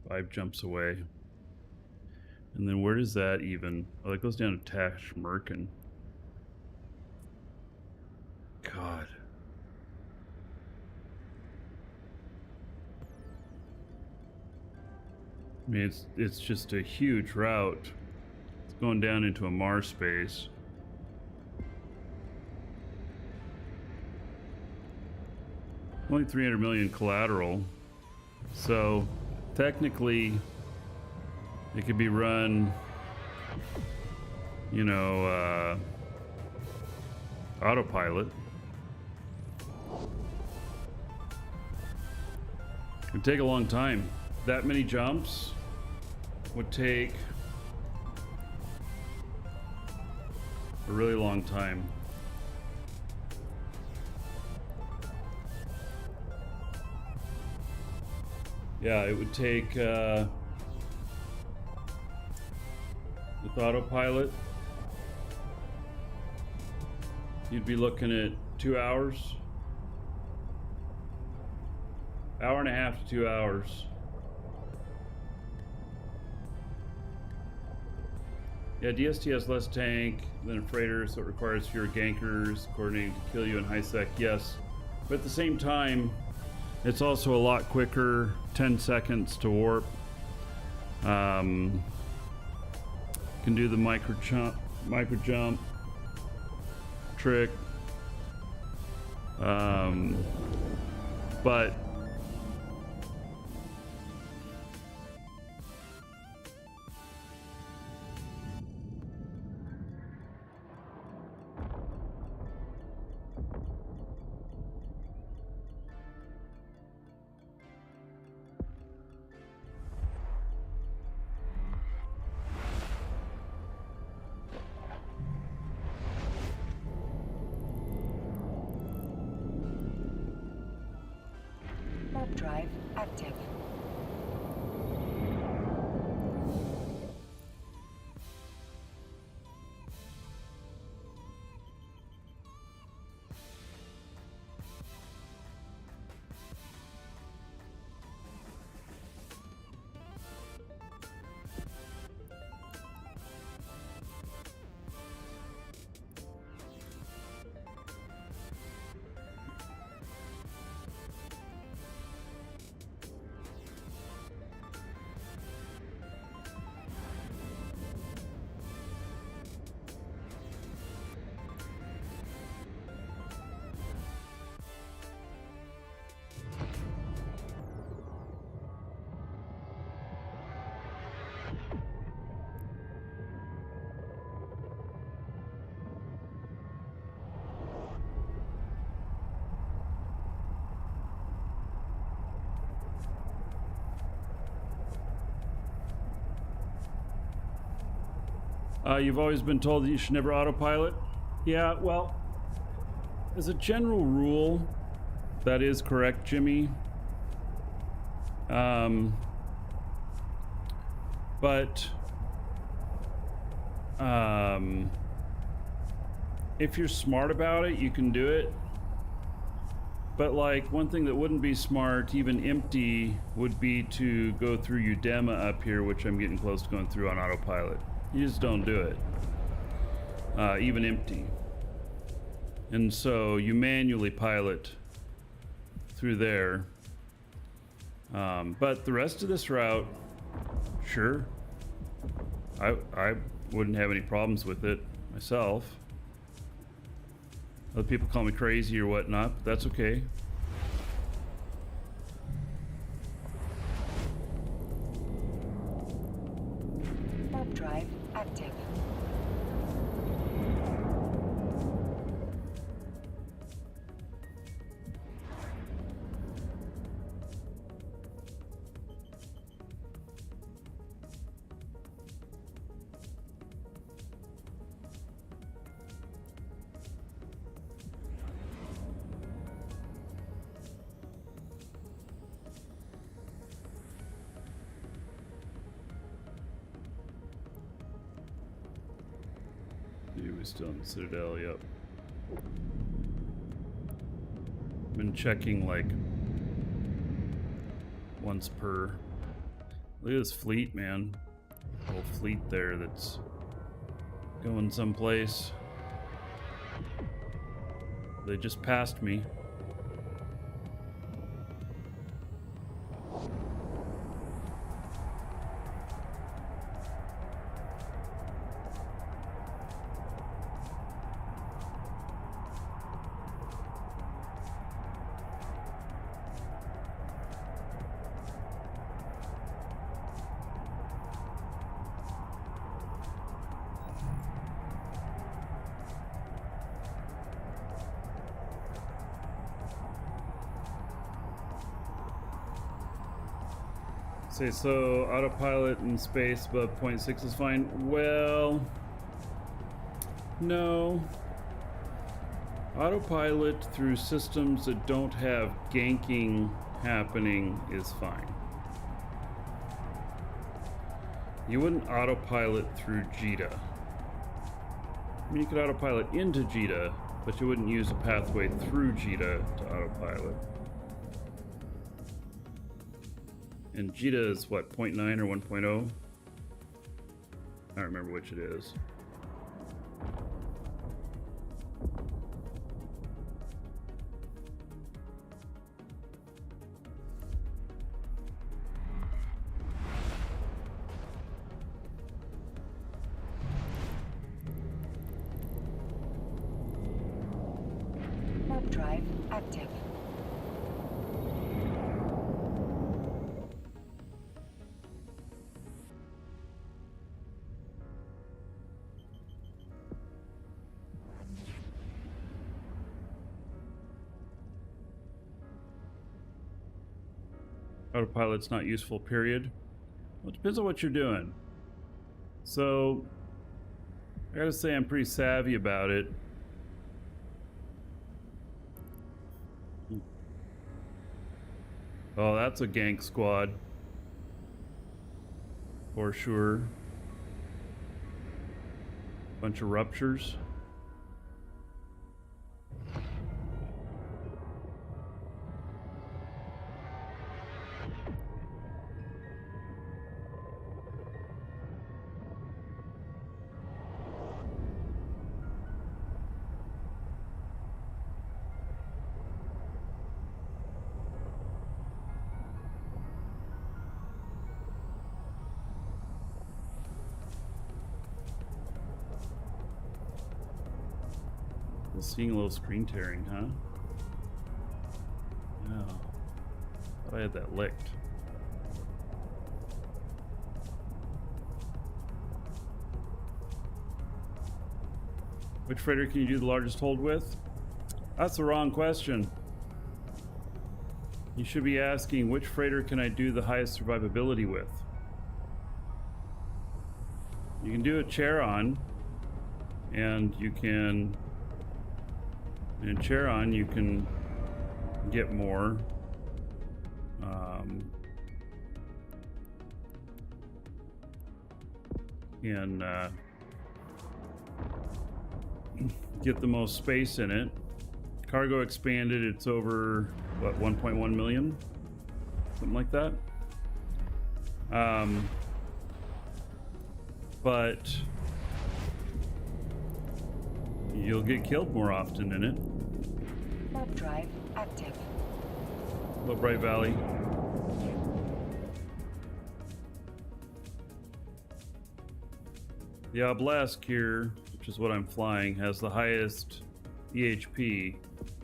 Five jumps away. And then where does that even... Oh, that goes down to Tash Merkin. God. I mean, it's just a huge route. It's going down into a Mars space. Only 300 million collateral. So, technically... it could be run, you know, autopilot. It would take a long time. That many jumps would take a really long time. Yeah, it would take, with autopilot, you'd be looking at 2 hours. Hour and a half to 2 hours. Yeah, DST has less tank than a freighter, so it requires fewer gankers, coordinating to kill you in high sec, yes. But at the same time, it's also a lot quicker, 10 seconds to warp. Can do the micro jump trick, but drive active. You've always been told that you should never autopilot? Yeah, well, as a general rule, that is correct, Jimmy. But if you're smart about it, you can do it. But like, one thing that wouldn't be smart, even empty, would be to go through Udema up here, which I'm getting close to going through on autopilot. You just don't do it, even empty. And so you manually pilot through there. But the rest of this route, sure. I wouldn't have any problems with it myself. Other people call me crazy or whatnot, but that's okay. Warp drive active. Still in the Citadel, yep. Been checking like once per. Look at this fleet, man. Whole fleet there that's going someplace. They just passed me. Say so, autopilot in space above 0.6 is fine. Well, no. Autopilot through systems that don't have ganking happening is fine. You wouldn't autopilot through JITA. I mean, you could autopilot into JITA, but you wouldn't use a pathway through JITA to autopilot. And JITA is what, 0.9 or 1.0? I don't remember which it is. Warp drive active. Autopilot's not useful, period. Well, it depends on what you're doing. So, I gotta say I'm pretty savvy about it. Oh, that's a gank squad. For sure. Bunch of ruptures. Seeing a little screen tearing, huh? No. Thought I had that licked. Which freighter can you do the largest hold with? That's the wrong question. You should be asking, which freighter can I do the highest survivability with? You can do a Charon, and you can... In Charon, you can get more. Get the most space in it. Cargo expanded, it's over, what, 1.1 million? Something like that. But you'll get killed more often in it. Warp drive active. Hello, Bright Valley. The Obelisk here, which is what I'm flying, has the highest EHP.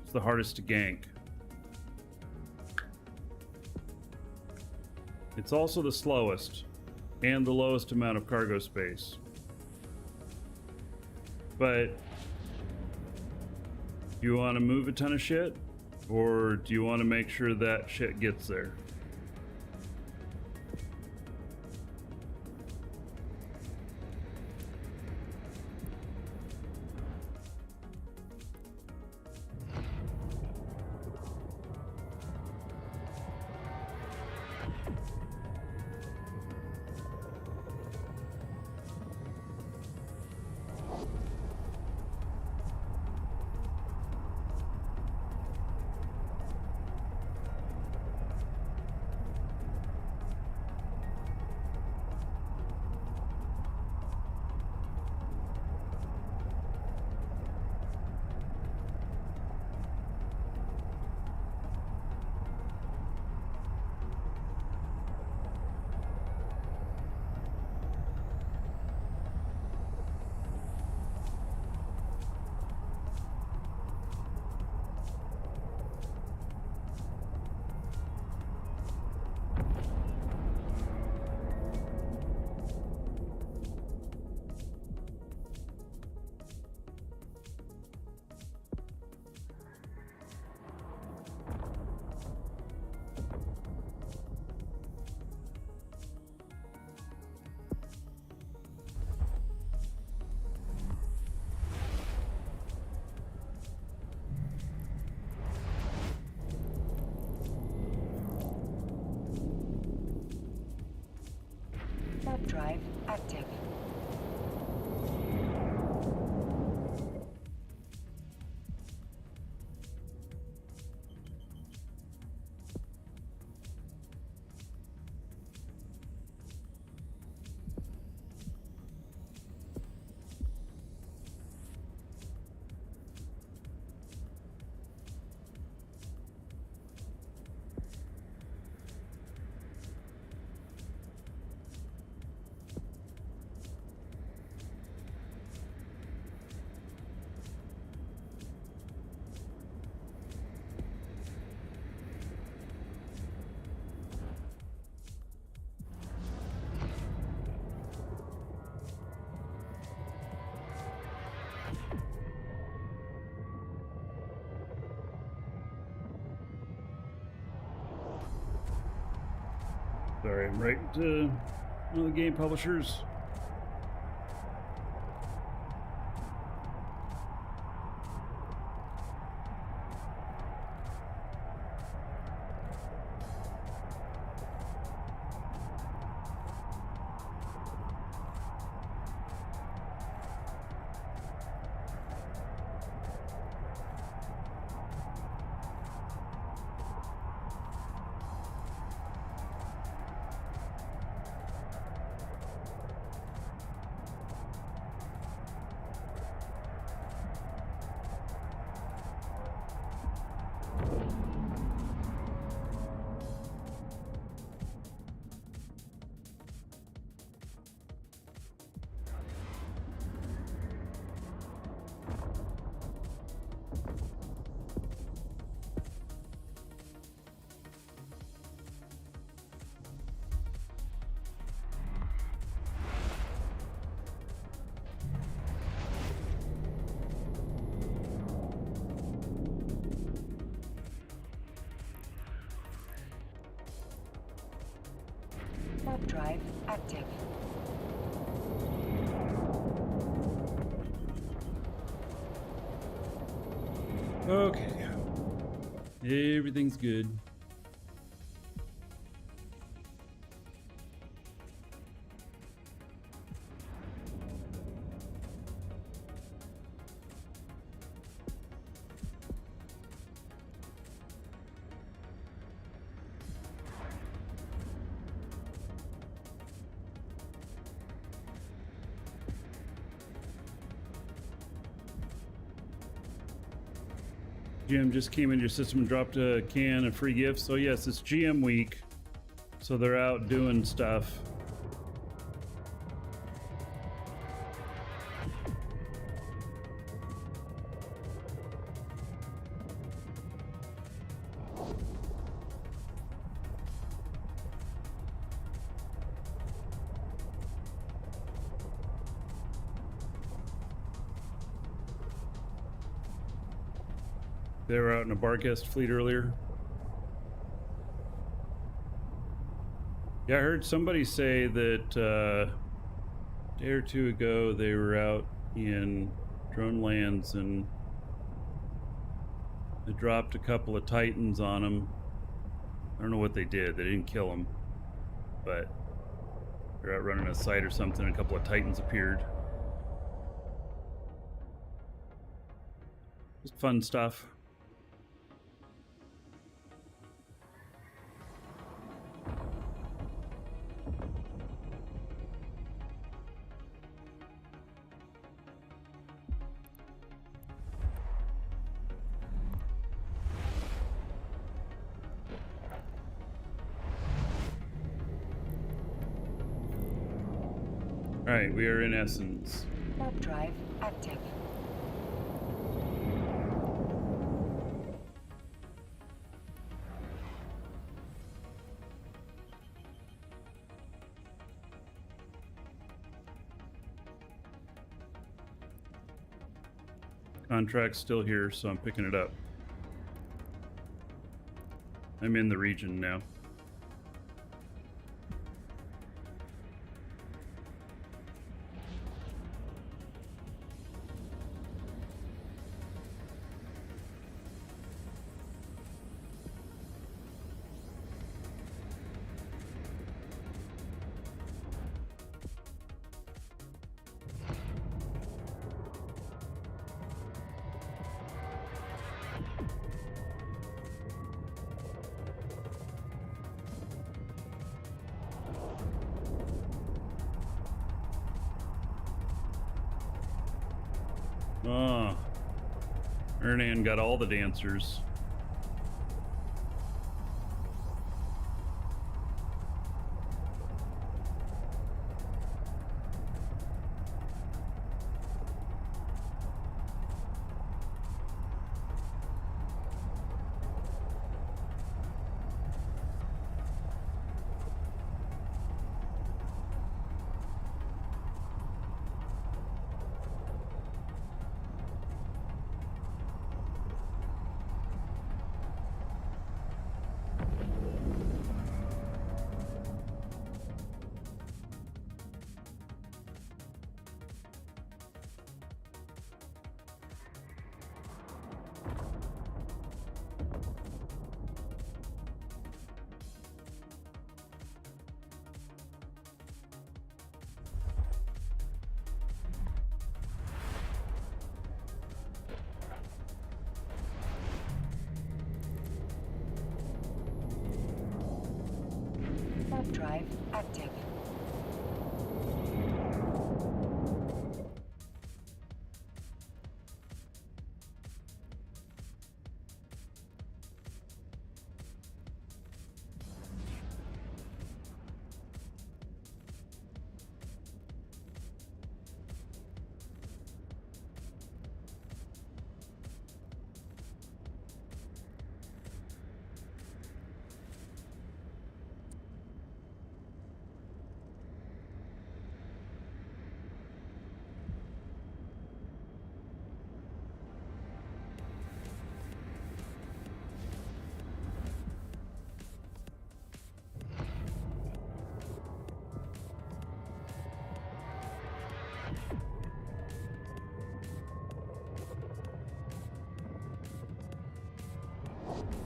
It's the hardest to gank. It's also the slowest and the lowest amount of cargo space. But do you want to move a ton of shit, or do you want to make sure that shit gets there? Warp drive active. Sorry, I'm right to one of the game publishers. Warp drive active. Okay. Everything's good. GM just came into your system and dropped a can of free gifts. So yes, it's GM week. So they're out doing stuff. They were out in a Barguest fleet earlier. Yeah, I heard somebody say that a day or two ago they were out in drone lands and they dropped a couple of Titans on them. I don't know what they did. They didn't kill them, but they're out running a site or something. And a couple of Titans appeared. Just fun stuff. All right, we are in Essence. Warp drive active. Contract's still here, so I'm picking it up. I'm in the region now. Oh, Ernan got all the dancers. Warp drive active.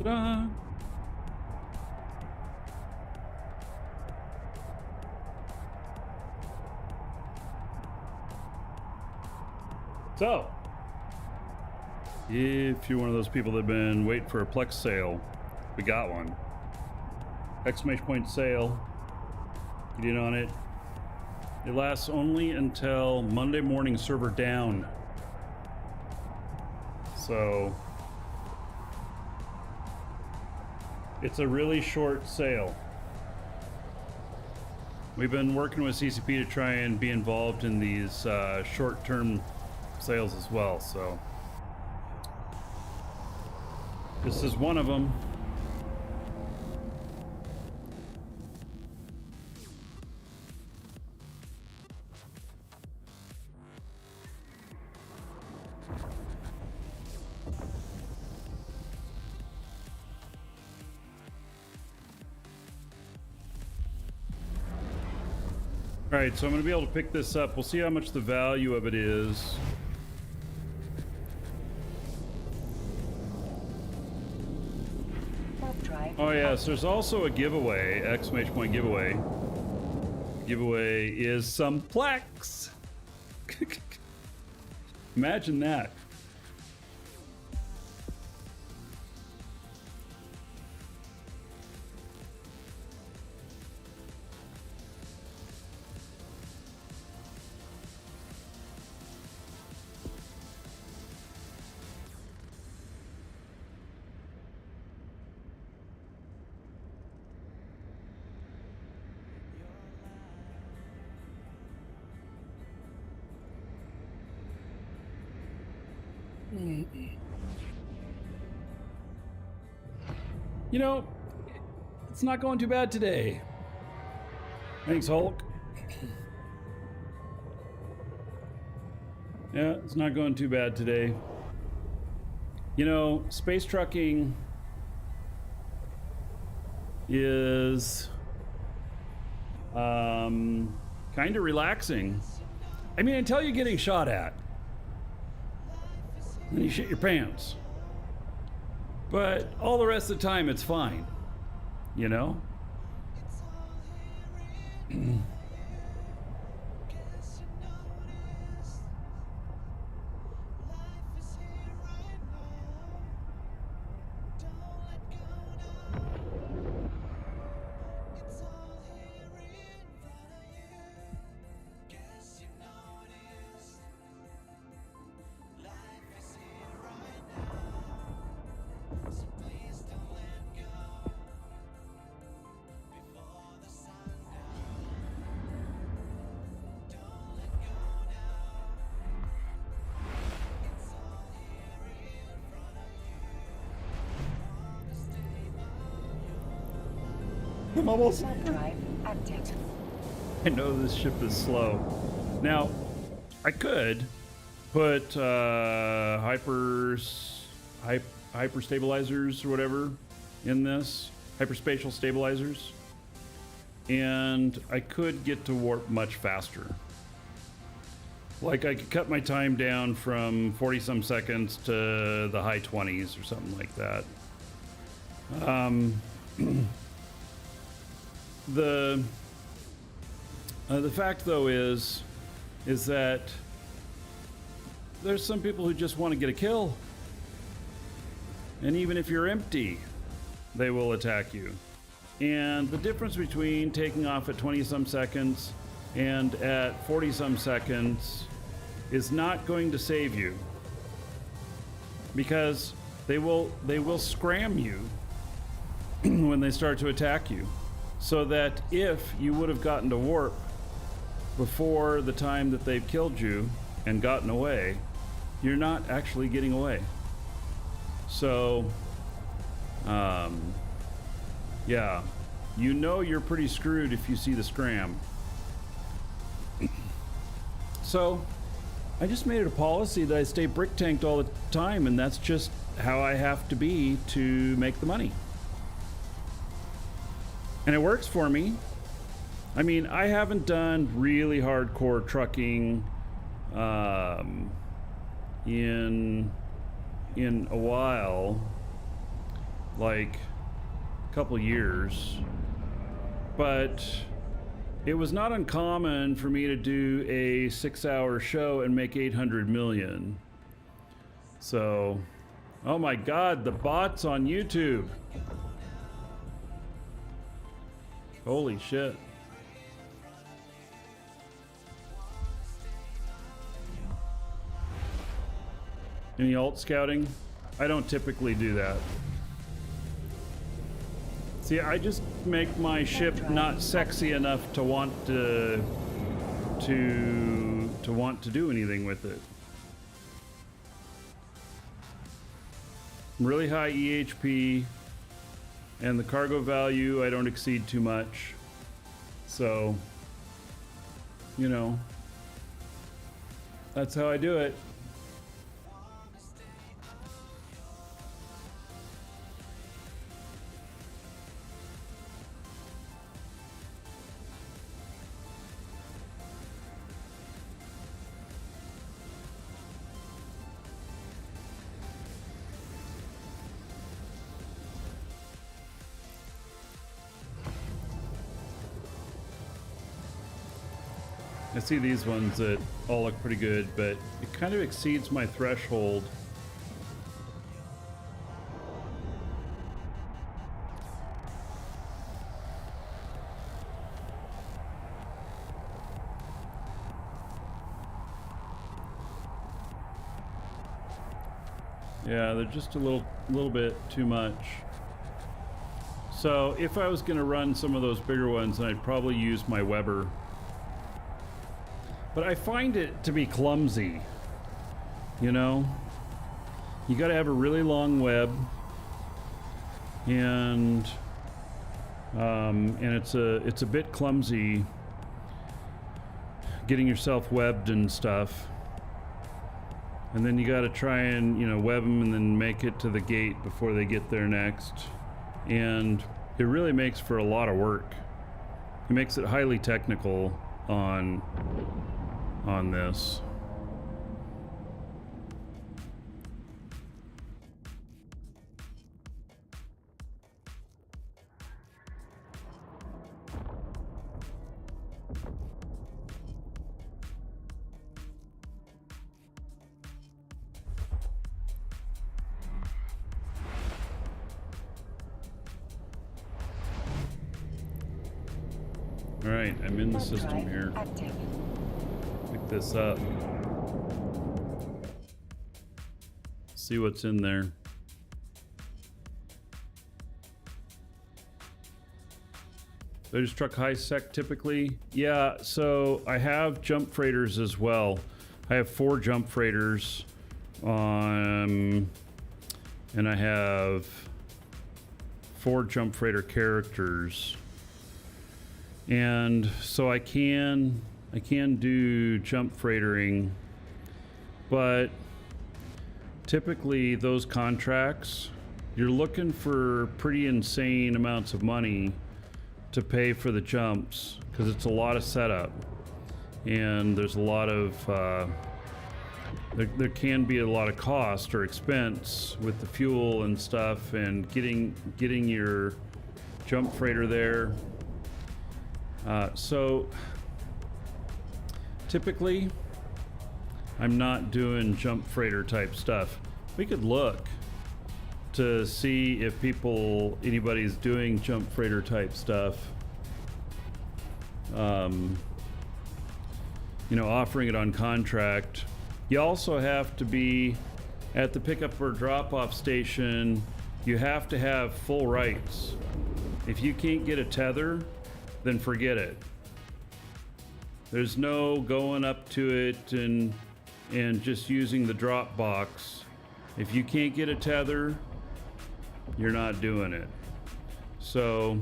Ta-da! So, if you're one of those people that have been waiting for a Plex sale, we got one. Exclamation point sale. Get in on it. It lasts only until Monday morning, server down. So, it's a really short sale. We've been working with CCP to try and be involved in these short-term sales as well, so this is one of them. All right, so I'm going to be able to pick this up. We'll see how much the value of it is. Oh yes, there's also a giveaway, exclamation point giveaway. Giveaway is some Plex. Imagine that. You know, it's not going too bad today. Thanks, Hulk. Yeah, it's not going too bad today. You know, space trucking is kind of relaxing. I mean, until you're getting shot at. Then you shit your pants. But all the rest of the time, it's fine. You know? I'm almost. Drive active. I know this ship is slow. Now, I could put hyper stabilizers or whatever in this, hyperspatial stabilizers, and I could get to warp much faster. Like I could cut my time down from 40 some seconds to the high 20s or something like that. The fact though is that there's some people who just want to get a kill, and even if you're empty, they will attack you. And the difference between taking off at 20 some seconds and at 40 some seconds is not going to save you, because they will scram you when they start to attack you. So that if you would have gotten to warp before the time that they've killed you and gotten away, you're not actually getting away. So, yeah, you know you're pretty screwed if you see the scram. So, I just made it a policy that I stay brick tanked all the time, and that's just how I have to be to make the money. And it works for me. I mean, I haven't done really hardcore trucking in a while. like a couple years, but it was not uncommon for me to do a 6-hour show and make 800 million. So, oh my God, the bots on YouTube. Holy shit. Any alt scouting? I don't typically do that. See, I just make my ship not sexy enough to want to want to do anything with it. Really high EHP, and the cargo value I don't exceed too much. So, you know, that's how I do it. I see these ones that all look pretty good, but it kind of exceeds my threshold. Yeah, they're just a little bit too much. So if I was going to run some of those bigger ones, then I'd probably use my Weber. But I find it to be clumsy, you know? You gotta have a really long web, and it's a bit clumsy getting yourself webbed and stuff. And then you gotta try and, you know, web them and then make it to the gate before they get there next. And it really makes for a lot of work. It makes it highly technical on this. All right, I'm in the system here. Pick this up. See what's in there. I just truck high sec typically. Yeah, so I have jump freighters as well. I have 4 jump freighters, and I have 4 jump freighter characters. And so I can do jump freightering, but typically those contracts, you're looking for pretty insane amounts of money to pay for the jumps, because it's a lot of setup, and there's a lot of there can be a lot of cost or expense with the fuel and stuff, and getting your jump freighter there. So typically I'm not doing jump freighter type stuff. We could look to see if anybody's doing jump freighter type stuff, you know, offering it on contract. You also have to be at the pickup or drop off station. You have to have full rights. If you can't get a tether, then forget it. There's no going up to it and just using the drop box. If you can't get a tether, you're not doing it. So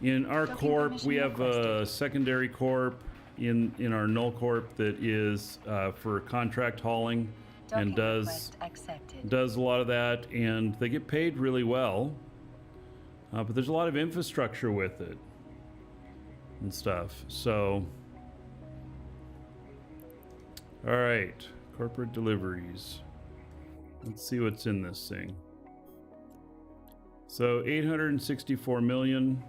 in our corp, we have a secondary corp in our null corp that is for contract hauling and does a lot of that, and they get paid really well, but there's a lot of infrastructure with it and stuff. So all right, corporate deliveries. Let's see what's in this thing. So 864 million.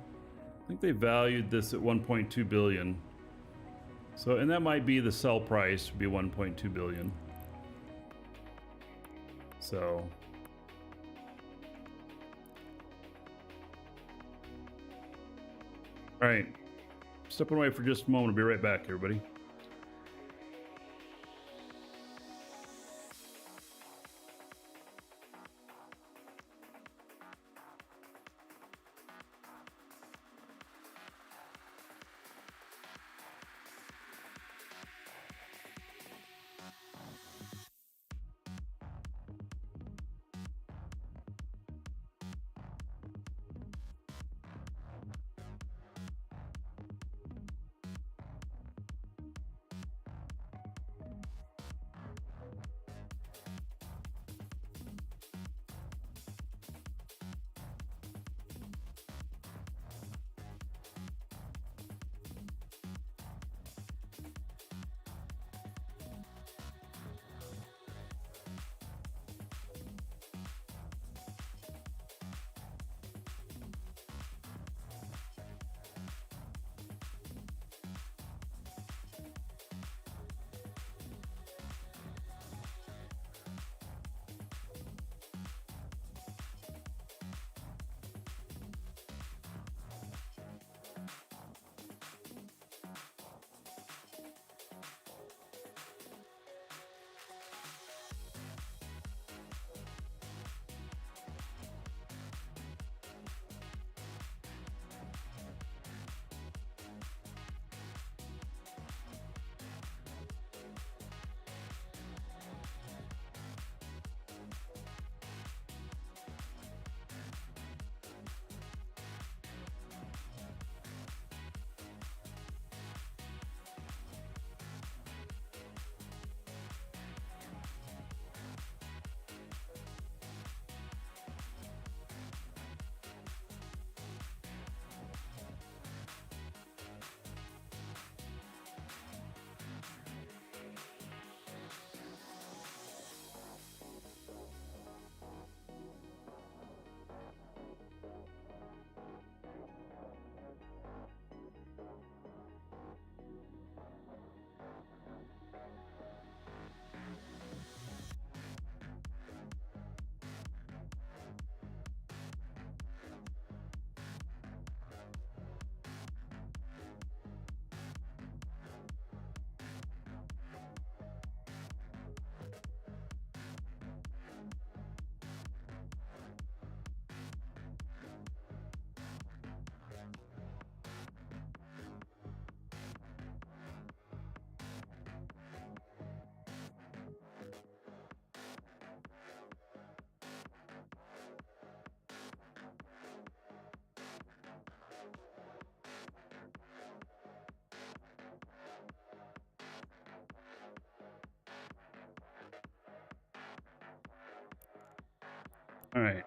I think they valued this at 1.2 billion. So, and that might be the sell price, would be 1.2 billion. So, all right, stepping away for just a moment. I'll be right back, everybody. All right.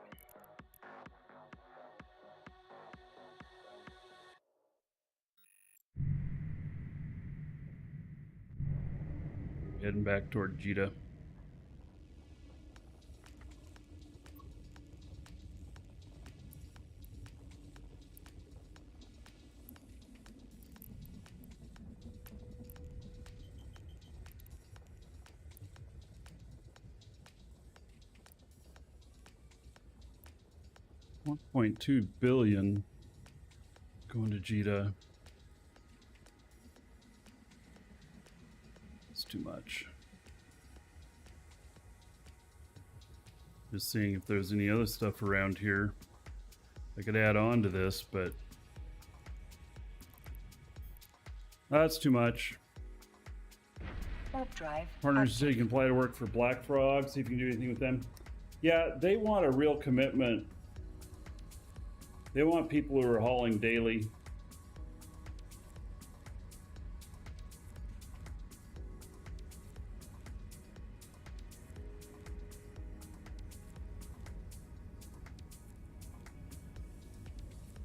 Heading back toward Jita. $1.2 billion going to Jita. It's too much. Just seeing if there's any other stuff around here I could add on to this, but that's too much. Warp drive. Partners active. say you can apply to work for Black Frog, see if you can do anything with them. Yeah, they want a real commitment. They want people who are hauling daily.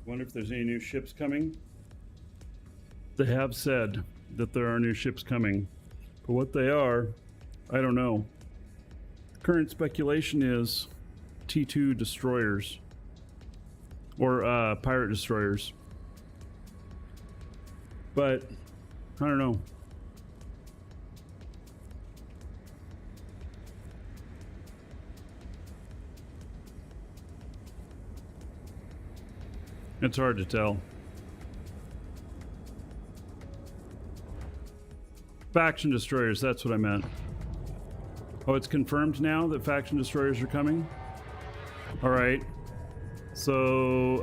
Wonder if there's any new ships coming. They have said that there are new ships coming, but what they are, I don't know. Current speculation is T2 destroyers. Or pirate destroyers. But I don't know. It's hard to tell. Faction destroyers, that's what I meant. Oh, it's confirmed now that faction destroyers are coming? Alright. So,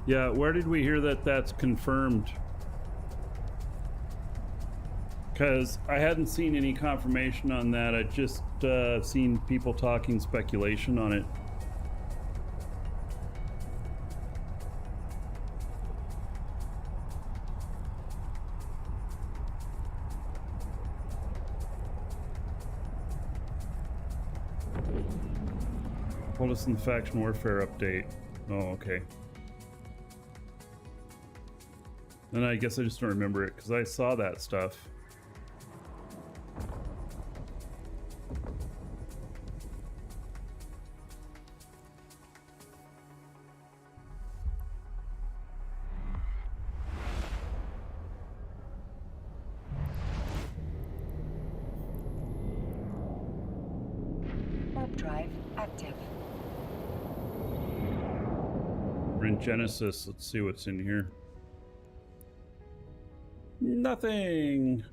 yeah, where did we hear that that's confirmed? Because I hadn't seen any confirmation on that. I just seen people talking speculation on it. Hold us in the faction warfare update. Oh, okay. Then I guess I just don't remember it because I saw that stuff. Warp drive active. We're in Genesis. Let's see what's in here. Nothing.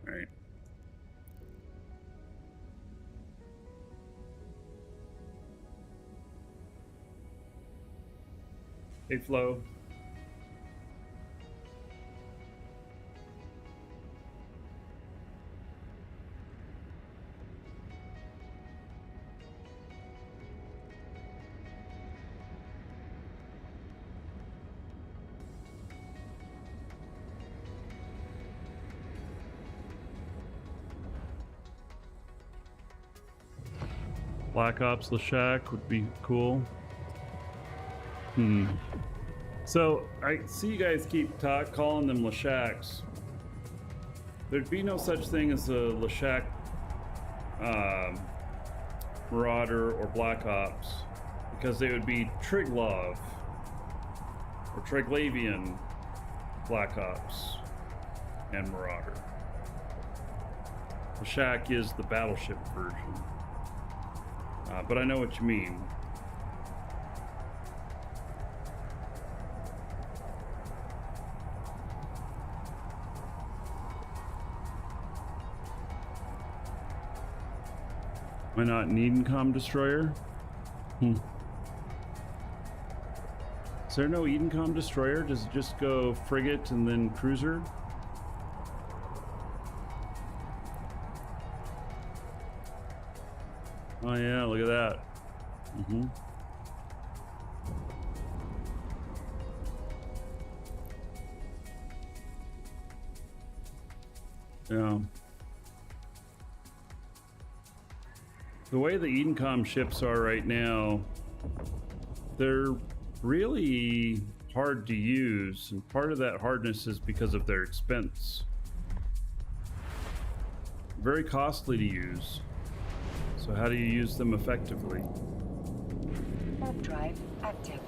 All right. Hey, Flo. Black Ops Lashak would be cool. So I see you guys keep calling them Lashaks. There'd be no such thing as a Lashak Marauder or Black Ops because they would be Triglov or Triglavian Black Ops and Marauder. Lashak is the battleship version. But I know what you mean. Why not an Edencom destroyer? Is there no Edencom destroyer? Does it just go frigate and then cruiser? Oh yeah, look at that. Yeah. The way the Edencom ships are right now, they're really hard to use, and part of that hardness is because of their expense. Very costly to use. So how do you use them effectively? Warp drive active.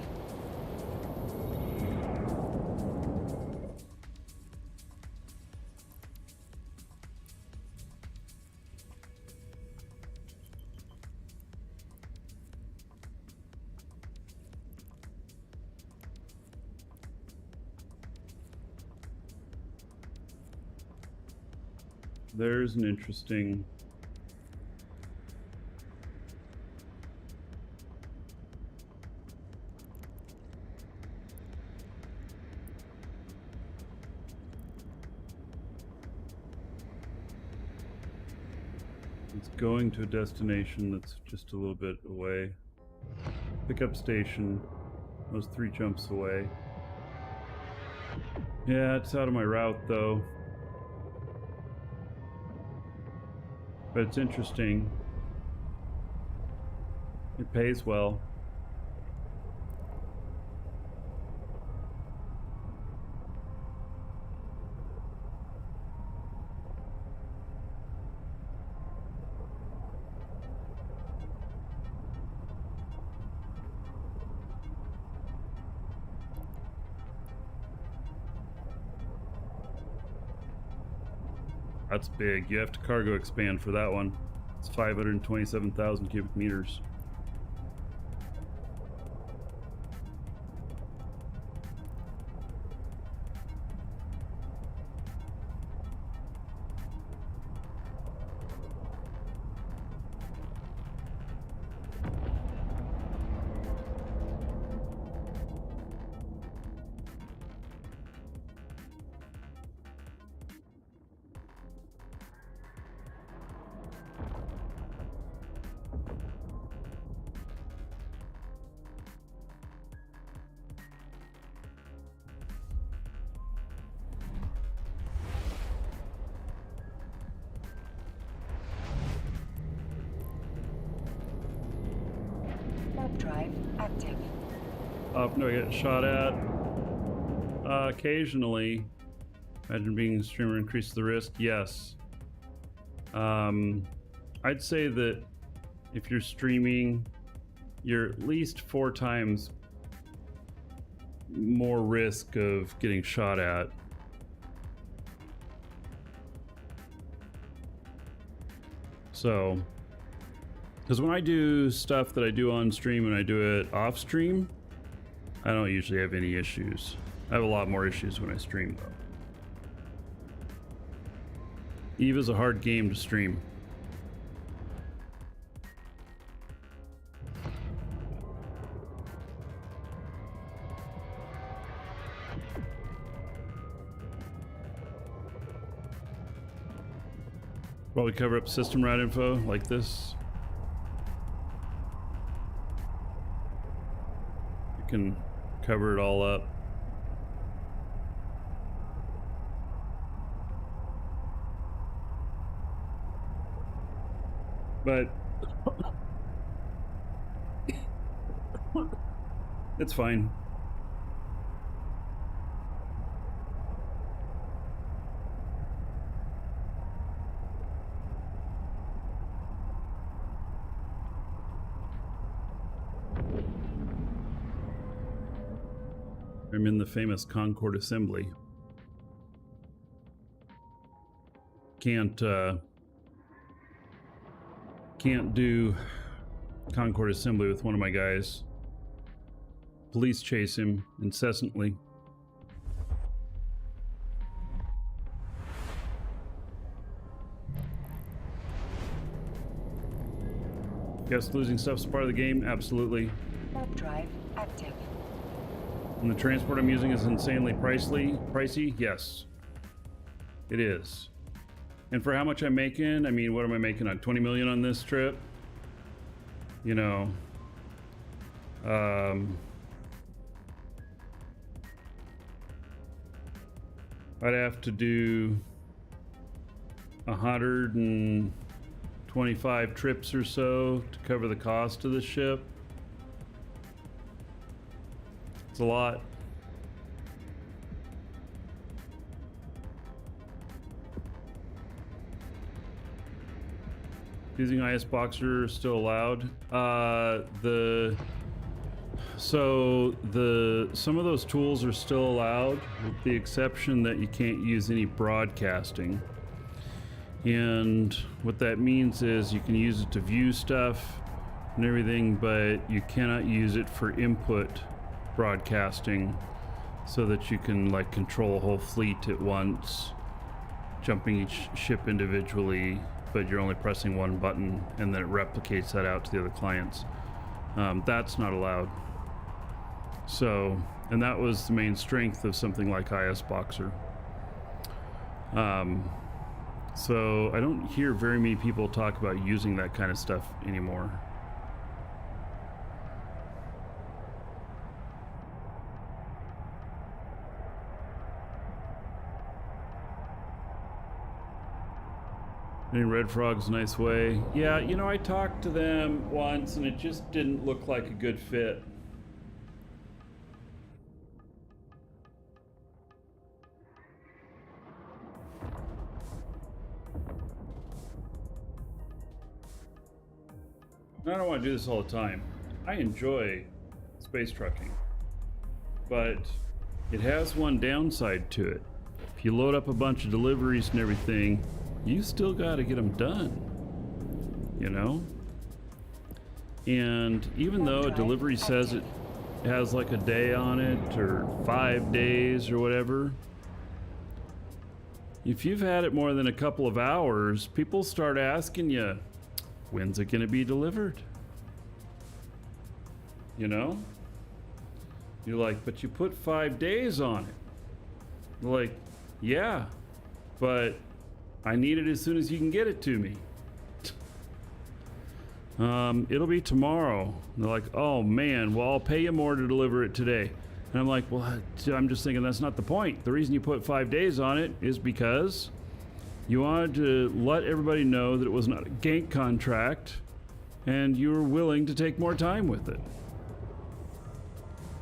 There's an interesting... It's going to a destination that's just a little bit away. Pickup station. Was 3 jumps away. Yeah, it's out of my route though. But it's interesting. It pays well. That's big. You have to cargo expand for that one. It's 527,000 cubic meters. Warp drive active. No, I get shot at. Occasionally. Imagine being a streamer increases the risk. Yes. I'd say that if you're streaming, you're at least 4 times more risk of getting shot at. So, because when I do stuff that I do on stream and I do it off stream, I don't usually have any issues. I have a lot more issues when I stream though. Eve is a hard game to stream. While we cover up system route info like this, you can cover it all up. But it's fine. I'm in the famous Concord Assembly. Can't do Concord Assembly with one of my guys. Police chase him incessantly. Yes, losing stuff's part of the game, absolutely. Warp drive active. And the transport I'm using is insanely pricey? Yes, it is. And for how much I'm making, I mean, what am I making on 20 million on this trip? You know, I'd have to do 125 trips or so to cover the cost of the ship. It's a lot. Using IS Boxer still allowed. Some of those tools are still allowed, with the exception that you can't use any broadcasting. And what that means is you can use it to view stuff and everything, but you cannot use it for input broadcasting, so that you can like control a whole fleet at once, jumping each ship individually, but you're only pressing one button and then it replicates that out to the other clients. That's not allowed. So, and that was the main strength of something like IS Boxer. So I don't hear very many people talk about using that kind of stuff anymore. Red Frog's a nice way. Yeah, you know, I talked to them once and it just didn't look like a good fit. I don't want to do this all the time. I enjoy space trucking, but it has one downside to it. If you load up a bunch of deliveries and everything, you still got to get them done, you know? And even though a delivery says it has like a day on it or 5 days or whatever, if you've had it more than a couple of hours, people start asking you, when's it going to be delivered? You know? You're like, but you put 5 days on it. You're like, yeah, but I need it as soon as you can get it to me. It'll be tomorrow. And they're like, oh man, well, I'll pay you more to deliver it today. And I'm like, well, I'm just thinking that's not the point. The reason you put 5 days on it is because you wanted to let everybody know that it was not a gank contract and you were willing to take more time with it.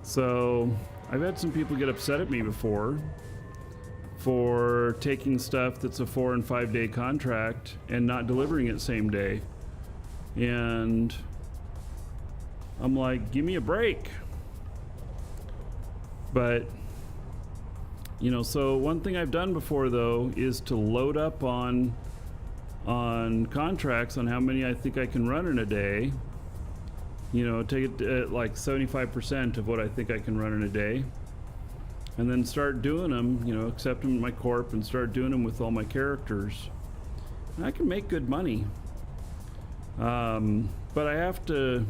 So I've had some people get upset at me before for taking stuff that's a 4 and 5 day contract and not delivering it same day. And I'm like, give me a break. But, you know, so one thing I've done before though is to load up on contracts on how many I think I can run in a day. You know, take it at like 75% of what I think I can run in a day. And then start doing them, you know, accept them in my corp and start doing them with all my characters. And I can make good money. But I have to,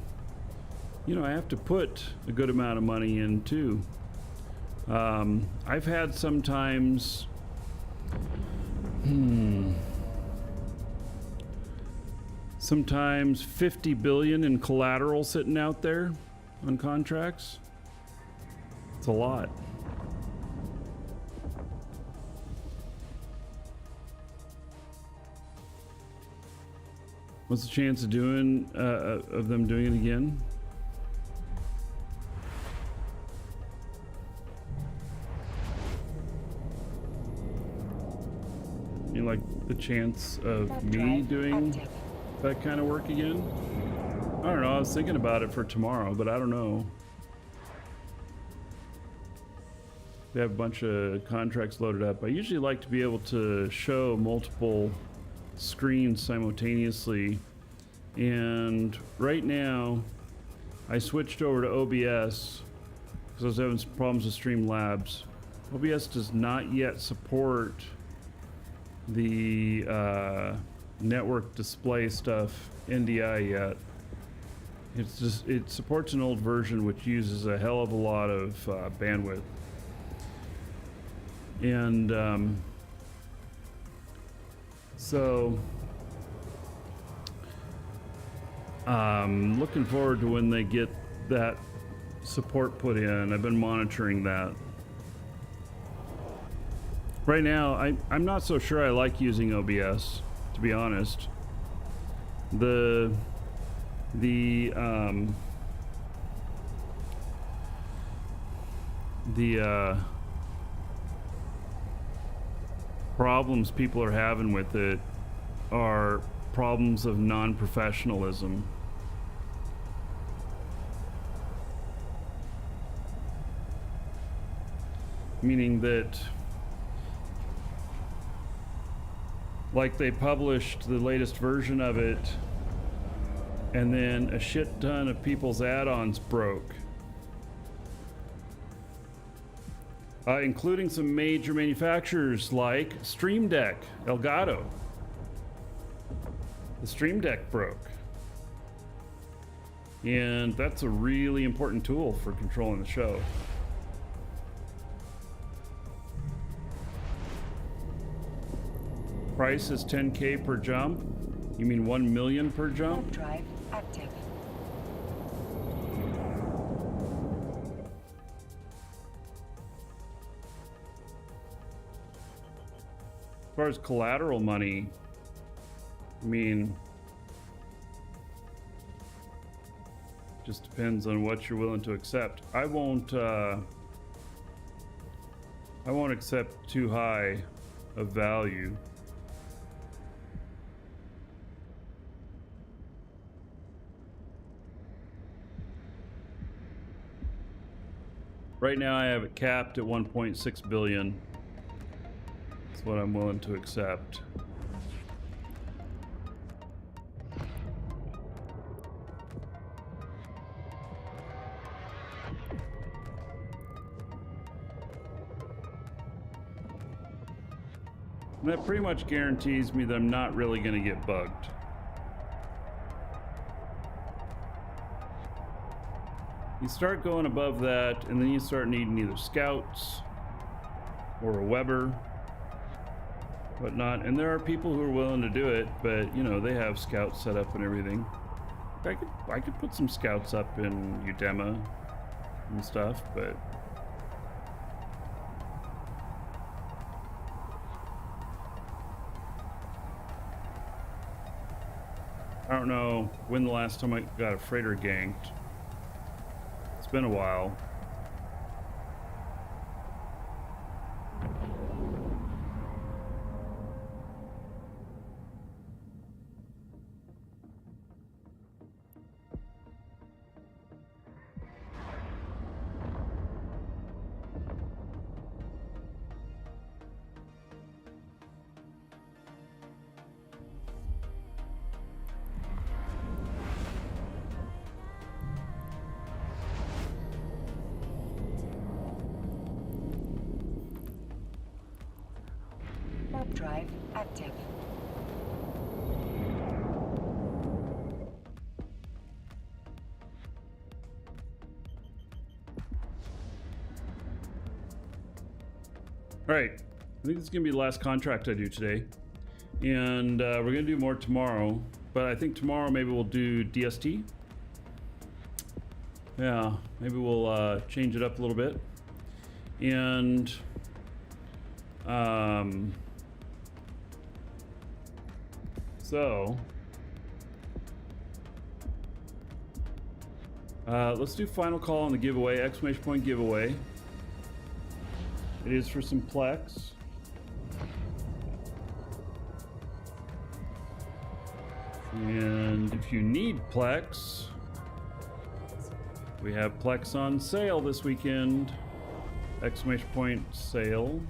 you know, I have to put a good amount of money in too. I've had sometimes, sometimes 50 billion in collateral sitting out there on contracts. It's a lot. What's the chance of doing of them doing it again? You mean like the chance of me doing that kind of work again? I don't know. I was thinking about it for tomorrow, but I don't know. They have a bunch of contracts loaded up. I usually like to be able to show multiple screens simultaneously, and right now I switched over to OBS because I was having some problems with Streamlabs. OBS does not yet support the network display stuff NDI yet. It's just, it supports an old version which uses a hell of a lot of bandwidth, and so looking forward to when they get that support put in. I've been monitoring that. Right now, I'm not so sure I like using OBS, to be honest. The problems people are having with it are problems of non-professionalism. Meaning that, like, they published the latest version of it and then a shit ton of people's add-ons broke. Including some major manufacturers like Stream Deck, Elgato. The Stream Deck broke. And that's a really important tool for controlling the show. Price is 10K per jump. You mean 1 million per jump? Drive active. As far as collateral money, I mean, just depends on what you're willing to accept. I won't accept too high of value. Right now I have it capped at 1.6 billion. That's what I'm willing to accept. And that pretty much guarantees me that I'm not really going to get bugged. You start going above that, and then you start needing either scouts or a Weber, whatnot. And there are people who are willing to do it, but you know, they have scouts set up and everything. I could put some scouts up in Udema and stuff, but I don't know when the last time I got a freighter ganked. It's been a while. Warp drive active. All right, I think this is gonna be the last contract I do today, and we're gonna do more tomorrow. But I think tomorrow maybe we'll do DST. Yeah, maybe we'll change it up a little bit, and so let's do final call on the giveaway, exclamation point giveaway. It is for some Plex. And if you need Plex, we have Plex on sale this weekend. Exclamation point sale.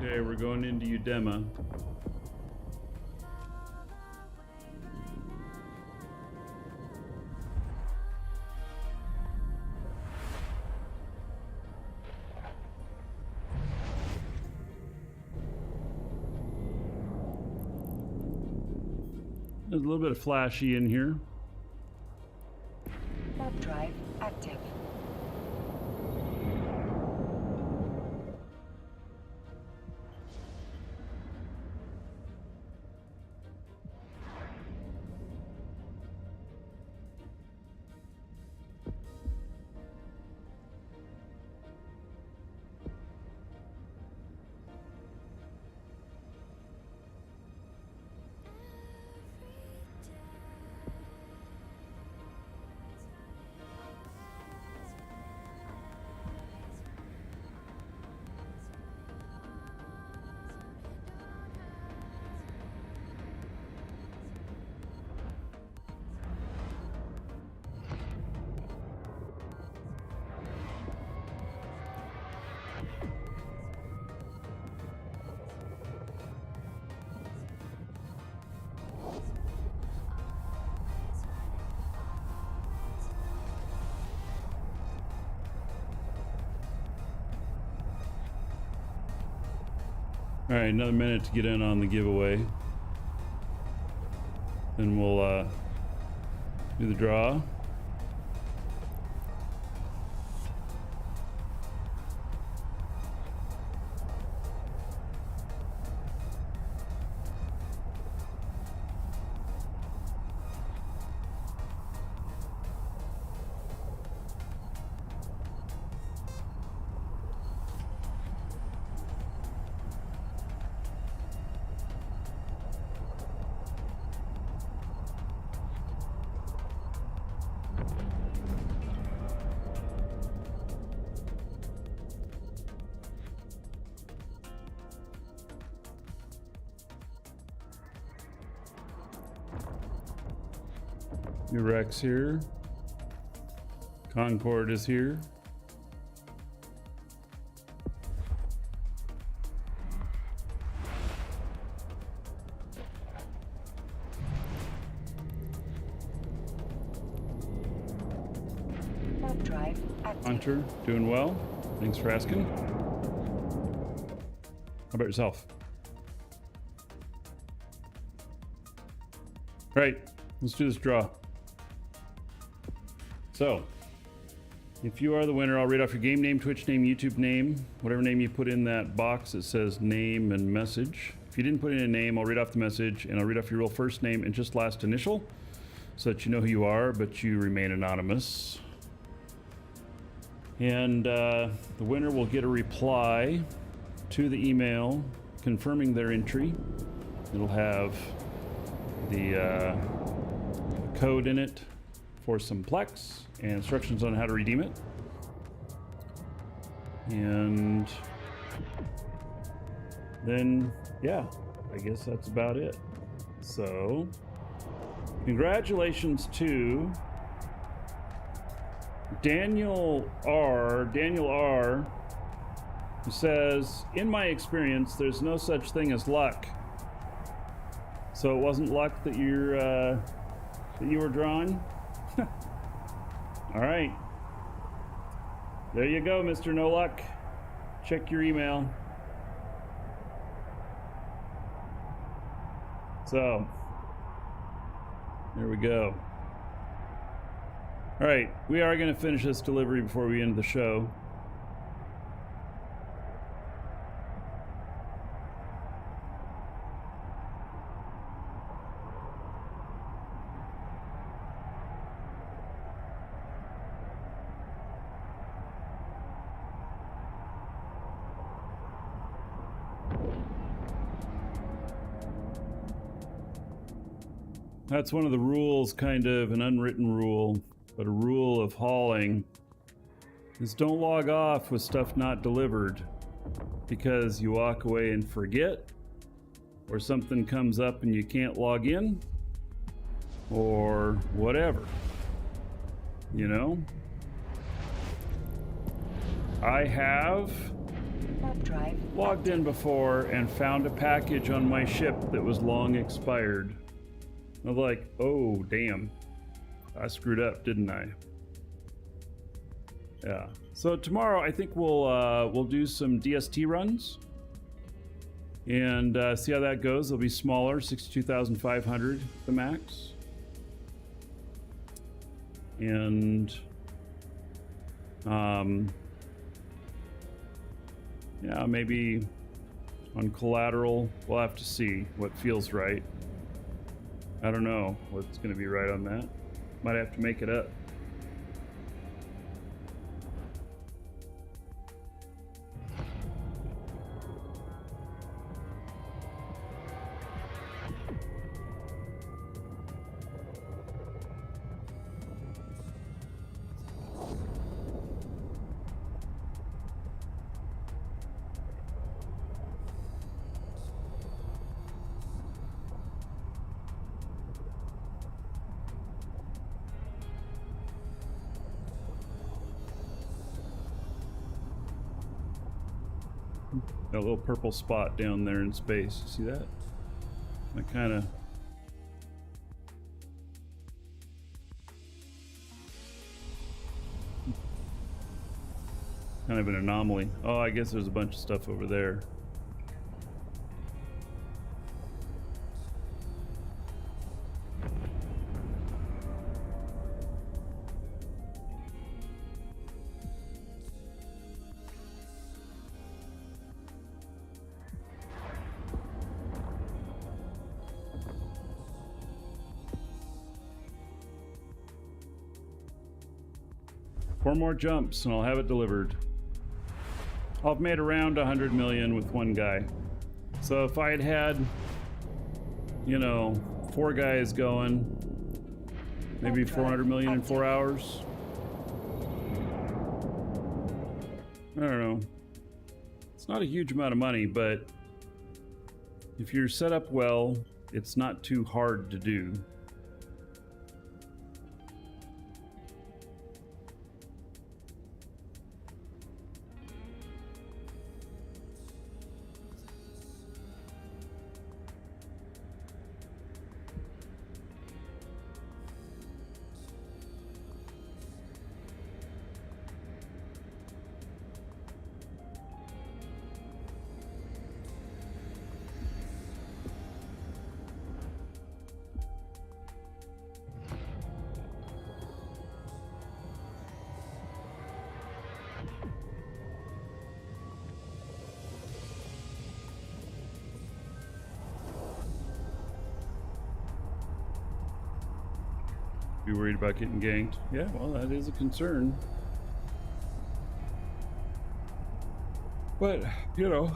Okay, we're going into Udema. There's a little bit of flashy in here. Warp drive active. All right, another minute to get in on the giveaway. Then we'll do the draw. New Rex here. Concord is here. Drive active. Hunter, doing well. Thanks for asking. How about yourself? Right, let's do this draw. So, if you are the winner, I'll read off your game name, Twitch name, YouTube name, whatever name you put in that box that says name and message. If you didn't put in a name, I'll read off the message, and I'll read off your real first name and just last initial, so that you know who you are, but you remain anonymous. And the winner will get a reply to the email confirming their entry. It'll have the code in it for some Plex and instructions on how to redeem it. And then, yeah, I guess that's about it. So, congratulations to Daniel R, who says, in my experience, there's no such thing as luck. So it wasn't luck that you were drawing? All right. There you go, Mr. No Luck. Check your email. So, there we go. All right, we are going to finish this delivery before we end the show. That's one of the rules, kind of an unwritten rule, but a rule of hauling is don't log off with stuff not delivered, because you walk away and forget, or something comes up and you can't log in, or whatever, you know? I have Drive logged in before and found a package on my ship that was long expired. I was like, oh, damn. I screwed up, didn't I? Yeah. So tomorrow, I think we'll do some DST runs and see how that goes. They'll be smaller, 62,500 the max. And yeah, maybe on collateral, we'll have to see what feels right. I don't know what's going to be right on that. Might have to make it up. That little purple spot down there in space. See that? That kind of... kind of an anomaly. Oh, I guess there's a bunch of stuff over there. Four more jumps and I'll have it delivered. I've made around 100 million with one guy. So if I had had, you know, 4 guys going, maybe 400 million in 4 hours. I don't know. It's not a huge amount of money, but if you're set up well, it's not too hard to do. Be worried about getting ganked? Yeah, well, that is a concern. But, you know.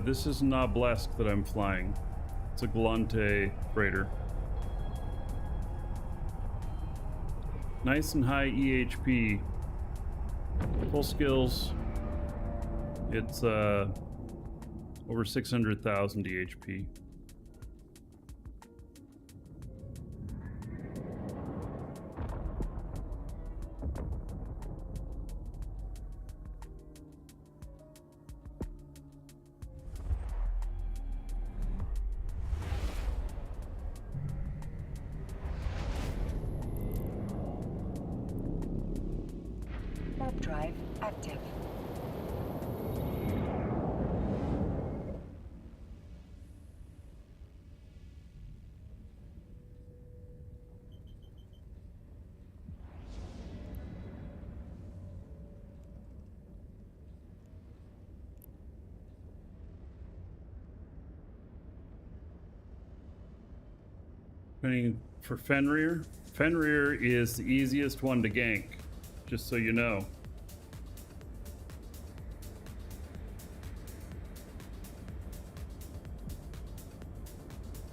This is an obelisk that I'm flying. It's a Galante freighter. Nice and high EHP. Full skills. It's over 600,000 EHP. Warp drive active. For Fenrir, Fenrir is the easiest one to gank, just so you know.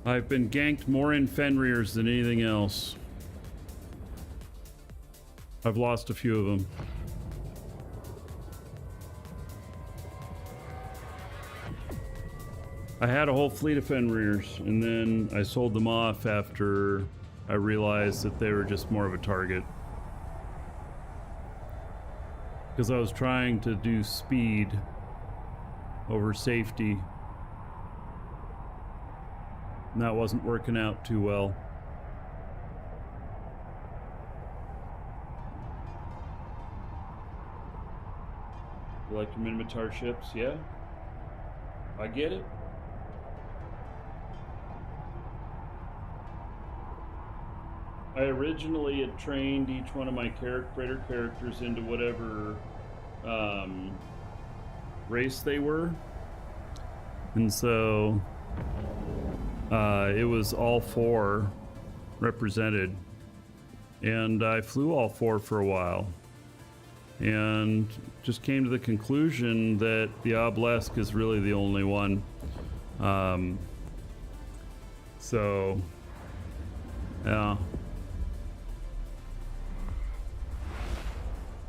I've been ganked more in Fenrirs than anything else. I've lost a few of them. I had a whole fleet of Fenrirs, and then I sold them off after I realized that they were just more of a target. Because I was trying to do speed over safety. And that wasn't working out too well. You like your Minotaur ships? Yeah? I get it. I originally had trained each one of my freighter characters into whatever race they were. And so it was all four represented. And I flew all four for a while. And just came to the conclusion that the obelisk is really the only one. So, yeah.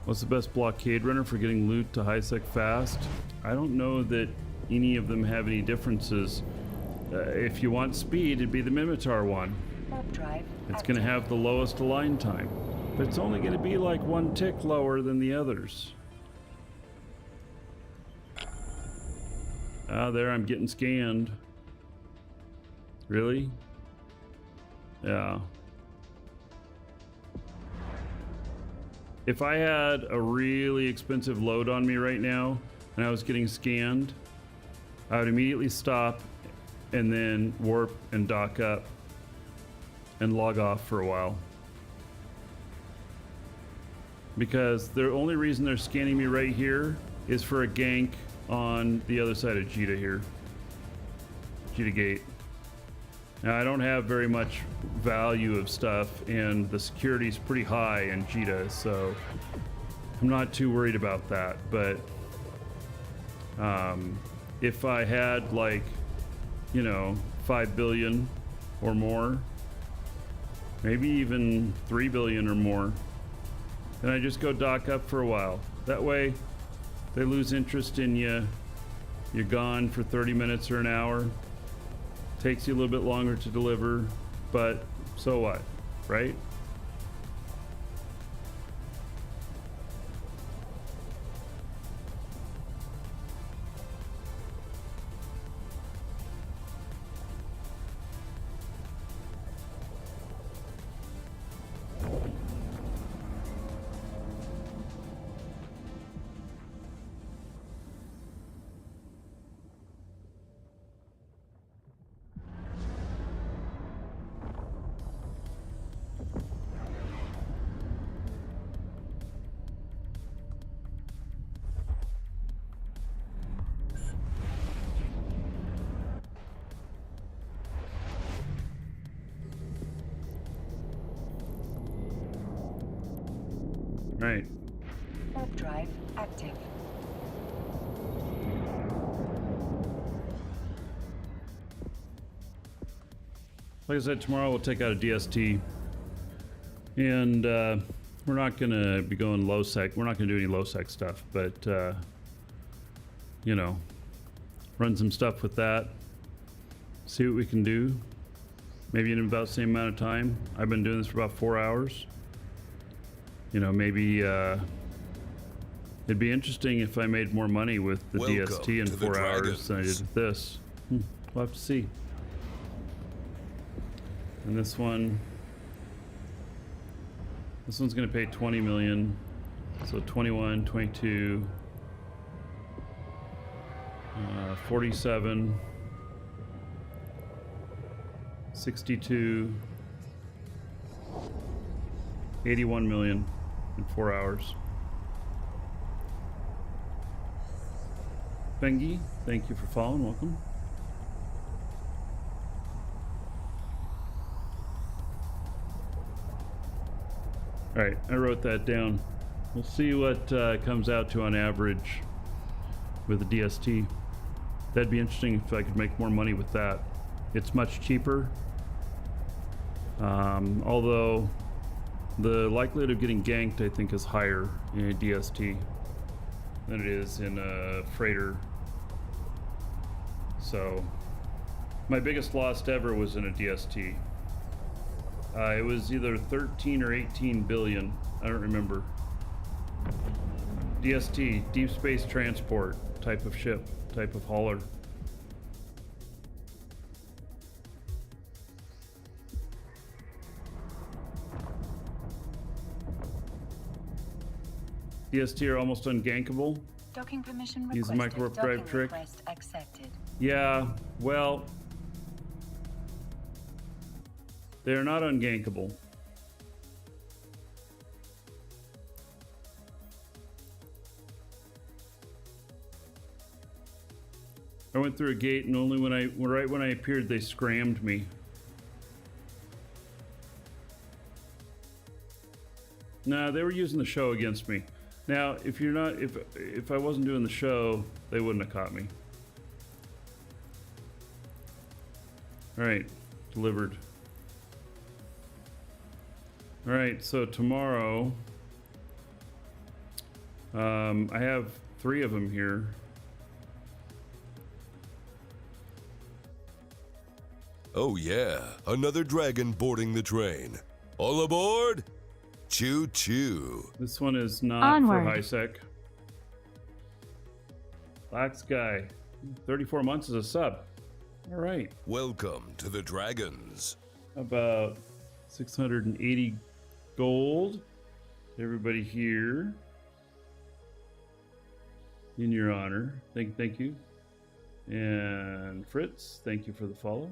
What's the best blockade runner for getting loot to high sec fast? I don't know that any of them have any differences. If you want speed, it'd be the Minotaur one. Warp drive It's going to have the lowest align time, but it's only going to be like one tick lower than the others. Ah, there I'm getting scanned. Really? Yeah. If I had a really expensive load on me right now and I was getting scanned, I would immediately stop and then warp and dock up and log off for a while. Because the only reason they're scanning me right here is for a gank on the other side of Jita here. Jita Gate. Now I don't have very much value of stuff and the security is pretty high in Jita, so I'm not too worried about that. But if I had like, you know, 5 billion or more, maybe even 3 billion or more, then I just go dock up for a while. That way they lose interest in you. You're gone for 30 minutes or an hour. Takes you a little bit longer to deliver, but so what, right? Right. Warp drive active. Like I said, tomorrow we'll take out a DST. And we're not going to be going low sec. We're not going to do any low sec stuff, but, you know, run some stuff with that. See what we can do. Maybe in about the same amount of time. I've been doing this for about 4 hours. You know, maybe it'd be interesting if I made more money with the DST in 4 hours than I did with this. We'll have to see. And this one's going to pay 20 million. So 21, 22, 47, 62, 81 million in 4 hours. Bengi, thank you for following. Welcome. All right, I wrote that down. We'll see what comes out to on average with the DST. That'd be interesting if I could make more money with that. It's much cheaper. Although the likelihood of getting ganked, I think, is higher in a DST than it is in a freighter. So my biggest loss ever was in a DST. It was either 13 or 18 billion. I don't remember. DST, deep space transport type of ship, type of hauler. DST are almost ungankable. Docking permission Use requested. the micro drive Docking trick. request accepted. Yeah, well, they're not ungankable. I went through a gate, and only right when I appeared, they scrammed me. Nah, they were using the show against me. Now, if I wasn't doing the show, they wouldn't have caught me. All right, delivered. All right, so tomorrow, I have 3 of them here. Oh yeah, another dragon boarding the train. All aboard? Choo choo. This one is not Onward. for high sec. Black Sky, 34 months as a sub. All right, Welcome to the Dragons. about 680 gold. Everybody here, in your honor. Thank you. And Fritz, thank you for the follow.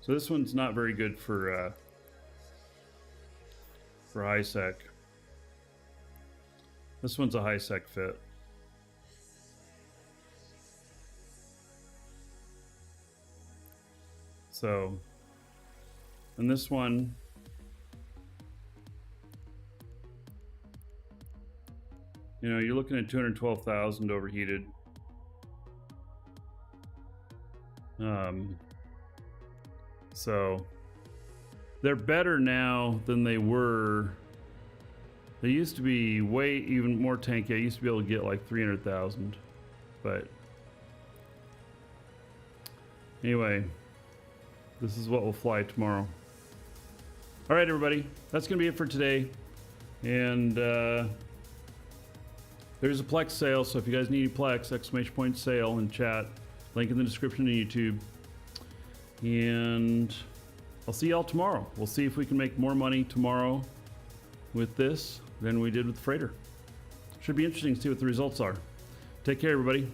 So this one's not very good for high sec. This one's a high sec fit. So, and this one, you know, you're looking at 212,000 overheated. So they're better now than they were. They used to be way even more tanky. I used to be able to get like 300,000, but anyway, this is what will fly tomorrow. All right, everybody, that's gonna be it for today. And there's a Plex sale, so if you guys need a Plex, ! sale in chat. Link in the description on YouTube. And I'll see y'all tomorrow. We'll see if we can make more money tomorrow with this than we did with the freighter. Should be interesting to see what the results are. Take care, everybody.